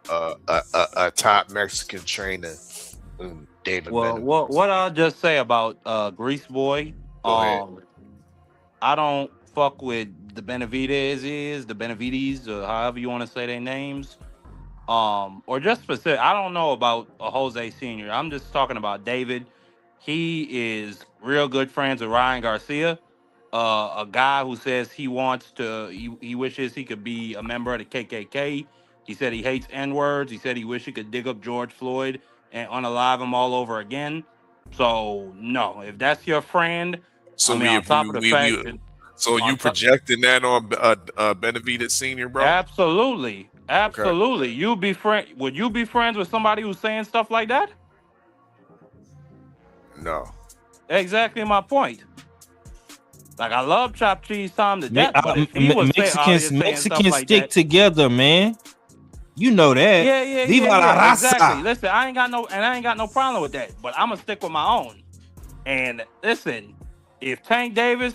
a top Mexican trainer, David. Well, what I'll just say about Grease Boy, I don't fuck with the Benavidez, or however you want to say their names, or just specific. I don't know about Jose Senior. I'm just talking about David. He is real good friends with Ryan Garcia. A guy who says he wishes he could be a member of the KKK. He said he hates N-words. He said he wished he could dig up George Floyd and unalive him all over again. So, no, if that's your friend, so on top of the fact that... So you projecting that on Benavidez Senior, bro? Absolutely. Okay. Would you be friends with somebody who's saying stuff like that? No. Exactly my point. Like, I love chopped cheese Tom to death, but if he was Mexicans stick together, man. You know that. Yeah. Viva la raza. Exactly. Listen, I ain't got no problem with that, but I'm gonna stick with my own. And listen, if Tank Davis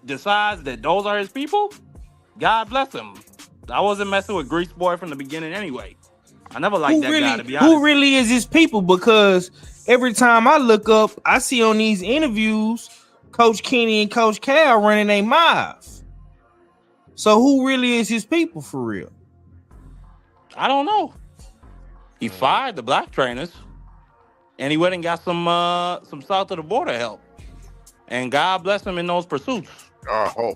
decides that those are his people, God bless him. I wasn't messing with Grease Boy from the beginning anyway. I never liked that guy, to be honest. Who really is his people? Because every time I look up, I see on these interviews Coach Kenny and Coach Cal running their mouths. So who really is his people for real? I don't know. He fired the black trainers, and he went and got some south of the border help. And God bless him in those pursuits. Whoa.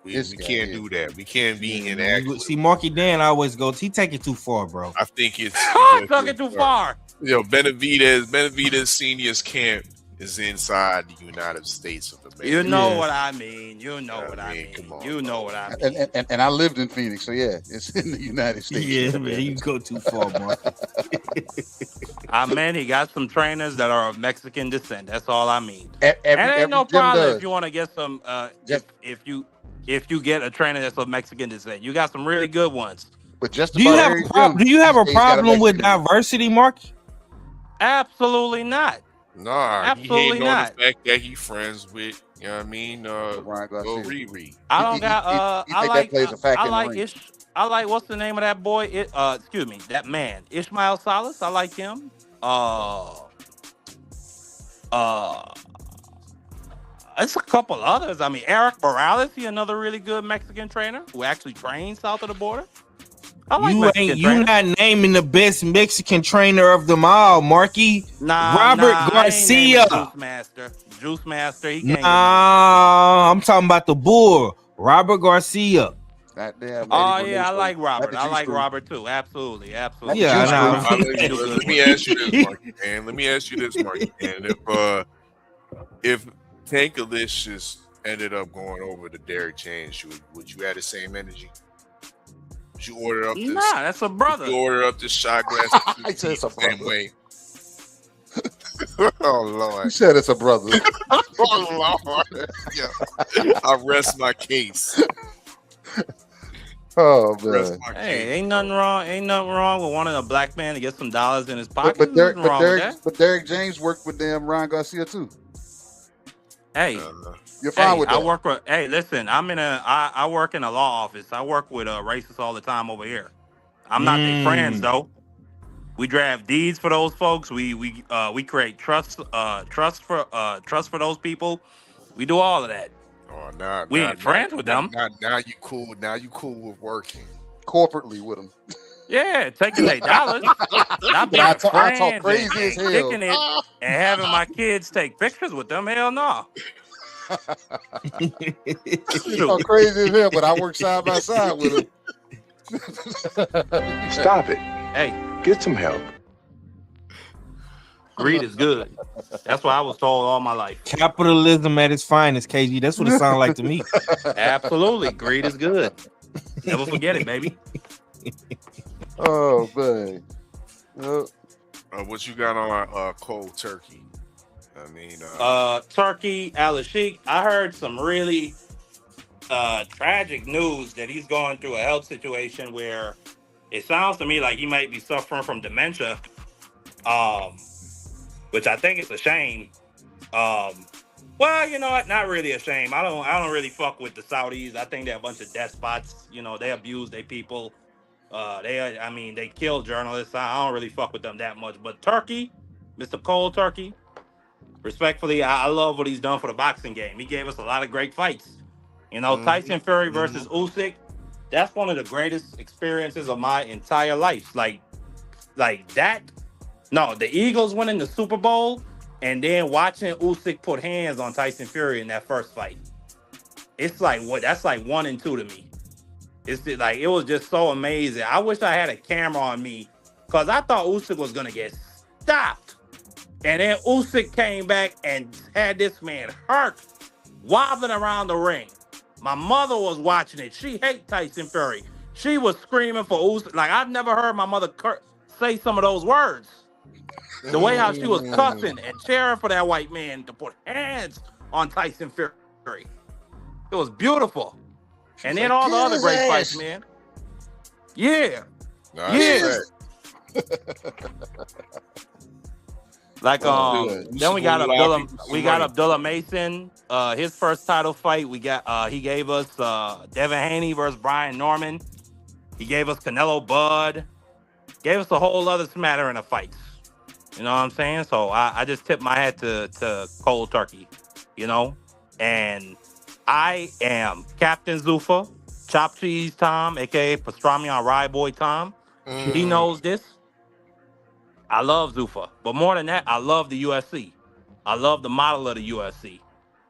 We can't do that. We can't be inaccurate. See, Marky Dan always goes, he take it too far, bro. I think it's took it too far. Benavidez Senior's camp is inside the United States of America. You know what I mean. Come on, you know what I mean. And I lived in Phoenix, so yeah, it's in the United States. Yeah, man, you go too far, Marky. He got some trainers that are of Mexican descent. That's all I mean. And ain't no problem if you want to get some. If you get a trainer that's of Mexican descent, you got some really good ones. But just do you have a problem with diversity, Marky? Absolutely not. Nah, absolutely he not. The fact that he friends with, you know what I mean, Riri. I don't got. I like what's the name of that boy? Excuse me, that man, Ishmael Salas. I like him. It's a couple others. I mean, Eric Morales, he another really good Mexican trainer who actually trains south of the border. I like you not naming the best Mexican trainer of them all, Marky. Robert Garcia. Juice Master. He can't. I'm talking about the bull, Robert Garcia. I like Robert. I like Robert too. Absolutely. Yeah. Let me ask you this, Marky, man. And if Tankalicious ended up going over to Derek James, would you have the same energy? Would you order up this? Nah, that's a brother. You order up this shot glass the same way. Oh Lord! You said it's a brother. Oh Lord! Yeah. I rest my case. Oh man! Hey, ain't nothing wrong with wanting a black man to get some dollars in his pocket. But Derek James worked with them Ryan Garcia too. Hey, you're fine with that. I work with. Hey, listen, I work in a law office. I work with racists all the time over here. I'm not their friends though. We draft deeds for those folks. We create trust for those people. We do all of that. Oh, we ain't friends with them. Now you cool. Now you cool with working corporately with them. Yeah, taking their dollars. Not being I talk crazy as hell. Taking it and having my kids take pictures with them. Hell no. You talk crazy as hell, but I work side by side with them. Stop it. Hey, get some help. Greed is good. That's what I was told all my life. Capitalism at its finest, KG. That's what it sounds like to me. Absolutely. Greed is good. Never forget it, baby. Oh man. What you got on cold turkey? I mean, Turkey, Al-Sheikh. I heard some really tragic news that he's going through a health situation where it sounds to me like he might be suffering from dementia, which I think is a shame. Well, you know what? Not really a shame. I don't really fuck with the Saudis. I think they're a bunch of despots. You know, they abuse their people. They kill journalists. I don't really fuck with them that much. But Turkey, Mr. Cold Turkey, respectfully, I love what he's done for the boxing game. He gave us a lot of great fights. You know, Tyson Fury versus Usyk, that's one of the greatest experiences of my entire life. Like that. No, the Eagles winning the Super Bowl and then watching Usyk put hands on Tyson Fury in that first fight. It's like that's like 1 and 2 to me. It's like it was just so amazing. I wish I had a camera on me because I thought Usyk was gonna get stopped. And then Usyk came back and had this man hurt, wobbling around the ring. My mother was watching it. She hates Tyson Fury. She was screaming for Usyk. Like, I've never heard my mother say some of those words. The way how she was cussing and cheering for that white man to put hands on Tyson Fury. It was beautiful. And then all the other great fights, man. Yeah. Yeah. Like then we got Abdullah Mason. His first title fight, he gave us Devin Haney versus Brian Norman. He gave us Canelo Bud. Gave us a whole other smattering of fights. You know what I'm saying? So I just tip my hat to Cold Turkey, you know? And I am Captain Zufa, Chop Cheese Tom, aka Pastrami on Rye Boy Tom. He knows this. I love Zufa. But more than that, I love the UFC. I love the model of the UFC.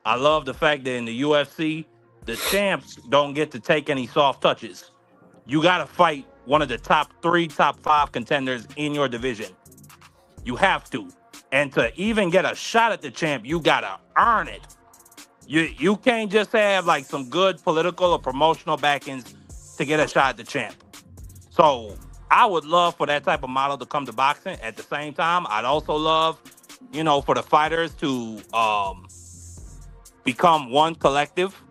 I love the fact that in the UFC, the champs don't get to take any soft touches. You got to fight one of the top 3, top 5 contenders in your division. You have to. And to even get a shot at the champ, you got to earn it. You can't just have like some good political or promotional backings to get a shot at the champ. So I would love for that type of model to come to boxing. At the same time, I'd also love, you know, for the fighters to become one collective,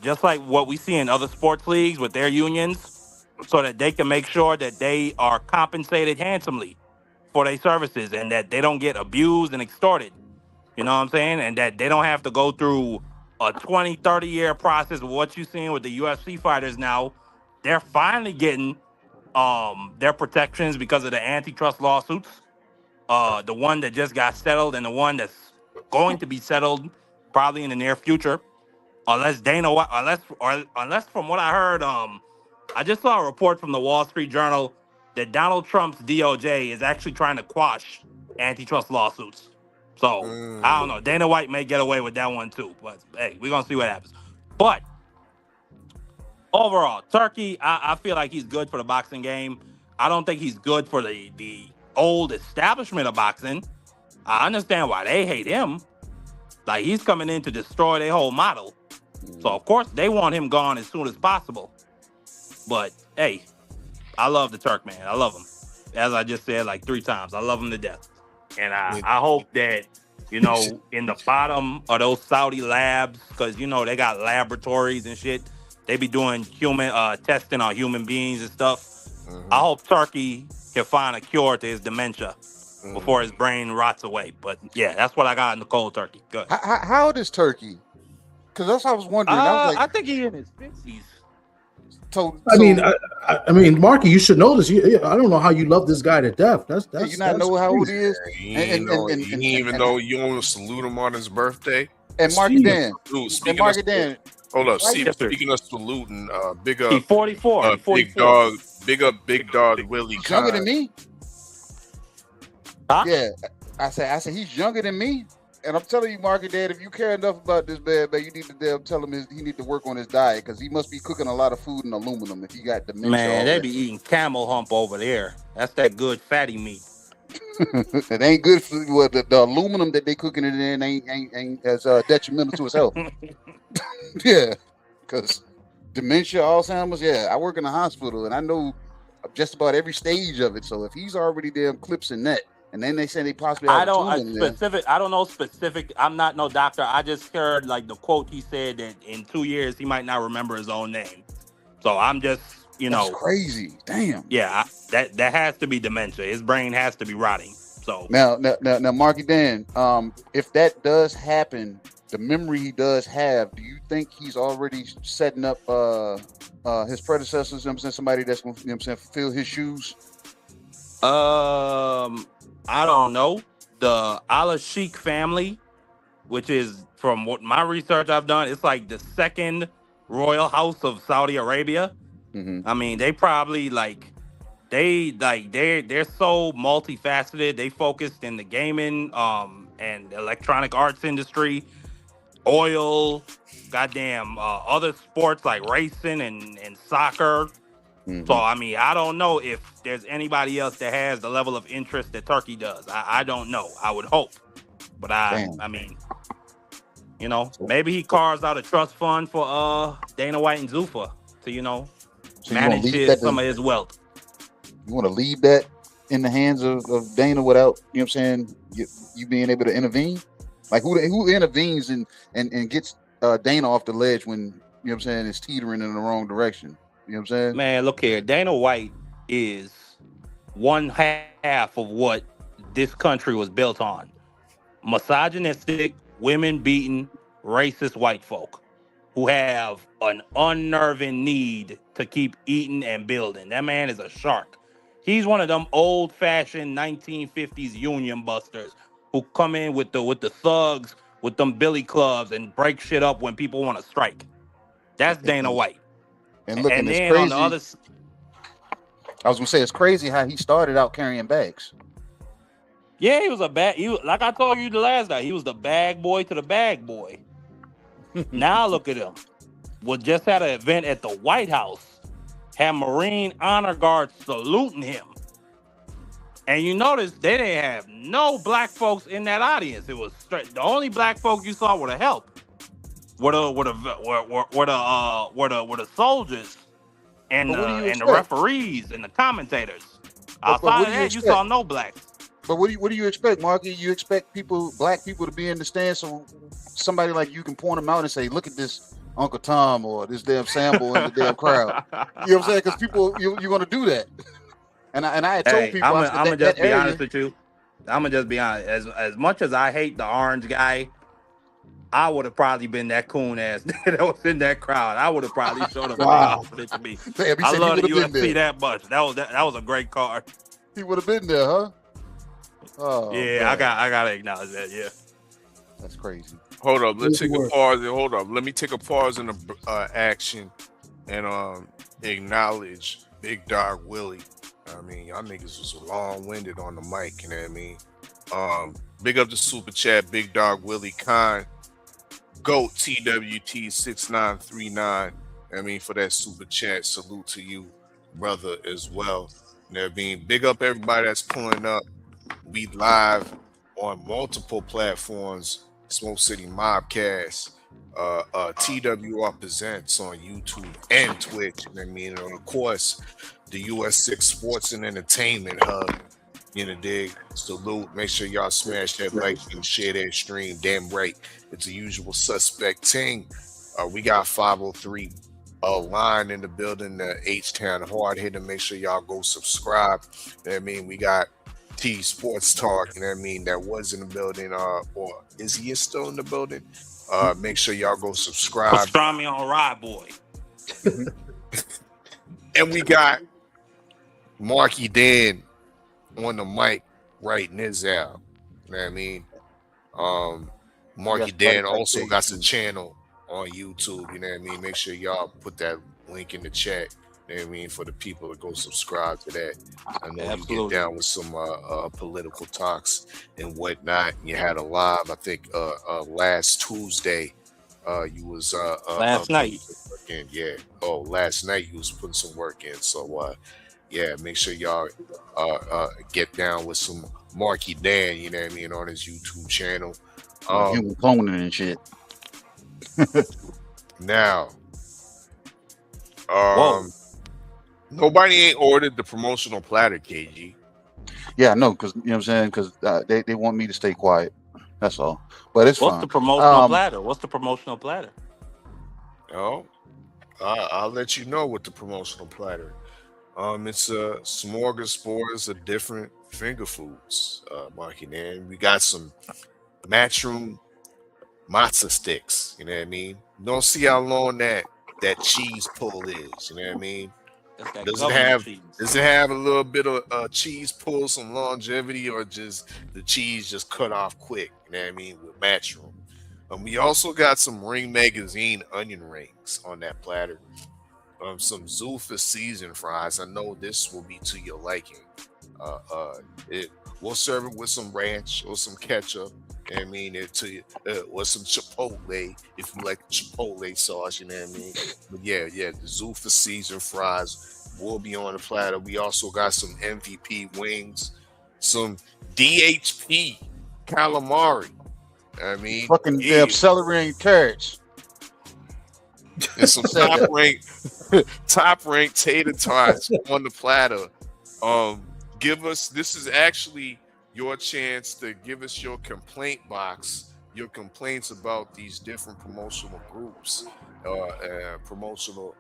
just like what we see in other sports leagues with their unions, so that they can make sure that they are compensated handsomely for their services and that they don't get abused and extorted. You know what I'm saying? And that they don't have to go through a 20, 30-year process of what you're seeing with the UFC fighters now. They're finally getting their protections because of the antitrust lawsuits. The one that just got settled and the one that's going to be settled probably in the near future. Unless from what I heard, I just saw a report from the Wall Street Journal that Donald Trump's DOJ is actually trying to quash antitrust lawsuits. So, I don't know. Dana White may get away with that one too. But, hey, we're going to see what happens. But, overall, Turkey, I feel like he's good for the boxing game. I don't think he's good for the old establishment of boxing. I understand why they hate him. Like, he's coming in to destroy their whole model. So, of course, they want him gone as soon as possible. But, hey, I love the Turk, man. I love him. As I just said like 3 times, I love him to death. And I hope that, you know, in the bottom of those Saudi labs, because, you know, they got laboratories and shit. They be doing human testing on human beings and stuff. I hope Turkey can find a cure to his dementia before his brain rots away. But, yeah, that's what I got in the Cold Turkey. Good. How old is Turkey? Because that's what I was wondering. I think he's in his 50s. I mean, Marky, you should know this. I don't know how you love this guy to death. That's you not know how old he is. You didn't even know you want to salute him on his birthday. And Marky Dan. Hold up. Speaking of saluting, big up. He's 44. Big dog Willie. He's younger than me. Huh? Yeah, I said he's younger than me. And I'm telling you, Marky Dad, if you care enough about this man, you need to tell him he need to work on his diet because he must be cooking a lot of food in aluminum if he got dementia. Man, they be eating camel hump over there. That's that good fatty meat. It ain't good for the aluminum that they cooking it in ain't as detrimental to his health. Yeah, because dementia, Alzheimer's. Yeah, I work in a hospital and I know just about every stage of it. So if he's already there clipsing that, and then they say they possibly have I a don't tool in there. specific. I don't know specific. I'm not no doctor. I just heard like the quote he said that in 2 years he might not remember his own name. So I'm just, That's crazy. Damn. Yeah, that has to be dementia. His brain has to be rotting. So Now, Marky Dan, if that does happen, the memory he does have, do you think he's already setting up his predecessors? You know what I'm saying, somebody that's going to fulfill his shoes. I don't know. The Al Sheikh family, which is from what my research I've done, it's like the second royal house of Saudi Arabia. I mean, they probably they're so multifaceted. They focused in the gaming and electronic arts industry, oil, goddamn other sports like racing and soccer. So I mean, I don't know if there's anybody else that has the level of interest that Turkey does. I don't know. I would hope, but I mean, maybe he carves out a trust fund for Dana White and Zuffa to manage some of his wealth. You want to leave that in the hands of Dana without, you know what I'm saying, you being able to intervene? Like who intervenes and gets Dana off the ledge when, you know what I'm saying, it's teetering in the wrong direction? You know what I'm saying? Man, look here. Dana White is one half of what this country was built on. Misogynistic, women-beating, racist white folk who have an unnerving need to keep eating and building. That man is a shark. He's one of them old-fashioned 1950s union busters who come in with the thugs, with them billy clubs and break shit up when people want to strike. That's Dana White. And look, and it's then crazy. on the other, I was gonna say it's crazy how he started out carrying bags. yeah, he was like I told you the last night, he was the bag boy to the bag boy. Now look at him. We just had an event at the White House, had Marine honor guards saluting him. And you notice they didn't have no black folks in that audience. It was straight. The only black folk you saw were the help. Were the soldiers and the referees and the commentators. Outside of that, you saw no blacks. But what do you expect, Marky? You expect black people to be in the stands so somebody like you can point them out and say, look at this Uncle Tom or this damn Sambo in the damn crowd. You know what I'm saying? Because people, you're going to do that. And I had told people, I'm gonna just be honest with you. I'm gonna just be honest. As much as I hate the orange guy, I would have probably been that coon ass that was in that crowd. I would have probably showed up. Wow. To me. Damn, I love the UFC that much. That was a great card. He would have been there, huh? Oh, yeah, man. I gotta acknowledge that. Yeah, that's crazy. Hold up, let's take a pause. Hold up, let me take a pause in the action and acknowledge Big Dog Willie. I mean, y'all niggas was long-winded on the mic, you know what I mean? Big up the super chat, Big Dog Willie Khan, GOAT TWT 6939. I mean, for that super chat, salute to you, brother, as well. You know what I mean? Big up everybody that's pulling up. We live on multiple platforms, Smoke City Mobcast, TWR Presents on YouTube and Twitch. You know what I mean? And of course, the US6 Sports and Entertainment Hub. You know, dig. Salute. Make sure y'all smash that like and share that stream. Damn right. It's a usual suspect thing. We got 503 line in the building, the H-Town hard hitter. Make sure y'all go subscribe. You know what I mean? We got T Sports Talk, you know what I mean, that was in the building, or is he still in the building? Make sure y'all go subscribe. Pastrami on Ride Boy. And we got Marky Dan on the mic writing his out. You know what I mean? Marky Dan also got some channel on YouTube, you know what I mean? Make sure y'all put that link in the chat. You know what I mean, for the people to go subscribe to that. I know you get down with some political talks and whatnot. You had a live, I think, last Tuesday. You was last night. Yeah. Oh, last night you was putting some work in. So yeah, make sure y'all get down with some Marky Dan. You know what I mean, on his YouTube channel. Human cloning and shit. Now, whoa. Nobody ain't ordered the promotional platter, KG. Yeah, I know, because you know what I'm saying, because they want me to stay quiet. That's all. But it's What's fine. the promotional platter? What's the promotional platter? Oh, I'll let you know what the promotional platter. It's a smorgasbord of different finger foods, Marky. And we got some Matchroom matzo sticks. You know what I mean? You don't see how long that cheese pull is. You know what I mean? That's that Does it government have cheese. does it have a little bit of cheese pull, some longevity, or just the cheese just cut off quick? You know what I mean? With Matchroom. We also got some Ring Magazine onion rings on that platter. Some Zulfa seasoned fries. I know this will be to your liking. It we'll serve it with some ranch or some ketchup. I mean, it to you, or some chipotle if you like chipotle sauce. You know what I mean? But yeah, the Zulfa seasoned fries will be on the platter. We also got some MVP wings, some DHP calamari. I mean, Fucking damn celery and carrots. And some top ranked tater tots on the platter. This is actually your chance to give us your complaint box, your complaints about these different promotional groups, promotional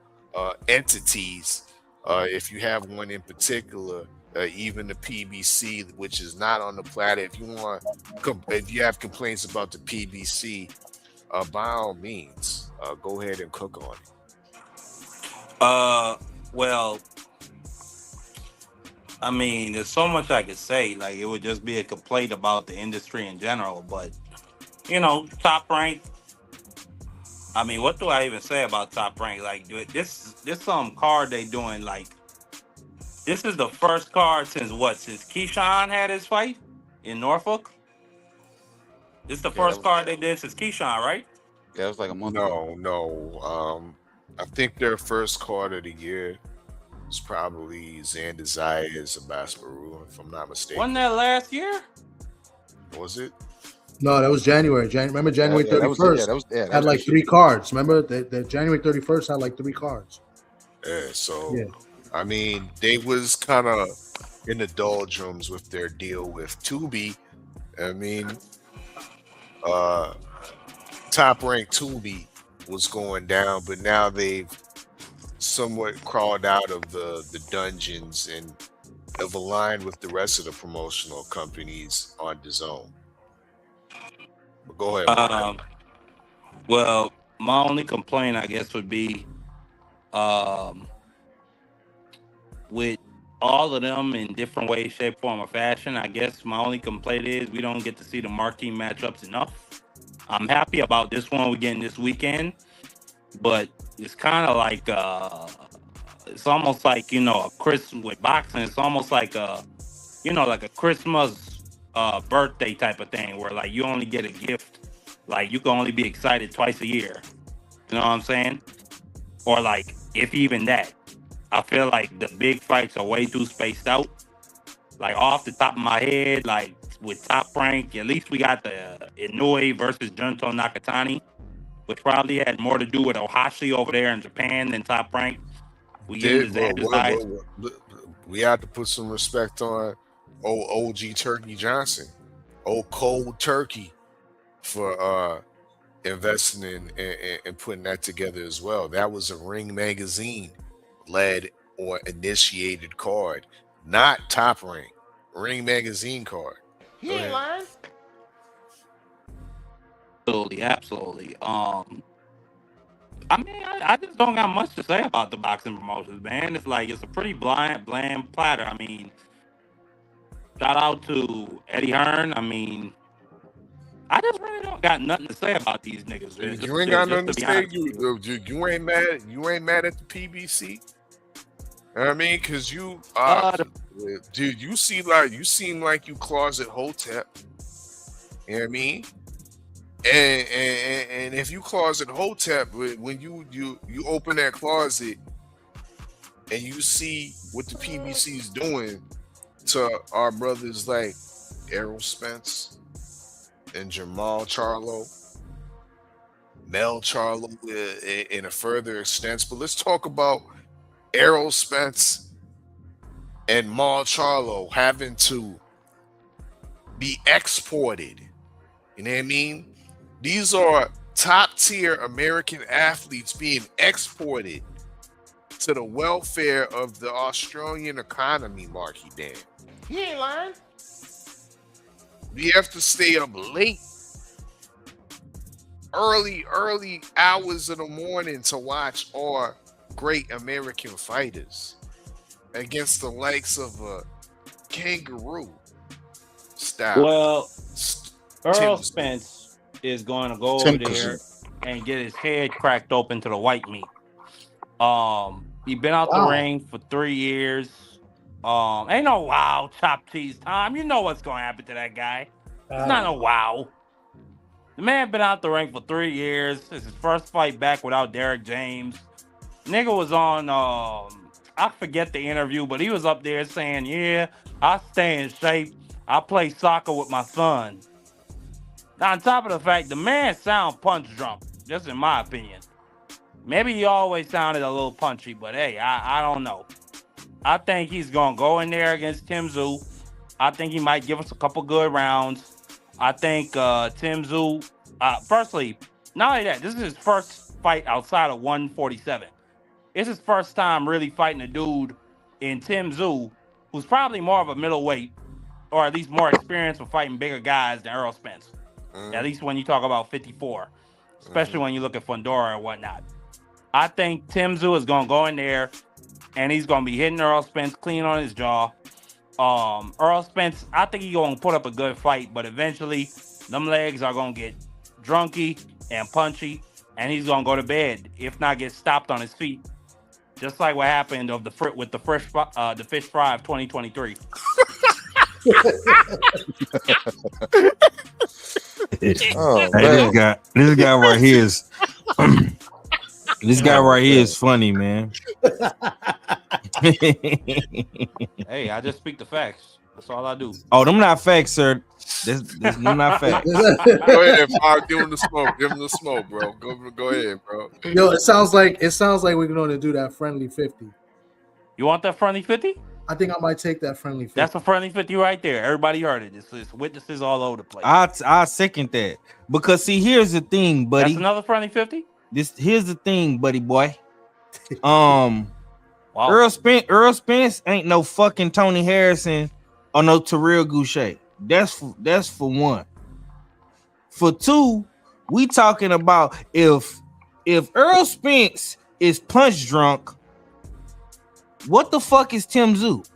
entities. If you have one in particular, even the PBC, which is not on the platter. If you have complaints about the PBC, by all means, go ahead and cook on it. Well, I mean, there's so much I could say. Like, it would just be a complaint about the industry in general. But, Top Rank. I mean, what do I even say about Top Rank? Like, this card they doing, like, this is the first card since Keyshawn had his fight in Norfolk? This is the first card they did since Keyshawn, right? Yeah, it was like a month ago. No. I think their first card of the year was probably Xander Zayas and Basparu, if I'm not mistaken. Wasn't that last year? Was it? No, that was January. Remember January 31st? Had like 3 cards. Remember the January 31st had like 3 cards. Yeah, I mean, they was kind of in the doldrums with their deal with Tubi. I mean, Top Rank Tubi was going down, but now they've somewhat crawled out of the dungeons and have aligned with the rest of the promotional companies on the zone. But go ahead. Well, my only complaint, I guess, would be with all of them in different ways, shape, form, or fashion. I guess my only complaint is we don't get to see the marquee matchups enough. I'm happy about this one we're getting this weekend, but it's kind of like it's almost like a Christmas with boxing. It's almost like like a Christmas birthday type of thing where like you only get a gift, like you can only be excited twice a year. You know what I'm saying? Or like if even that. I feel like the big fights are way too spaced out. Like off the top of my head, like with Top Rank, at least we got the Inoue versus Junto Nakatani, which probably had more to do with Ohashi over there in Japan than Top Rank. We have to put some respect on OG Turkey Johnson, old Cold Turkey, for investing in and putting that together as well. That was a Ring Magazine led or initiated card, not Top Rank. Ring Magazine card. He ain't lying. Absolutely. I mean, I just don't got much to say about the boxing promotions, man. It's like it's a pretty bland platter. I mean, shout out to Eddie Hearn. I mean, I just really don't got nothing to say about these niggas. You ain't got nothing to say. You ain't mad. You ain't mad at the PBC. You know what I mean, because you, dude, you seem like you closet Hotep. You know what I mean? And if you closet Hotep, when you open that closet and you see what the PBC is doing to our brothers like Errol Spence and Jamal Charlo, Mel Charlo in a further extent. But let's talk about Errol Spence and Marcharlo having to be exported. You know what I mean? These are top tier American athletes being exported to the welfare of the Australian economy, Marky Dan. You ain't lying. We have to stay up late, early hours of the morning to watch our great American fighters against the likes of a kangaroo style. Well, Earl Spence is going to go over there and get his head cracked open to the white meat. He been out the ring for 3 years. Ain't no wow chop cheese time. You know what's gonna happen to that guy. It's not no wow. The man been out the ring for 3 years. It's his first fight back without Derek James. Nigga was on I forget the interview, but he was up there saying, yeah, I stay in shape. I play soccer with my son. Now, on top of the fact, the man sound punch drunk, just in my opinion. Maybe he always sounded a little punchy, but hey, I don't know. I think he's going to go in there against Tim Tszyu. I think he might give us a couple good rounds. I think Tim Tszyu, firstly, not only that, this is his first fight outside of 147. It's his first time really fighting a dude in Tim Tszyu, who's probably more of a middleweight, or at least more experienced with fighting bigger guys than Earl Spence. At least when you talk about 54, especially when you look at Fundora and whatnot. I think Tim Tszyu is going to go in there and he's going to be hitting Earl Spence clean on his jaw. Earl Spence, I think he's going to put up a good fight, but eventually them legs are going to get drunky and punchy, and he's going to go to bed, if not get stopped on his feet. Just like what happened with the fish fry of 2023. This guy right here is this guy right here is funny, man. Hey, I just speak the facts. That's all I do. Oh, them not facts, sir. Them not facts. Go ahead, Paul. Give him the smoke. Give him the smoke, bro. Go ahead, bro. Yo, it sounds like we're going to do that friendly 50. You want that friendly 50? I think I might take that friendly 50. That's a friendly 50 right there. Everybody heard it. It's witnesses all over the place. I second that. Because see, here's the thing, buddy. That's another friendly 50? Here's the thing, buddy boy. Wow. Earl Spence ain't no fucking Tony Harrison or no Terrell Goucher. That's for one. For two, we talking about if Earl Spence is punch drunk, what the fuck is Tim Tszyu?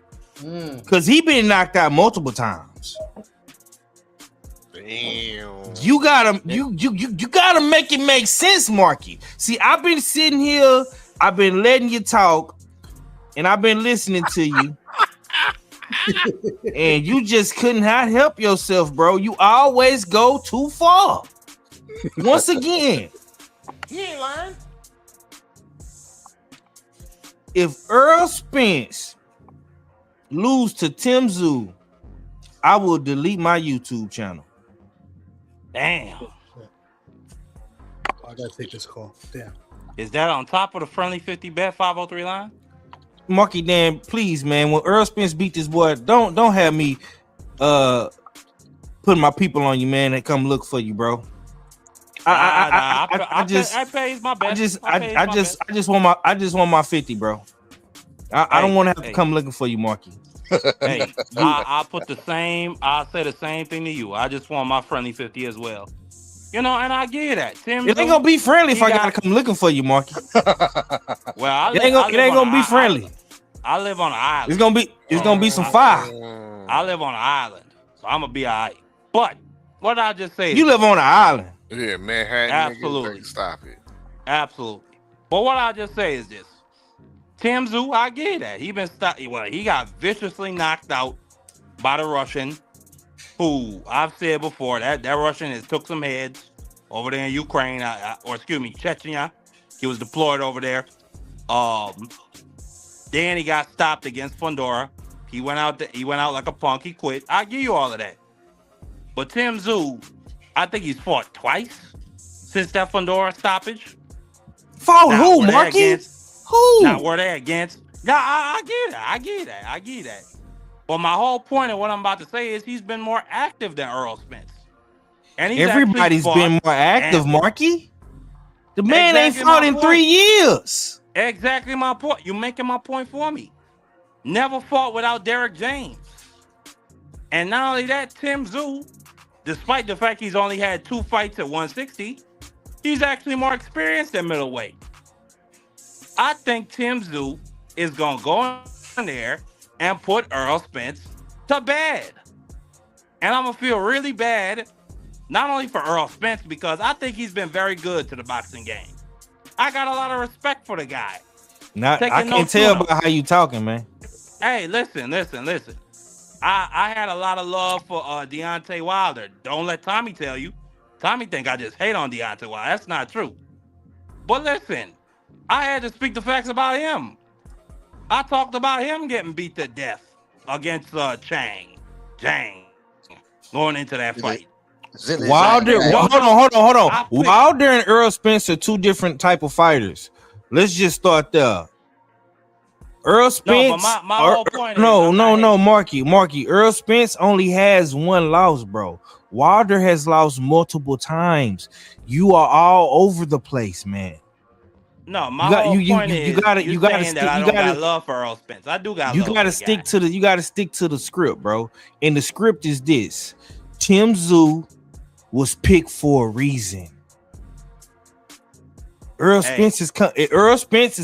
Because he been knocked out multiple times. Damn. You gotta make it make sense, Marky. See, I've been sitting here, I've been letting you talk, and I've been listening to you. And you just couldn't help yourself, bro. You always go too far. Once again, You ain't lying. if Earl Spence lose to Tim Tszyu, I will delete my YouTube channel. Damn. I gotta take this call. Damn. Is that on top of the friendly 50 bet 503 line? Marky Dan, please, man. When Earl Spence beat this boy, don't have me putting my people on you, man, and come look for you, bro. I just want my 50, bro. I don't want to have to come looking for you, Marky. Hey, I'll say the same thing to you. I just want my friendly 50 as well. You know, and I give you that. Tim, it ain't gonna be friendly if I gotta come looking for you, Marky. Well, it ain't gonna be friendly. I live on an island. It's gonna be some fire. I live on an island, so I'm gonna be all right. But what I just say, you live on an island. Yeah, Manhattan. Absolutely. Nigga, stop it. Absolutely. But what I just say is this: Tim Tszyu, I get that he he got viciously knocked out by the Russian, who I've said before that Russian has took some heads over there in Ukraine, Chechnya. He was deployed over there. Then he got stopped against Fundora. He went out like a punk. He quit. I give you all of that. But Tim Tszyu, I think he's fought twice since that Fundora stoppage. Fought who, Marky? Who? Now, were they against Yeah, I get that. But my whole point of what I'm about to say is he's been more active than Earl Spence. And he's Everybody's been more active, Marky. The man ain't fought in 3 years. Exactly my point. You're making my point for me. Never fought without Derek James. And not only that, Tim Tszyu, despite the fact he's only had 2 fights at 160, he's actually more experienced at middleweight. I think Tim Tszyu is going to go in there and put Earl Spence to bed. And I'm going to feel really bad, not only for Earl Spence, because I think he's been very good to the boxing game. I got a lot of respect for the guy. I can't tell by how you talking, man. Hey, listen. I had a lot of love for Deontay Wilder. Don't let Tommy tell you. Tommy think I just hate on Deontay Wilder. That's not true. But listen, I had to speak the facts about him. I talked about him getting beat to death against Chang, going into that fight. Wilder, hold on. Wilder and Earl Spence are 2 different type of fighters. Let's just start there. Earl Spence. No, but my whole point is no, Marky. Earl Spence only has 1 loss, bro. Wilder has lost multiple times. You are all over the place, man. No, my whole point is you gotta love for Earl Spence. I do got. You gotta stick to the script, bro. And the script is this: Tim Tszyu was picked for a reason. Earl Spence is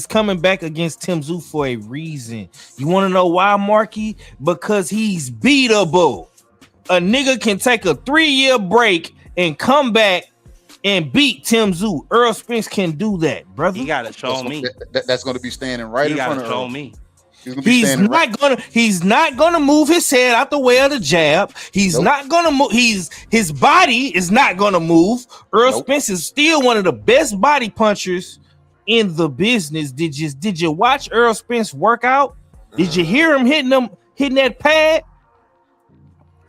coming back against Tim Tszyu for a reason. You want to know why, Marky? Because he's beatable. A nigga can take a 3-year break and come back and beat Tim Tszyu. Earl Spence can do that, brother. He gotta show me. That's going to be standing right in front of show Earl. me. He's not gonna move his head out the way of the jab. He's not gonna move. His body is not gonna move. Earl Spence is still one of the best body punchers in the business. Did you watch Earl Spence work out? Did you hear him hitting that pad?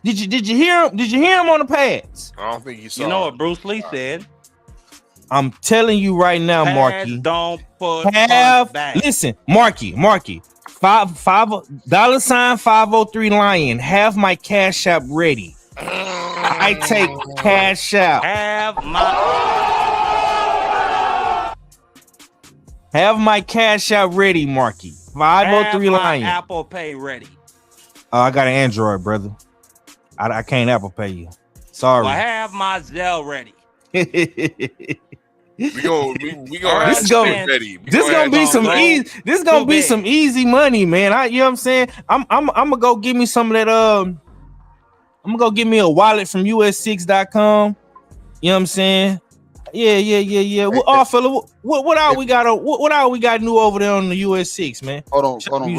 Did you hear him on the pads? I don't think you saw. You know what Bruce Lee said? I'm telling you right now, Marky. Don't put back. Listen, Marky. $503 Lion. Have my cash app ready. I take cash out. Have my cash out ready, Marky. 503 Lion. Apple Pay ready. I got an Android, brother. I can't Apple Pay you. Sorry. Well, have my Zelle ready. We gonna this is gonna be some easy money, man. You know what I'm saying? I'm gonna go give me some of that. I'm gonna go get me a wallet from us6.com. You know what I'm saying? Yeah. What all we got new over there on the US6, man? Hold on,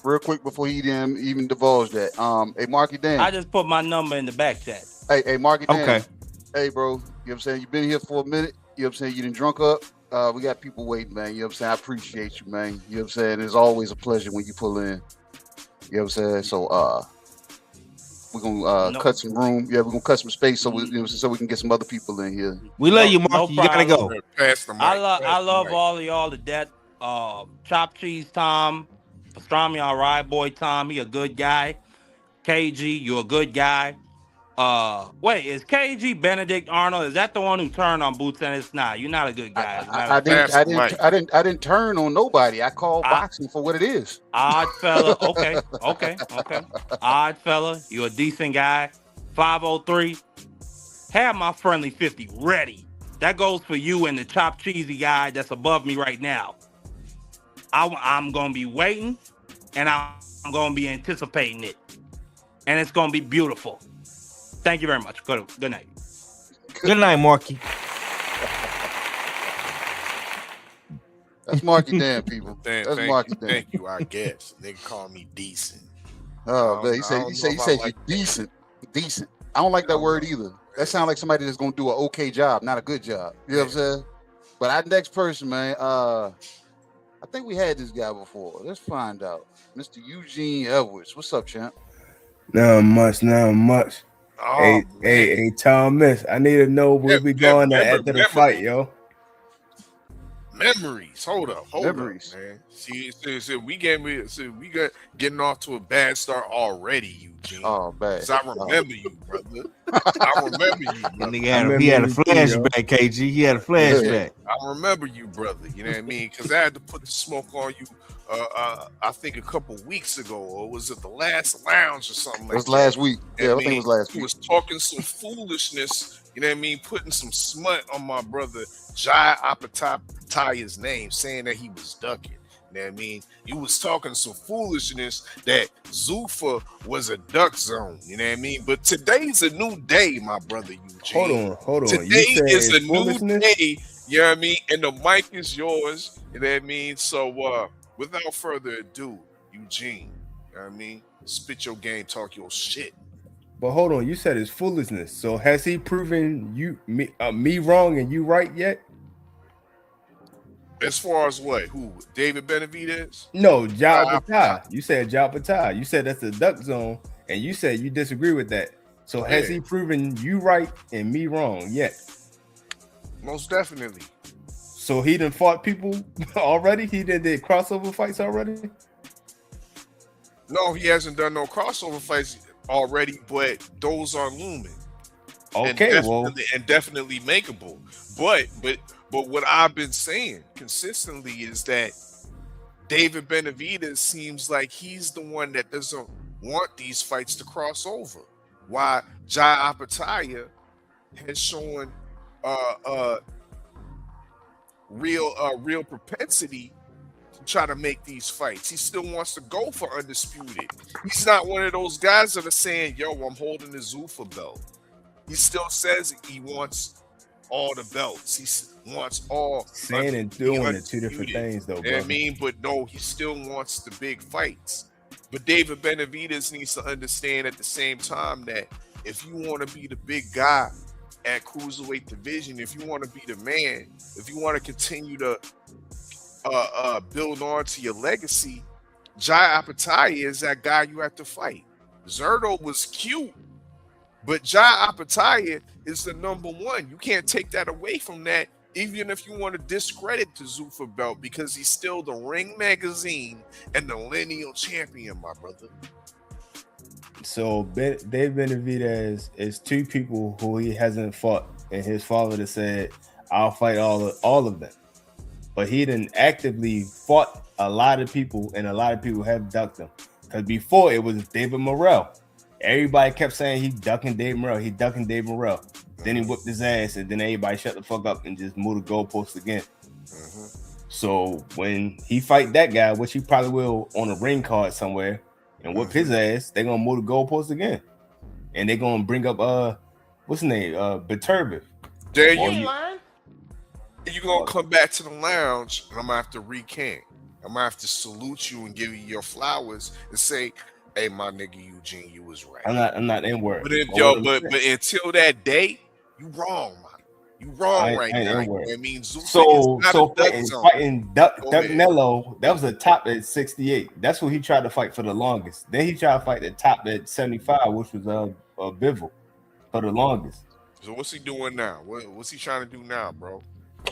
real quick before he even divulge that. Hey, Marky Dan. I just put my number in the back chat. Hey, Marky Dan. Okay. Hey, bro. You know what I'm saying? You've been here for a minute. You know what I'm saying? You done drunk up. We got people waiting, man. You know what I'm saying? I appreciate you, man. You know what I'm saying? It's always a pleasure when you pull in. You know what I'm saying? So we're gonna cut some room. Yeah, we're gonna cut some space so we can get some other people in here. We love you, Mark. You gotta go. I love all of y'all to death. Chopped Cheese Tom, Pastrami, all right, boy Tom. He a good guy. KG, you a good guy. Wait, is KG Benedict Arnold? Is that the one who turned on Boots and it's not? You're not a good guy. I didn't turn on nobody. I called boxing for what it is. Odd fella. Okay. Odd fella. You a decent guy. 503. Have my friendly 50 ready. That goes for you and the chopped cheesy guy that's above me right now. I'm gonna be waiting and I'm gonna be anticipating it. And it's gonna be beautiful. Thank you very much. Good night. Good night, Marky. That's Marky Dan, people. That's Marky Dan. Thank you, I guess. They call me decent. Oh, man, he said you're decent. Decent. I don't like that word either. That sounds like somebody that's gonna do an okay job, not a good job. You know what I'm saying? But our next person, man, I think we had this guy before. Let's find out. Mr. Eugene Edwards. What's up, champ? Not much. Oh, hey, Thomas, I need to know where we going after the fight, yo. Memories. Hold up, man. See, we getting off to a bad start already, Eugene. Oh, bad. Because I remember you, brother. I remember you, brother. He had a flashback, KG. He had a flashback. I remember you, brother. You know what I mean? Because I had to put the smoke on you. I think a couple weeks ago, or was it the last lounge or something like that? It was last week. Yeah, I think it was last week. He was talking some foolishness. You know what I mean? Putting some smut on my brother Jai Apataya's name, saying that he was ducking. You know what I mean? You was talking some foolishness that Zuffa was a duck zone. You know what I mean? But today's a new day, my brother Eugene. Hold on. Today is a new day. You know what I mean? And the mic is yours. You know what I mean? So without further ado, Eugene, you know what I mean? Spit your game, talk your shit. But hold on, you said it's foolishness. So has he proven me wrong and you right yet? As far as what? Who? David Benavidez? No, Ja Patah. You said Ja Patah. You said that's a duck zone, and you said you disagree with that. So has he proven you right and me wrong yet? Most definitely. So he done fought people already? He did crossover fights already? No, he hasn't done no crossover fights already, but those are looming. Okay, and definitely makeable. But what I've been saying consistently is that David Benavidez seems like he's the one that doesn't want these fights to cross over. Why Jai Apataya has shown real propensity to try to make these fights. He still wants to go for undisputed. He's not one of those guys that are saying, yo, I'm holding the Zuffa belt. He still says he wants all the belts. He wants all. Saying and doing are two different things, though, bro. You know what I mean? But no, he still wants the big fights. But David Benavidez needs to understand at the same time that if you want to be the big guy at cruiserweight division, if you want to be the man, if you want to continue to build on to your legacy, Jai Apataya is that guy you have to fight. Zerto was cute, but Jai Apataya is the number one. You can't take that away from that, even if you want to discredit the Zuffa belt, because he's still the Ring Magazine and the lineal champion, my brother. So Dave Benavidez is two people who he hasn't fought, and his father has said, I'll fight all of them. But he didn't actively fought a lot of people, and a lot of people have ducked him. Because before it was David Morrell. Everybody kept saying he ducking Dave Morrell. He ducking Dave Morrell. Then he whooped his ass, and then everybody shut the fuck up and just moved the goalposts again. So when he fight that guy, which he probably will on a ring card somewhere, and whoop his ass, they're gonna move the goalposts again. And they're gonna bring up what's his name? Beterbiev. There you're gonna come back to the lounge, and I'm gonna have to recant. I'm gonna have to salute you and give you your flowers and say, hey, my nigga Eugene, you was right. I'm not in word. But until that day, you wrong, man. You wrong right now. I mean, so fighting Duck Nello, that was a top at 68. That's what he tried to fight for the longest. Then he tried to fight the top at 75, which was Bivol for the longest. So what's he doing now? What's he trying to do now, bro?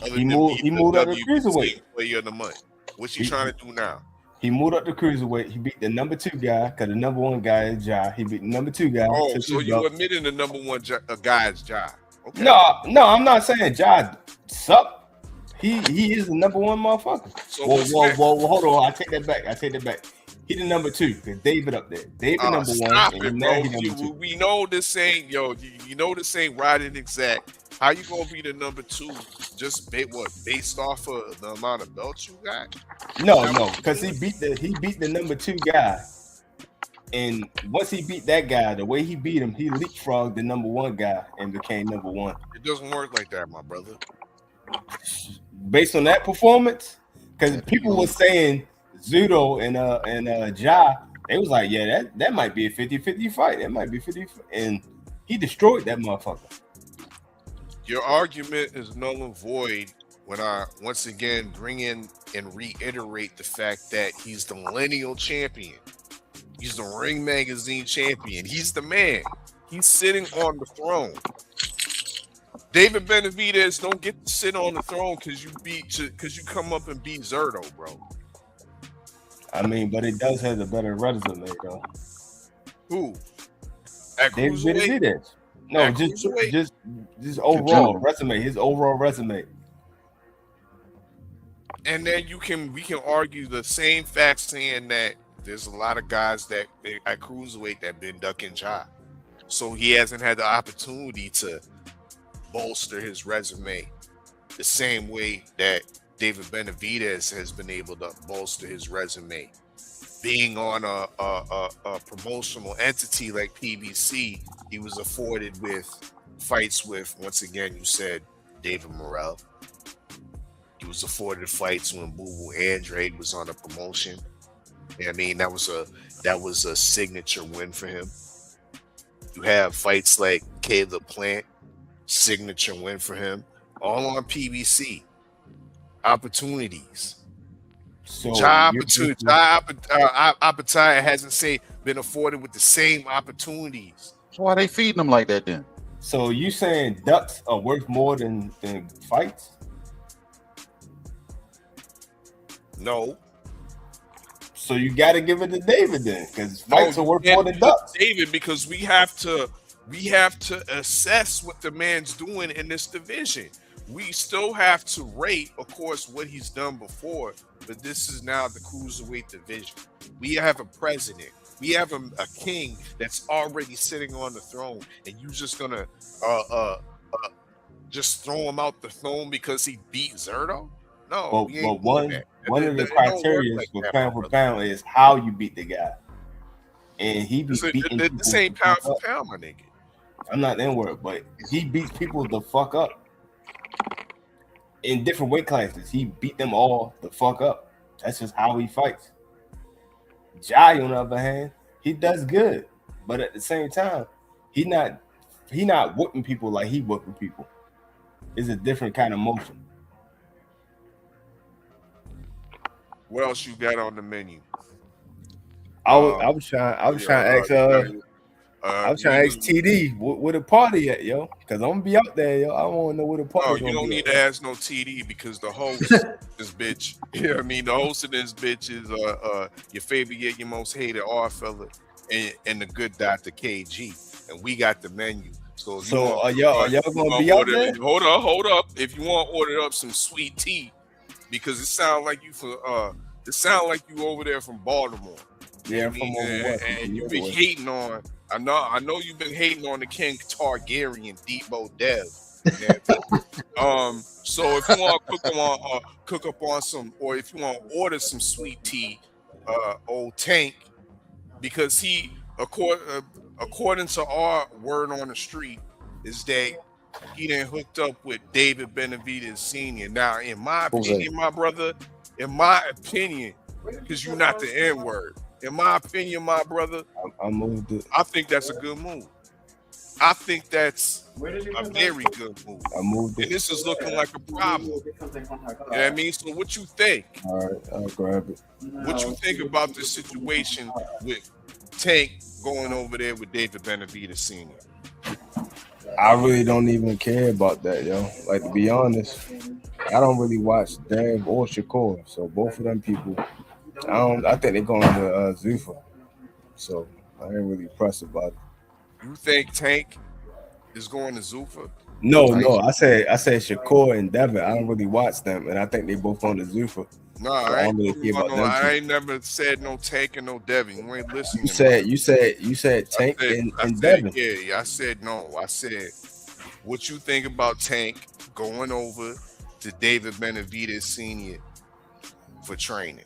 He moved up to cruiserweight. Player of the month. What's he trying to do now? He moved up to cruiserweight. He beat the number 2 guy, because the number 1 guy is Ja. He beat the number 2 guy. Oh, so you admitting the number 1 guy is Ja? Okay. No, I'm not saying Ja suck. He is the number 1 motherfucker. So whoa, hold on. I take that back. He the number 2 because David up there. David number 1. Stop it, bro. We know this ain't you know this ain't right and exact. How you gonna be the number 2 just based off of the amount of belts you got? No, because he beat the number 2 guy. And once he beat that guy, the way he beat him, he leapfrogged the number 1 guy and became number 1. It doesn't work like that, my brother. Based on that performance, because people were saying Zudo and Ja, they was like, yeah, that might be a 50-50 fight. That might be 50, and he destroyed that motherfucker. Your argument is null and void when I once again bring in and reiterate the fact that he's the lineal champion. He's the Ring Magazine champion. He's the man. He's sitting on the throne. David Benavidez don't get to sit on the throne because you come up and beat Zerto, bro. I mean, but it does have a better resume, though. Who? At David cruiserweight? Benavidez. No, At just cruiserweight? overall resume. His overall resume. And then we can argue the same fact, saying that there's a lot of guys that at cruiserweight that been ducking job, so he hasn't had the opportunity to bolster his resume the same way that David Benavidez has been able to bolster his resume. Being on a promotional entity like PBC, he was afforded with fights with, once again, you said David Morrell. He was afforded fights when Boo Boo Andrade was on a promotion. I mean, that was a signature win for him. You have fights like Caleb Plant, signature win for him, all on PBC. Opportunities. So Appetite hasn't been afforded with the same opportunities. So why they feeding them like that then? So you saying ducks are worth more than fights? No. So you got to give it to David then, because fights are worth more than ducks. David, because we have to assess what the man's doing in this division. We still have to rate, of course, what he's done before, but this is now the cruiserweight division. We have a president. We have a king that's already sitting on the throne, and you just gonna just throw him out the throne because he beat Zerto? No. But one of the criteria for pound is how you beat the guy, and he beats beating people. This ain't pound for pound, my nigga. I'm not in word, but he beats people the fuck up. In different weight classes, he beat them all the fuck up. That's just how he fights. Jai, on the other hand, he does good, but at the same time, he not whooping people like he whooping people. It's a different kind of motion. What else you got on the menu? I was trying to ask TD where the party at, yo, because I'm gonna be out there, yo. I want to know where the party. No, you don't need to ask no TD because the host this bitch. You know what I mean? The host of this bitch is your favorite yet your most hated R fella and the good Dr. KG, and we got the menu. So are y'all gonna be out there? Hold up. If you want to order up some sweet tea, because it sounds like you over there from Baltimore. Yeah, from over west. And you've been hating on. I know you've been hating on the King Targaryen, Debo Dev. So if you want to cook up on some, or if you want to order some sweet tea, old Tank, because he, according to our word on the street, is that he done hooked up with David Benavidez Sr. Now, in my opinion, my brother, because you're not the N-word. In my opinion, my brother, I think that's a good move. I think that's a very good move. And this is looking like a problem. You know what I mean? So what you think? All right, I'll grab it. What you think about this situation with Tank going over there with David Benavidez Sr.? I really don't even care about that, yo. Like, to be honest, I don't really watch Dev or Shakur. So both of them people, I think they're going to Zuffa. So I ain't really pressed about it. You think Tank is going to Zuffa? No. I said Shakur and Devin. I don't really watch them, and I think they both on the Zuffa. No, I ain't never said no Tank and no Devin. You ain't listening. You said Tank and Devin. Yeah, I said no. I said, what you think about Tank going over to David Benavidez Sr. for training?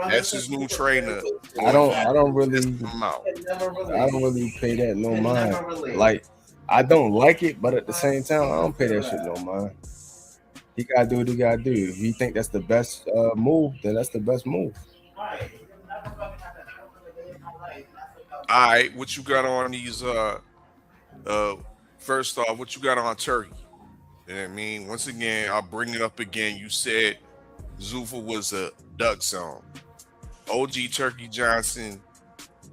That's his new trainer. I don't really pay that no mind. Like, I don't like it, but at the same time, I don't pay that shit no mind. He gotta do what he gotta do. If you think that's the best move, then that's the best move. All right, what you got on these? First off, what you got on Turkey? You know what I mean? Once again, I'll bring it up again. You said Zuffa was a duck zone. OG Turkey Johnson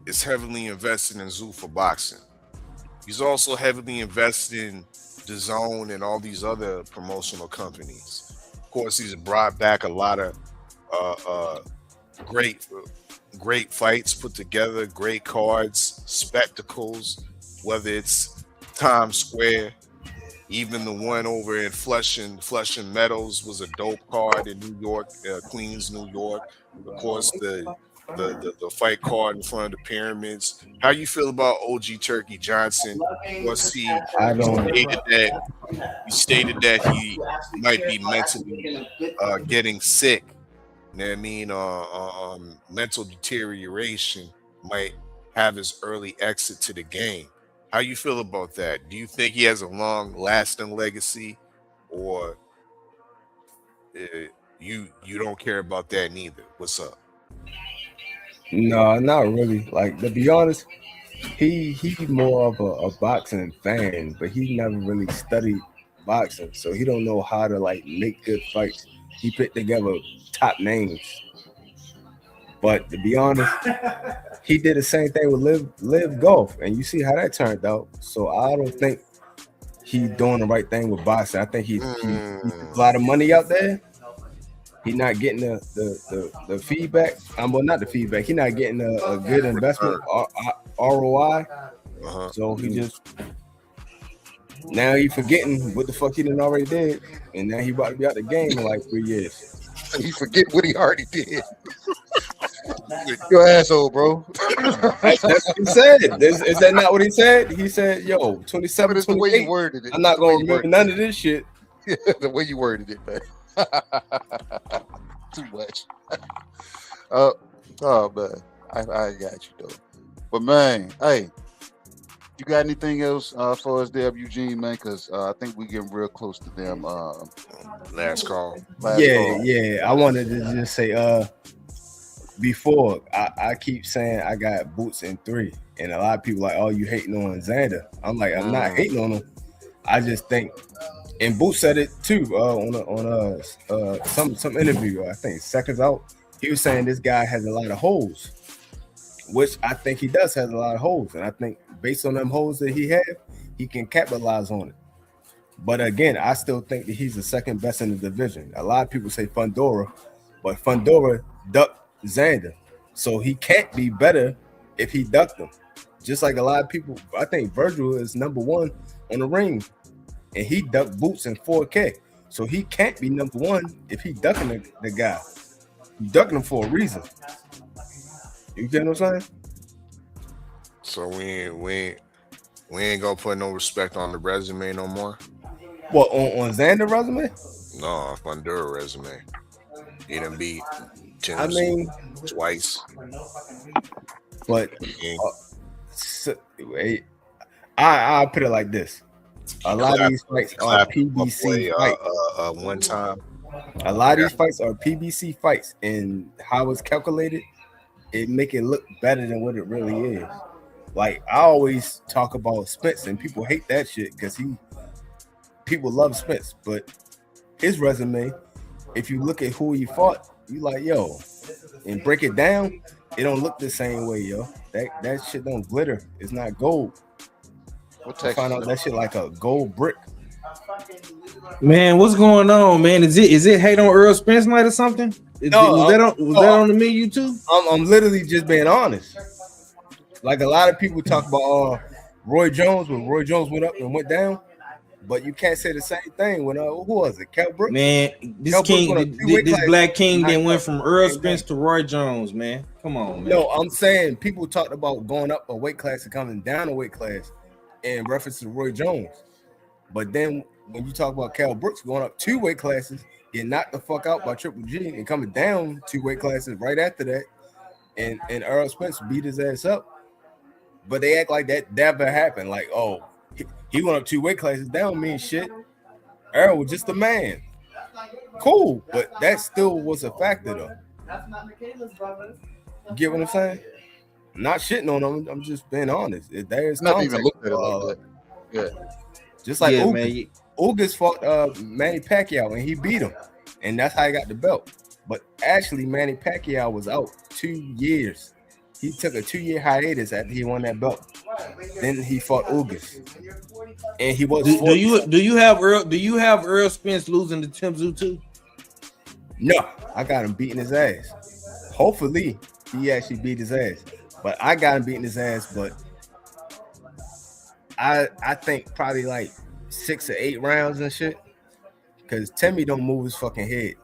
is heavily invested in Zuffa boxing. He's also heavily invested in DAZN and all these other promotional companies. Of course, he's brought back a lot of great fights put together, great cards, spectacles, whether it's Times Square, even the one over in Flushing Meadows was a dope card in New York, Queens, New York. Of course, the fight card in front of the pyramids. How you feel about OG Turkey Johnson? Was he stated that he might be mentally getting sick? You know what I mean? Mental deterioration might have his early exit to the game. How you feel about that? Do you think he has a long-lasting legacy, or you don't care about that neither? What's up? No, not really. Like, to be honest, he's more of a boxing fan, but he never really studied boxing, so he don't know how to like make good fights. He put together top names, but to be honest, he did the same thing with Live Golf, and you see how that turned out. So I don't think he's doing the right thing with boxing. I think he's a lot of money out there. He's not getting the feedback. Well, not the feedback. He's not getting a good investment ROI. So he just now he forgetting what the fuck he done already did, and now he about to be out the game in like 3 years. He forget what he already did. Your asshole, bro. That's what he said. Is that not what he said? He said, "Yo, 27, 28, the way you worded it. I'm not gonna remember none of this shit." The way you worded it, man. Too much. Oh man, I got you though. But man, hey, you got anything else as far as Deb Eugene, man? Because I think we getting real close to them. Last call. Yeah. I wanted to just say, before I keep saying I got Boots in 3, and a lot of people like, oh, you hating on Xander. I'm like, I'm not hating on him. I just think. And Boots said it too on some interview. I think Seconds Out. He was saying this guy has a lot of holes, which I think he does has a lot of holes. And I think based on them holes that he have, he can capitalize on it. But again, I still think that he's the second best in the division. A lot of people say Fundora, but Fundora ducked Xander, so he can't be better if he ducked him. Just like a lot of people, I think Virgil is number 1 on the ring. And he ducked Boots in 4K. So he can't be number 1 if he ducking the guy. He ducking him for a reason. You get what I'm saying? So we ain't gonna put no respect on the resume no more. What, on Xander resume? No, Fundura resume. He done beat I mean twice. But I'll put it like this. A lot of these fights are PBC fights. One time. A lot of these fights are PBC fights, and how it's calculated, it make it look better than what it really is. Like I always talk about Spence, and people hate that shit because people love Spence, but his resume, if you look at who he fought, you like, yo, and break it down, it don't look the same way, yo. That shit don't glitter. It's not gold. I find out that shit like a gold brick. Man, what's going on, man? Is it hate on Earl Spence night or something? Was that on the menu too? I'm literally just being honest. Like a lot of people talk about Roy Jones when Roy Jones went up and went down, but you can't say the same thing when who was it? Cal Brooks? Man, this black king then went from Earl Spence to Roy Jones, man. Come on, man. No, I'm saying people talked about going up a weight class and coming down a weight class in reference to Roy Jones. But then when you talk about Cal Brooks going up 2 weight classes, getting knocked the fuck out by Triple G and coming down 2 weight classes right after that, and Earl Spence beat his ass up. But they act like that never happened. Like, oh, he went up 2 weight classes, that don't mean shit. Earl was just a man. Cool, but that still was a factor though. You get what I'm saying? Not shitting on him. I'm just being honest. There's not even looked at it like that. Yeah. Just like Ugas fought Manny Pacquiao and he beat him, and that's how he got the belt. But actually, Manny Pacquiao was out 2 years. He took a 2-year hiatus after he won that belt. Then he fought August, and he was. Do you have Earl Spence losing to Tim Tszyu too? No, I got him beating his ass. Hopefully, he actually beat his ass. But I got him beating his ass. But I think probably like 6 or 8 rounds and shit. Because Timmy don't move his fucking head,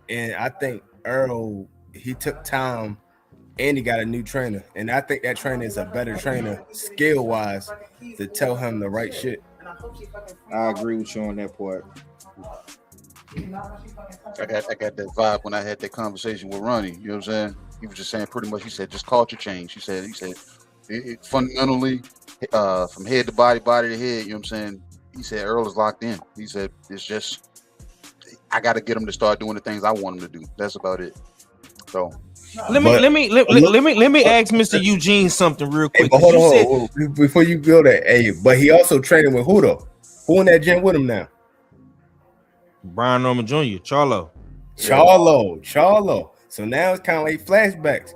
and I think Earl, he took time, and he got a new trainer, and I think that trainer is a better trainer skill wise to tell him the right shit. I agree with you on that part. I got that vibe when I had that conversation with Ronnie. You know what I'm saying? He was just saying pretty much. He said just culture change. He said it fundamentally from head to body to head. You know what I'm saying? He said Earl is locked in. He said it's just I got to get him to start doing the things I want him to do. That's about it. So let me ask Mr. Eugene something real quick. Hey, hold on, before you go there. Hey, but he also training with who though? Who in that gym with him now? Brian Norman Jr. Charlo. So now it's kind of like flashbacks.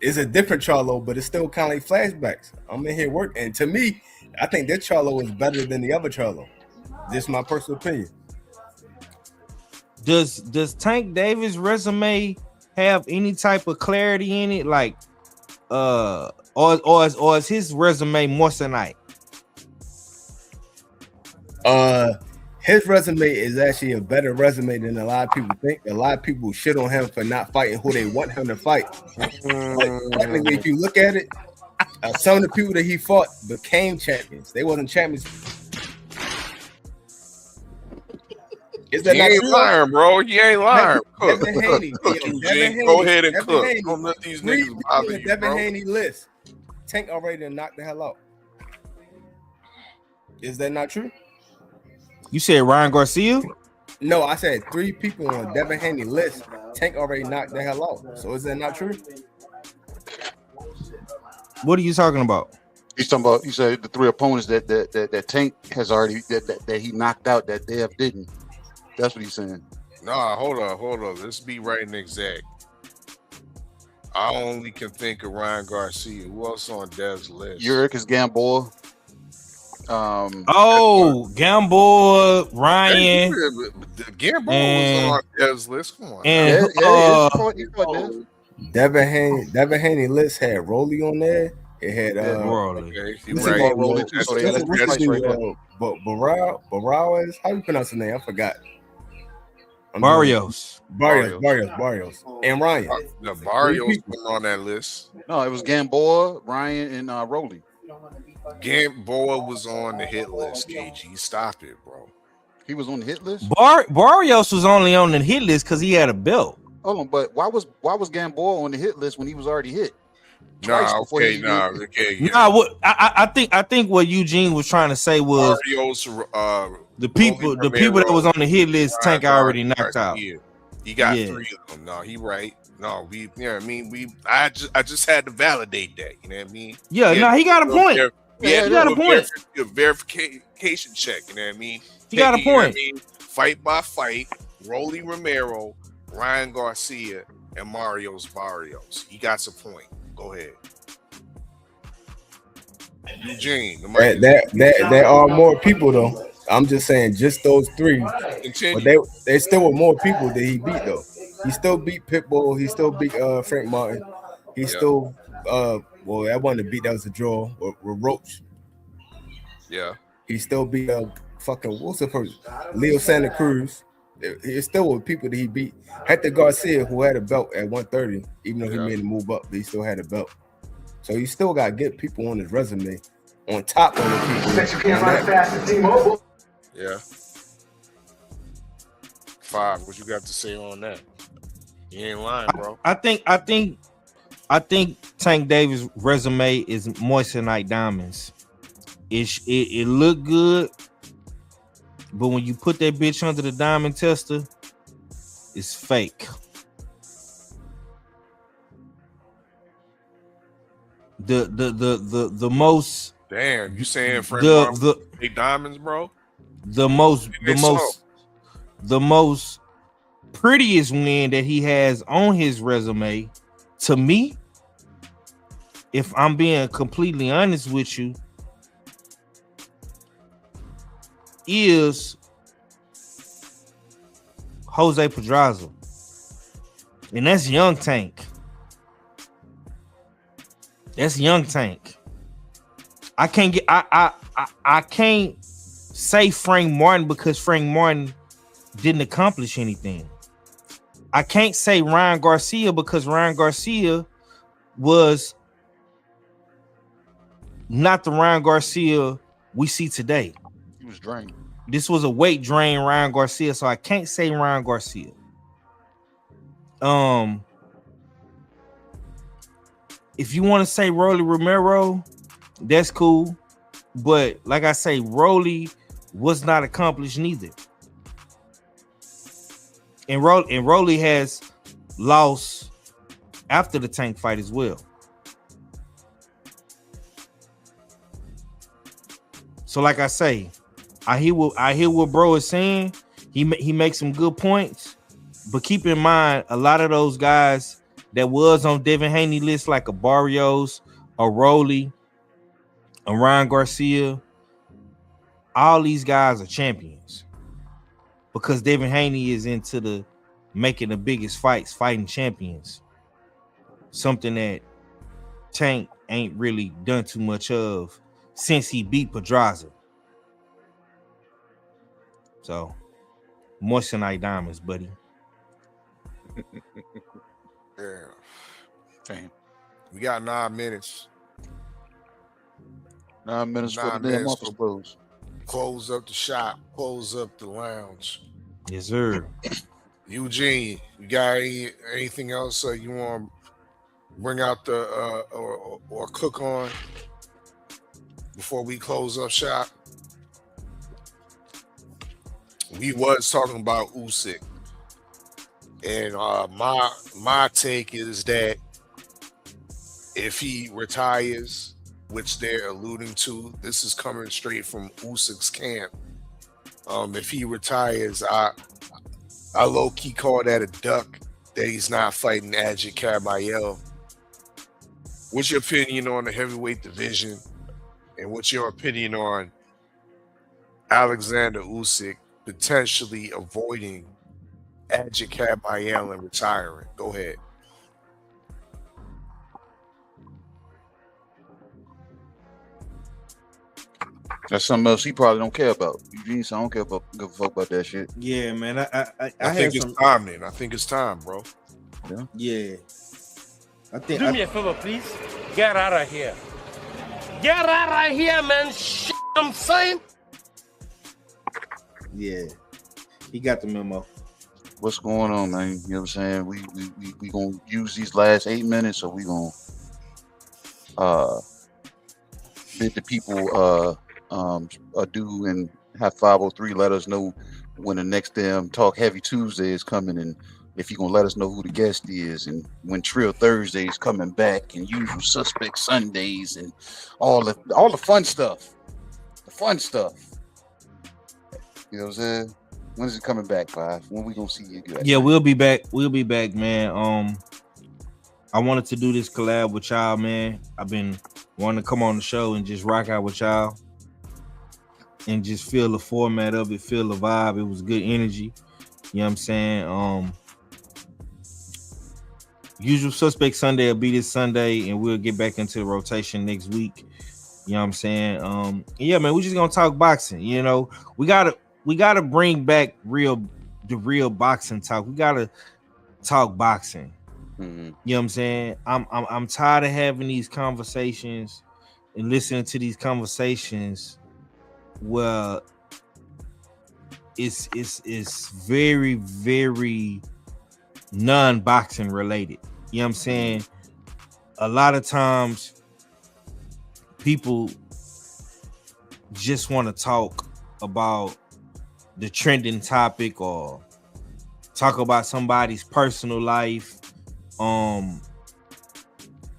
It's a different Charlo, but it's still kind of like flashbacks. I'm in here working, and to me, I think this Charlo is better than the other Charlo. Just my personal opinion. Does Tank Davis' resume have any type of clarity in it? Like, or is his resume moissanite? His resume is actually a better resume than a lot of people think. A lot of people shit on him for not fighting who they want him to fight. But technically, if you look at it, some of the people that he fought became champions. They wasn't champions. Is that not true? Lying, bro? You ain't lying. Cook. Devin Haney. Go ahead and cook. Don't let these niggas bother you, Devin bro. Haney list. Tank already knocked the hell out. Is that not true? You said Ryan Garcia? No, I said 3 people on Devin Haney list. Tank already knocked the hell out. So is that not true? What are you talking about? He's talking about. You said the 3 opponents that Tank has already that he knocked out that Dev didn't. That's what he's saying. Nah, hold on. Let's be right and exact. I only can think of Ryan Garcia. Who else on Dev's list? Uricus Gamboa. Gamboa, Ryan. Gamboa was on Dev's list. Come on. And Devin Haney list had Rolly on there. It had Rolly. Okay, right. Rolly too. So that's right there. But Barao is how you pronounce the name? I forgot. Barrios. And Ryan. The Barrios was on that list. No, it was Gamboa, Ryan, and Rolly. Gamboa was on the hit list, KG. Stop it, bro. He was on the hit list? Barrios was only on the hit list because he had a belt. Hold on, but why was Gamboa on the hit list when he was already hit? I think what Eugene was trying to say was Barrios, the people that was on the hit list, Tank already knocked out. He got 3 of them. No, he right. No, you know what I mean? I just had to validate that. You know what I mean? Yeah, he got a point. He got a point. A verification check. You know what I mean? He got a point. You know fight by fight, Rolly Romero, Ryan Garcia, and Mario's Barrios. He got a point. Go ahead. Eugene. There are more people though. I'm just saying, just those 3. Continue. But they still were more people that he beat though. He still beat Pitbull. He still beat Frank Martin. He still well, that wasn't a beat. That was a draw with Roach. Yeah. He still beat what's the first? Leo Santa Cruz. It still were people that he beat. Hector Garcia, who had a belt at 130, even though he made a move up, but he still had a belt. So you still got to get people on his resume on top of the people. Yeah. 5. What you got to say on that? You ain't lying, bro. I think Tank Davis' resume is moissanite diamonds. It look good, but when you put that bitch under the diamond tester, it's fake. The most. Damn, you saying Frank big diamonds, bro? The most prettiest win that he has on his resume, to me, if I'm being completely honest with you, is Jose Pedraza. And that's Young Tank. That's Young Tank. I can't say Frank Martin because Frank Martin didn't accomplish anything. I can't say Ryan Garcia because Ryan Garcia was not the Ryan Garcia we see today. He was drained. This was a weight drain Ryan Garcia, so I can't say Ryan Garcia. If you want to say Rolly Romero, that's cool. But like I say, Rolly was not accomplished neither. And Rolly has lost after the Tank fight as well. So like I say, I hear what bro is saying. He makes some good points, but keep in mind a lot of those guys that was on Devin Haney list, like a Barrios, a Rolly, a Ryan Garcia, all these guys are champions because Devin Haney is into the making the biggest fights, fighting champions. Something that Tank ain't really done too much of since he beat Pedraza. So, moissanite diamonds, buddy. Yeah. Damn. We got 9 minutes. 9 minutes for the damn office close. Close up the shop. Close up the lounge. Yes, sir. Eugene, you got anything else you want to bring out the or cook on before we close up shop? We was talking about Usyk, and my take is that if he retires, which they're alluding to, this is coming straight from Usyk's camp. If he retires, I low-key call that a duck that he's not fighting Adjit Kabayel. What's your opinion on the heavyweight division, and what's your opinion on Alexander Usyk potentially avoiding Adjit Kabayel and retiring? Go ahead. That's something else he probably don't care about. Eugene, so I don't give a fuck about that shit. Yeah, man. I think it's time then. I think it's time, bro. Yeah. I think. Do me a favor, please. Get out of here. Get out of here, man. Shit, I'm saying. Yeah. He got the memo. What's going on, man? You know what I'm saying? We gonna use these last 8 minutes, so we gonna bid the people adieu and have 503 let us know when the next damn Talk Heavy Tuesday is coming, and if you're gonna let us know who the guest is, and when Trill Thursday is coming back, and Usual Suspect Sundays, and all the fun stuff. The fun stuff. You know what I'm saying? When is it coming back, Five? When we gonna see you guys? Yeah, we'll be back. We'll be back, man. I wanted to do this collab with y'all, man. I've been wanting to come on the show and just rock out with y'all and just feel the format of it, feel the vibe. It was good energy. You know what I'm saying? Usual Suspect Sunday will be this Sunday, and we'll get back into the rotation next week. You know what I'm saying? Yeah, man, we're just gonna talk boxing. You know, we gotta bring back the real boxing talk. We gotta talk boxing. Mm-hmm. You know what I'm saying? I'm tired of having these conversations and listening to these conversations where it's very, very non-boxing related. You know what I'm saying? A lot of times people just want to talk about the trending topic or talk about somebody's personal life. You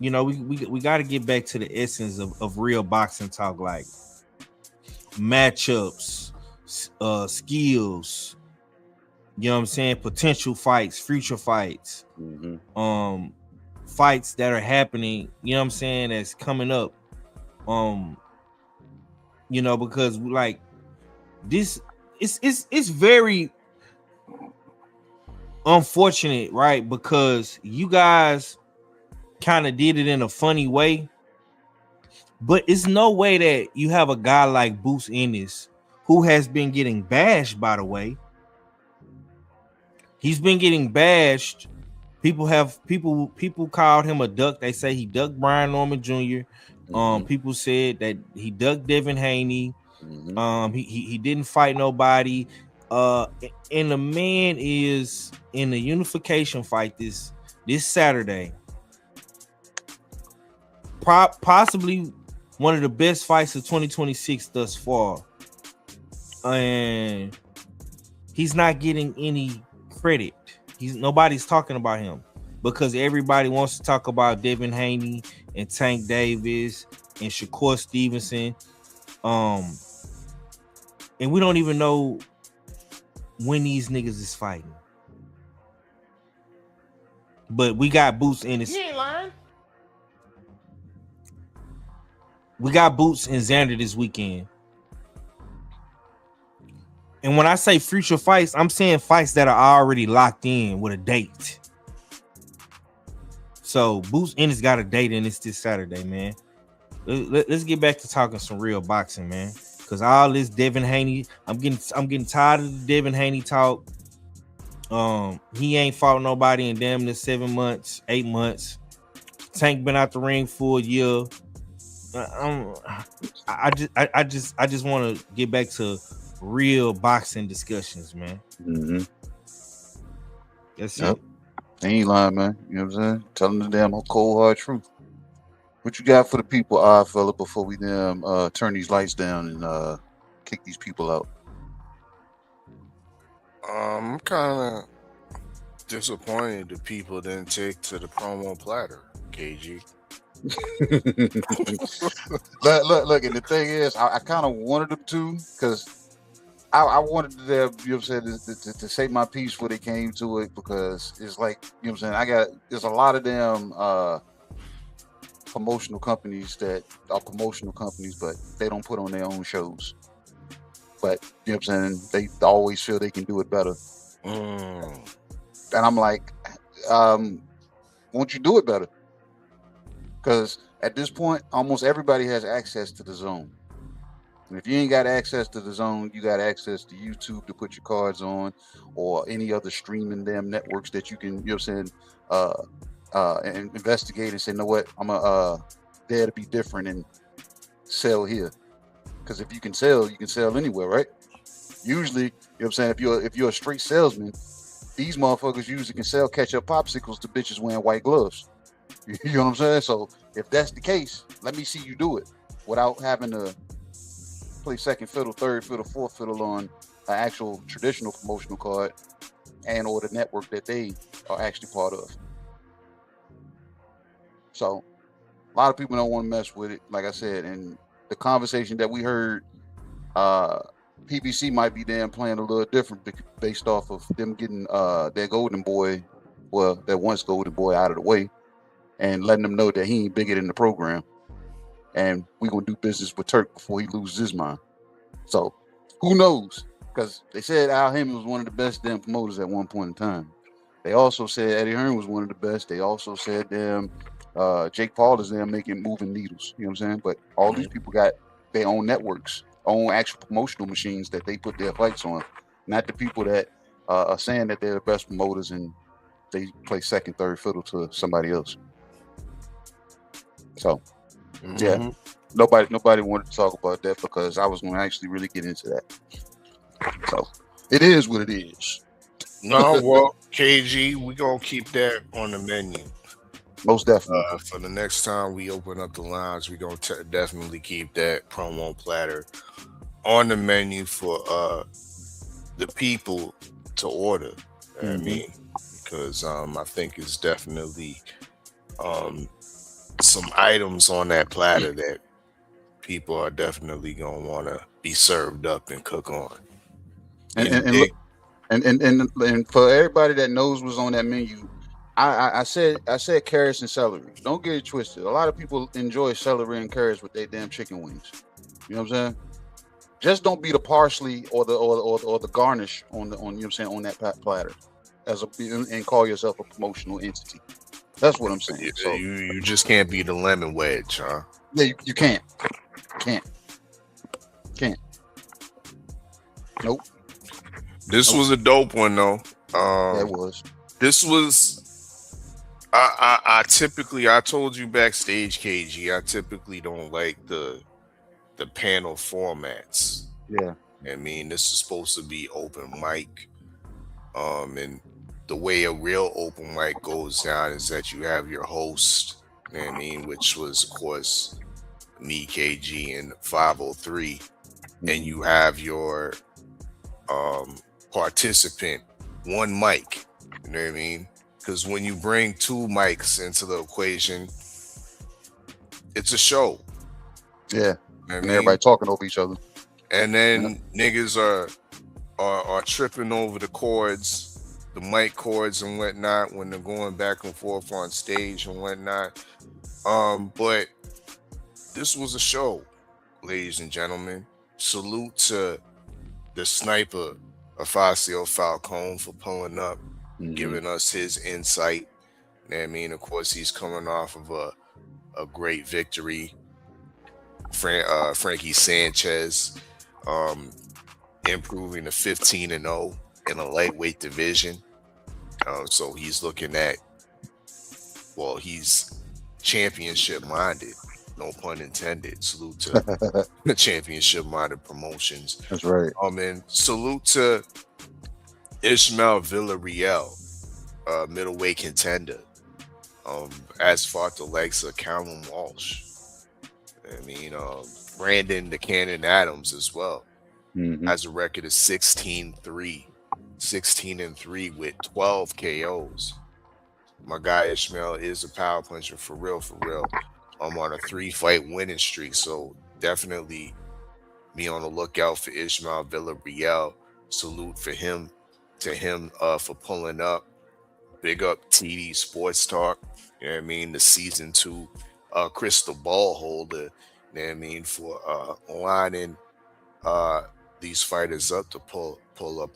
know, we got to get back to the essence of real boxing talk, like matchups, skills, you know what I'm saying, potential fights, future fights, fights that are happening, you know what I'm saying, that's coming up. You know, because like this it's very unfortunate, right? Because you guys kind of did it in a funny way, but it's no way that you have a guy like Boost Ennis, who has been getting bashed, by the way. He's been getting bashed. People called him a duck. They say he ducked Brian Norman Jr. People said that he ducked Devin Haney. He didn't fight nobody. And the man is in a unification fight this Saturday. Possibly one of the best fights of 2026 thus far. And he's not getting any credit. Nobody's talking about him because everybody wants to talk about Devin Haney and Tank Davis and Shakur Stevenson. And we don't even know when these niggas is fighting. But we got Boots in this. You ain't lying. We got Boots and Xander this weekend. And when I say future fights, I'm saying fights that are already locked in with a date. So Boots Ennis got a date in this Saturday, man. Let's get back to talking some real boxing, man. Because all this Devin Haney, I'm getting tired of the Devin Haney talk. He ain't fought nobody in damn near 7 months, 8 months. Tank been out the ring for a year. I just want to get back to real boxing discussions, man. That's it. They ain't lying, man. You know what I'm saying? Telling the damn cold hard truth. What you got for the people, fella, before we turn these lights down and kick these people out? I'm kind of disappointed the people didn't take to the promo platter, KG. look, and the thing is, I kind of wanted them to, because I wanted them, you know what I'm saying, to say my piece when they came to it, because it's like, you know what I'm saying, there's a lot of them promotional companies that are promotional companies, but they don't put on their own shows. But you know what I'm saying, they always feel they can do it better. And I'm like, won't you do it better? Because at this point, almost everybody has access to the zone. And if you ain't got access to the zone, you got access to YouTube to put your cards on, or any other streaming damn networks that you can, you know what I'm saying, and investigate and say, you know what, I'm dare to be different and sell here. Because if you can sell anywhere, right? Usually, you know what I'm saying, if you're a straight salesman, these motherfuckers usually can sell ketchup popsicles to bitches wearing white gloves. You know what I'm saying? So if that's the case, let me see you do it without having to play second fiddle, third fiddle, fourth fiddle on an actual traditional promotional card and or the network that they are actually part of. So a lot of people don't want to mess with it, like I said, and the conversation that we heard, PBC might be playing a little different based off of them getting their golden boy, well, their once golden boy out of the way, and letting them know that he ain't bigger than the program, and we gonna do business with Turk before he loses his mind. So who knows? Because they said Al Hammond was one of the best damn promoters at one point in time. They also said Eddie Hearn was one of the best. They also said Jake Paul is making moving needles. You know what I'm saying? But all these people got their own networks, own actual promotional machines that they put their fights on. Not the people that are saying that they're the best promoters and they play second, third fiddle to somebody else. So, yeah, nobody wanted to talk about that because I was going to actually really get into that. So, it is what it is. No, well, KG, we're going to keep that on the menu. Most definitely. For the next time we open up the lounge, we're going to definitely keep that promo platter on the menu for the people to order. I mean, because I think it's definitely some items on that platter that people are definitely going to want to be served up and cook on. And for everybody that knows what's on that menu, I said carrots and celery. Don't get it twisted. A lot of people enjoy celery and carrots with their damn chicken wings. You know what I'm saying? Just don't be the parsley or the garnish on you know what I'm saying, on that platter and call yourself a promotional entity. That's what I'm saying. So you just can't be the lemon wedge, huh? Yeah, you can't. Can't. Nope. This was a dope one though. That was. This was. I typically, I told you backstage, KG, I typically don't like the panel formats. Yeah. I mean, this is supposed to be open mic. And the way a real open mic goes down is that you have your host, you know what I mean, which was of course me, KG, and 503, and you have your participant, one mic, you know what I mean? Because when you bring two mics into the equation, it's a show. Yeah. And everybody talking over each other. And then niggas are tripping over the chords, the mic chords and whatnot when they're going back and forth on stage and whatnot. But this was a show, ladies and gentlemen. Salute to the sniper, Afacio Falcone, for pulling up, giving us his insight. You know what I mean? Of course, he's coming off of a great victory. Frankie Sanchez improving to 15-0 in a lightweight division. So he's looking at, well, he's championship minded, no pun intended. Salute to the championship minded promotions. That's right. And salute to Ishmael Villarreal, middleweight contender. As fought the likes of Callum Walsh. I mean, Brandon the Cannon Adams as well. Has a record of 16-3 with 12 KOs. My guy Ishmael is a power puncher for real. I'm on a 3-fight winning streak, so definitely be on the lookout for Ishmael Villarreal. Salute for him for pulling up. Big up TD Sports Talk. You know what I mean? The season 2 crystal ball holder. You know what I mean? For lining these fighters up to pull up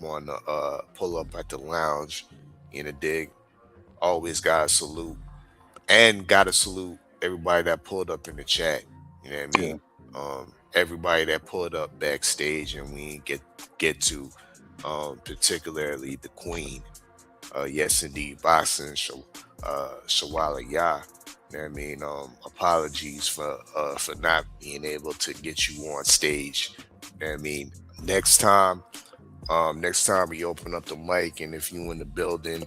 at the lounge in a dig. Always gotta salute. And gotta salute everybody that pulled up in the chat. You know what I mean? Everybody that pulled up backstage and we didn't get to, particularly the queen. Yes, indeed, boxing, Shawala Ya. You know what I mean? Apologies for not being able to get you on stage. You know what I mean? Next time we open up the mic, and if you in the building,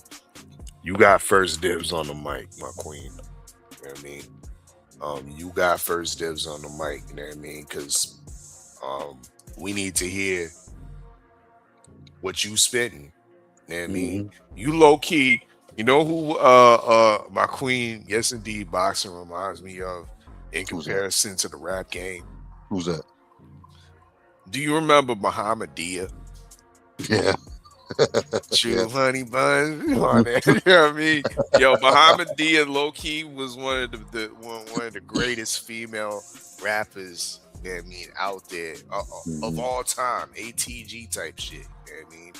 you got first dibs on the mic, my queen. You know what I mean? You got first dibs on the mic, you know what I mean? Because we need to hear what you spitting. You know what I mean? You low key, you know who my queen, yes indeed, boxing reminds me of in comparison to the rap game. Who's that? Do you remember Muhammad Dia? Yeah. True honey bun on that. You know what I mean? Yo, Muhammad Dia low key was one of the greatest female rappers, you know what I mean, out there of all time. ATG type shit. You know what I mean?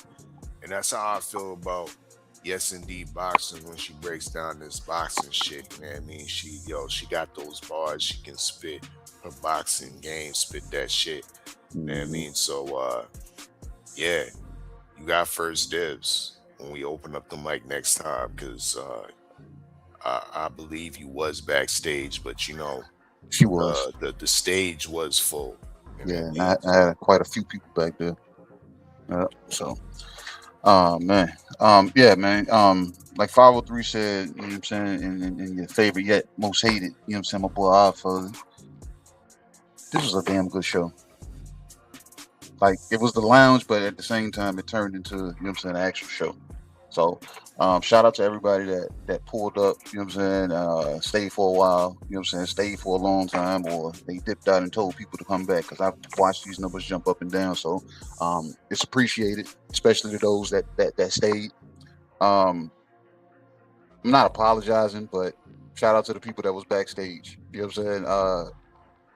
And that's how I feel about yes indeed boxing when she breaks down this boxing shit. You know what I mean? She got those bars, she can spit her boxing game, spit that shit. You know what I mean? So yeah, you got first dibs when we open up the mic next time, because I believe you was backstage, but you know, she was the stage was full. Yeah, and I had quite a few people back there. So man. Yeah, man. Like 503 said, you know what I'm saying, and your favorite yet most hated, you know what I'm saying, my boy Oddfather. This was a damn good show. Like, it was the lounge, but at the same time it turned into, you know what I'm saying, an actual show. So shout out to everybody that pulled up, you know what I'm saying, stayed for a while, you know what I'm saying, stayed for a long time, or they dipped out and told people to come back, because I've watched these numbers jump up and down. So it's appreciated, especially to those that stayed. I'm not apologizing, but shout out to the people that was backstage. You know what I'm saying?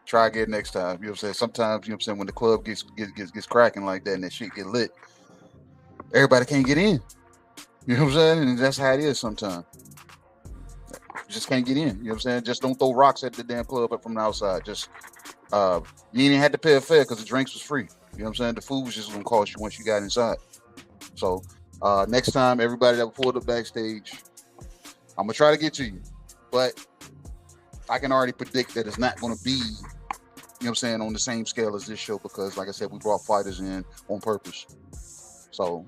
Try again next time. You know what I'm saying? Sometimes, you know what I'm saying, when the club gets cracking like that and that shit get lit, everybody can't get in. You know what I'm saying? And that's how it is sometimes. You just can't get in. You know what I'm saying? Just don't throw rocks at the damn club up from the outside. Just you ain't even had to pay a fare because the drinks was free. You know what I'm saying? The food was just gonna cost you once you got inside. So next time, everybody that pulled up backstage, I'm gonna try to get to you, but I can already predict that it's not gonna be, you know what I'm saying, on the same scale as this show, because like I said, we brought fighters in on purpose. So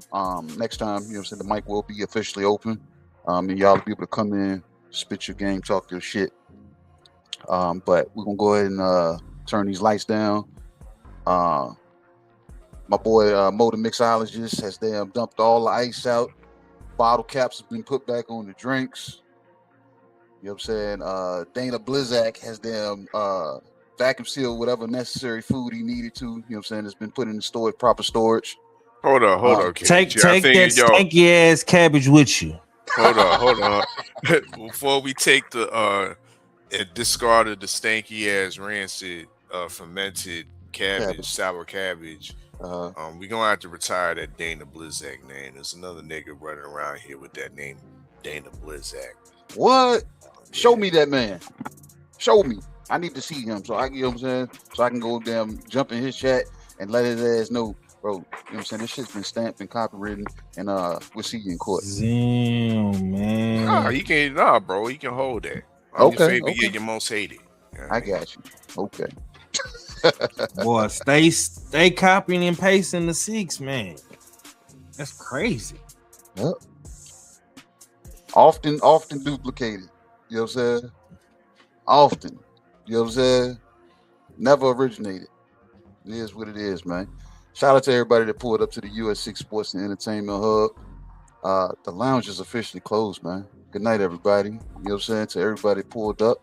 next time, you know what I'm saying, the mic will be officially open, and y'all will be able to come in, spit your game, talk your shit. But we're gonna go ahead and turn these lights down. My boy Mo the mixologist has dumped all the ice out. Bottle caps have been put back on the drinks. You know what I'm saying? Dana Blizzak has vacuum sealed whatever necessary food he needed to. You know what I'm saying? It's been put in the storage, proper storage. Hold on. Take that stanky ass cabbage with you. Hold on. Before we take the and discarded the stanky ass rancid fermented cabbage, sour cabbage. We're gonna have to retire that Dana Blizzak name. There's another nigga running around here with that name, Dana Blizzak. What? Show me that man. Show me. I need to see him, so I, you know what I'm saying, so I can go jump in his chat and let his ass know, bro. You know what I'm saying? This shit's been stamped and copywritten, and we'll see you in court. Damn, man. Bro. He can hold that. Okay. You're your most hated. You know I got you. Okay. Boy, stay copying and pasting the 6, man. That's crazy. Yep. Often duplicated. You know what I'm saying? Often. You know what I'm saying? Never originated. It is what it is, man. Shout out to everybody that pulled up to the US6 Sports and Entertainment Hub. The lounge is officially closed, man. Good night, everybody. You know what I'm saying? To everybody pulled up.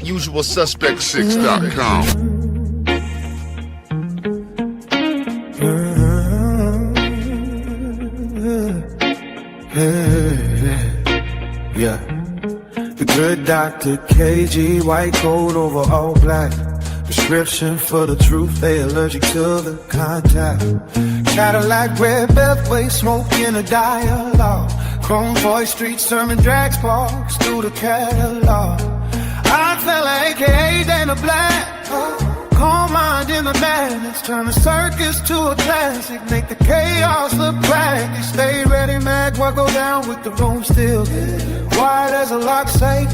UsualSuspect6.com. Yeah. The good Dr. KG, white coat over all black. Prescription for the truth, they allergic to the contact. Cadillac, red beltway, smoke in a dialogue. Chrome voice, street sermon, drag sparks through the catalog. I fella, aka Dana Black. Calm mind in the madness, turn the circus to a classic. Make the chaos look practice. Stay ready, mag, what go down with the room still. Wide as a lock safe,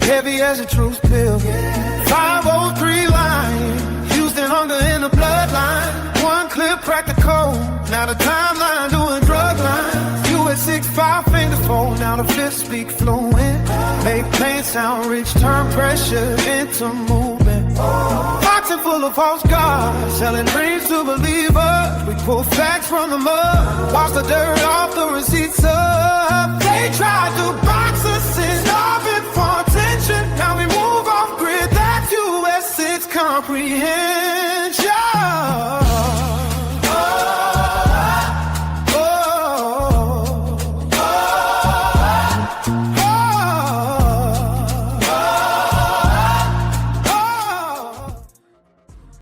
heavy as a truth pill. 503 line, Houston hunger in the bloodline. One clip, crack the code, now the timeline doing drug lines. US6, 5 fingers fold, now the fifth speak fluent. Make plain sound rich, turn pressure into movement. Boxing full of false gods, selling dreams to believers. We pull facts from the mud, wash the dirt off the receipts up. They tried to box us in, starving for attention. Now we move off grid, that's US6 comprehend.